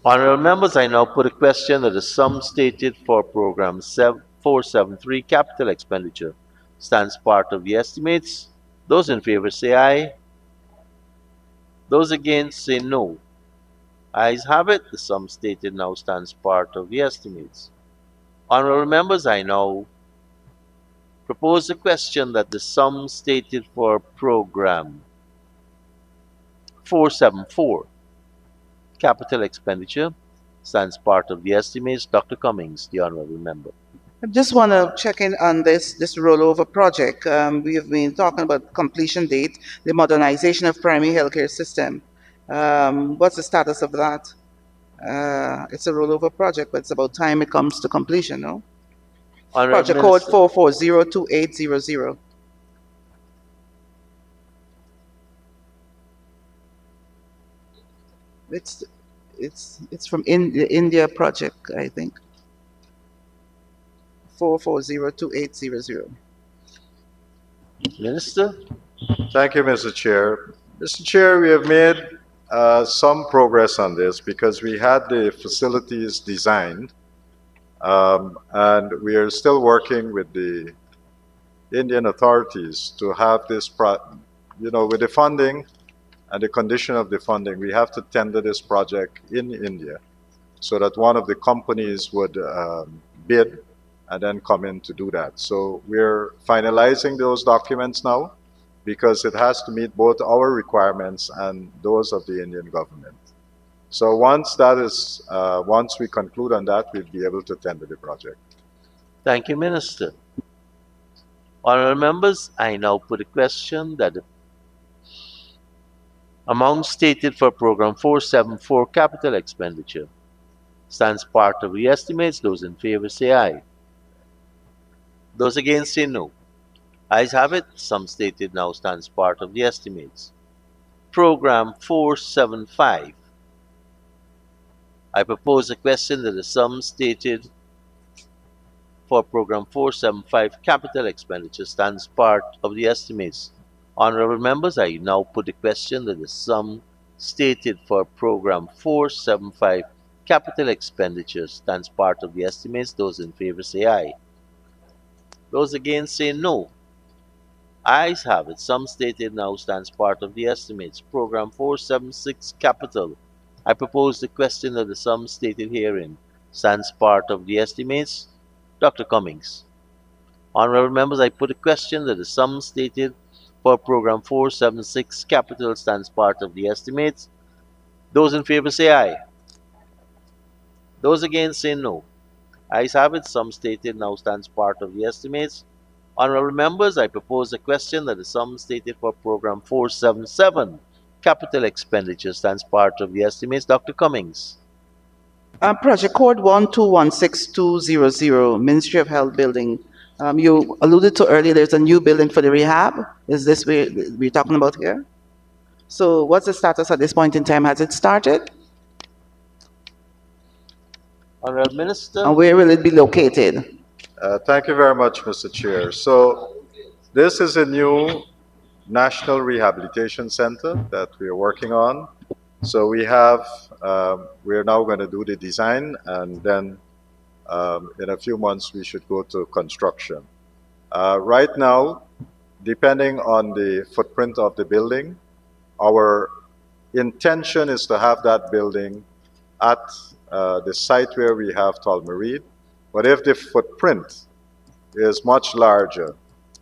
Honorable members, I now put a question that the sum stated for program 473 capital expenditure stands part of the estimates. Those in favor say aye. Those against say no. Ayes have it. The sum stated now stands part of the estimates. Honorable members, I now propose a question that the sum stated for program 474 capital expenditure stands part of the estimates. Dr. Cummings, the honorable member. I just want to check in on this rollover project. We have been talking about completion date, the modernization of primary healthcare system. What's the status of that? It's a rollover project, but it's about time it comes to completion, no? Honorable Project code Minister. 4402800. It's from the India project, I think. 4402800. Minister. Thank you, Mr. Chair. Mr. Chair, we have made some progress on this because we had the facilities designed, and we are still working with the Indian authorities to have this, with the funding and the condition of the funding, we have to tender this project in India so that one of the companies would bid and then come in to do that. So we're finalizing those documents now because it has to meet both our requirements and those of the Indian government. So once we conclude on that, we'll be able to tender the project. Thank you, Minister. Honorable members, I now put a question that the amount stated for program 474 capital expenditure stands part of the estimates. Those in favor say aye. Those against say no. Ayes have it. Sum stated now stands part of the estimates. Program 475. I propose a question that the sum stated for program 475 capital expenditure stands part of the estimates. Honorable members, I now put the question that the sum stated for program 475 capital expenditure stands part of the estimates. Those in favor say aye. Those against say no. Ayes have it. Sum stated now stands part of the estimates. Program 476 capital. I propose the question that the sum stated herein stands part of the estimates. Dr. Cummings. Honorable members, I put a question that the sum stated for program 476 capital stands part of the estimates. Those in favor say aye. Those against say no. Ayes have it. Sum stated now stands part of the estimates. Honorable members, I propose a question that the sum stated for program 477 capital expenditure stands part of the estimates. Dr. Cummings. Project code 1216200, Ministry of Health building. You alluded to earlier, there's a new building for the rehab. Is this what we're talking about here? So what's the status at this point in time? Has it started? Honorable Minister. And where will it be located? Thank you very much, Mr. Chair. So this is a new National Rehabilitation Center that we are working on. So we are now going to do the design, and then in a few months we should go to construction. Right now, depending on the footprint of the building, our intention is to have that building at the site where we have Tolmereed. But if the footprint is much larger,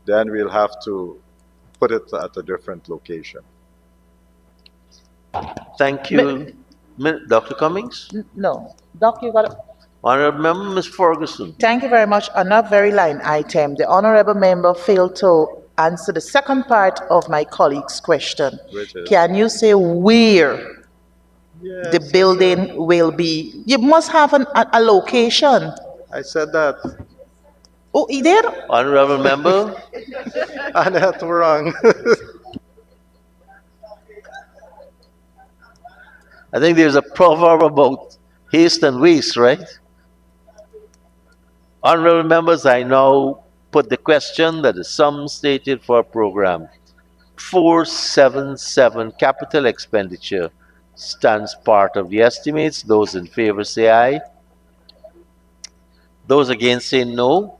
then we'll have to put it at a different location. Thank you. Dr. Cummings? No. Doc, you got. Honorable Member, Ms. Ferguson. Thank you very much. On that very line item, the honorable member failed to answer the second part of my colleague's question. Which is? Can you say where the Yes, building will be? You must have a location. I said that. Oh, he did? Honorable Member? And that's wrong. I think there's a proverb about haste and waste, right? Honorable members, I now put the question that the sum stated for program 477 capital expenditure stands part of the estimates. Those in favor say aye. Those against say no.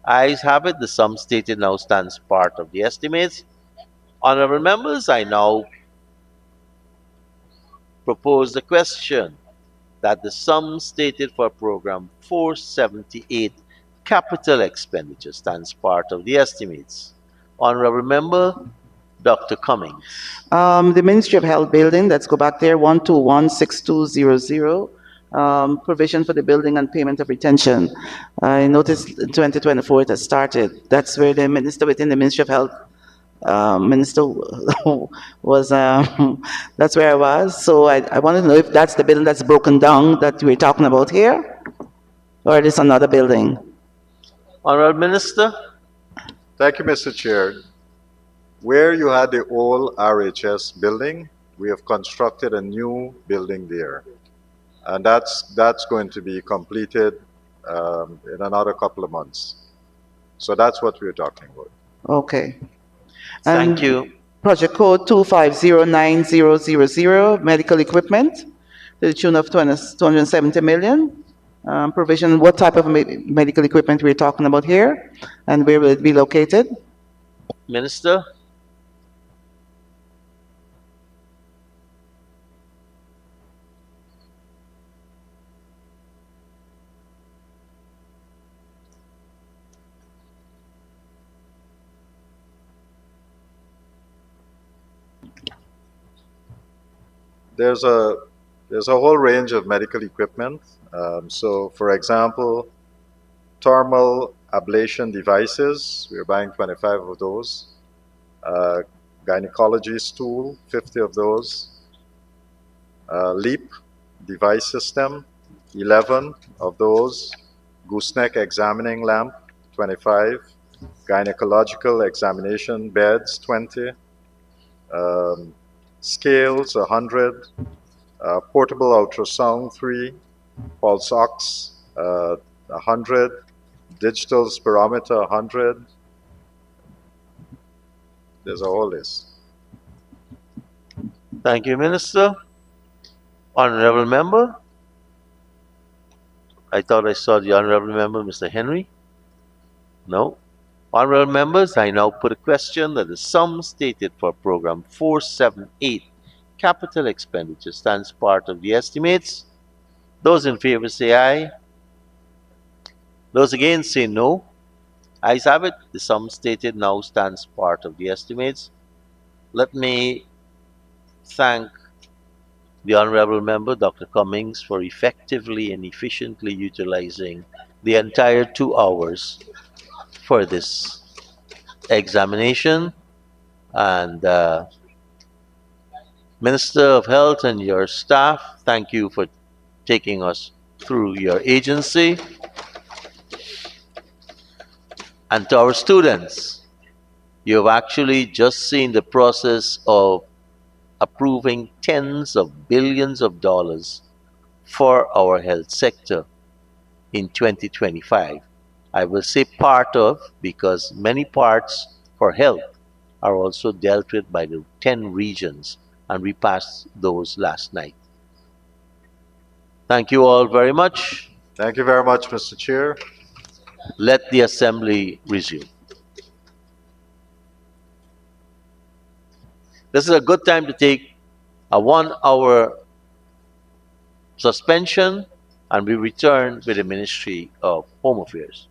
Ayes have it. The sum stated now stands part of the estimates. Honorable members, I now propose the question that the sum stated for program 478 capital expenditure stands part of the estimates. Honorable member, Dr. Cummings. The Ministry of Health building, let's go back there, 1216200. Provision for the building and payment of retention. I noticed in 2024 it has started. That's where the minister within the Ministry of Health, minister was, that's where I was. So I wanted to know if that's the building that's broken down that we're talking about here, or it is another building. Honorable Minister. Thank you, Mr. Chair. Where you had the old RHS building, we have constructed a new building there. And that's going to be completed in another couple of months. So that's what we're talking about. Okay. Thank you. Project code 2509000, medical equipment, to the tune of 270 million. Provision, what type of medical equipment we're talking about here, and where will it be located? Minister. There's a whole range of medical equipment. So, for example, thermal ablation devices, we're buying 25 of those. Gynecology stool, 50 of those. LEAP device system, 11 of those. Gooseneck examining lamp, 25. Gynecological examination beds, 20. Scales, 100. Portable ultrasound, 3. Pulse ox, 100. Digital spirometer, 100. There's a whole list. Thank you, Minister. Honorable Member. I thought I saw the Honorable Member, Mr. Henry. No. Honorable members, I now put a question that the sum stated for program 478 capital expenditure stands part of the estimates. Those in favor say aye. Those against say no. Ayes have it. The sum stated now stands part of the estimates. Let me thank the Honorable Member, Dr. Cummings, for effectively and efficiently utilizing the entire 2 hours for this examination. And Minister of Health and your staff, thank you for taking us through your agency. And to our students, you have actually just seen the process of approving tens of billions of dollars for our health sector in 2025. I will say part of, because many parts for health are also dealt with by the 10 regions, and we passed those last night. Thank you all very much. Thank you very much, Mr. Chair. Let the assembly resume. This is a good time to take a 1-hour suspension, and we return with the Ministry of Home Affairs.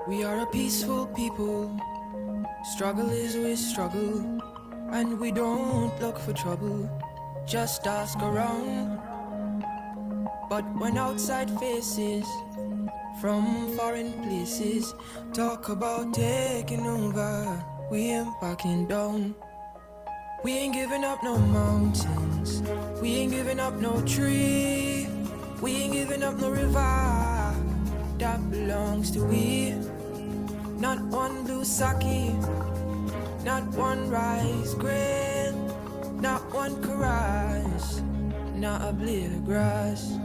We are a peaceful people. Struggle is we struggle, and we don't look for trouble. Just ask around. But when outside faces from foreign places talk about taking over, we ain't backing down. We ain't giving up no mountains, we ain't giving up no tree, we ain't giving up no river that belongs to we. Not one blue sake, not one rice grain, not one karage, not a blade of grass.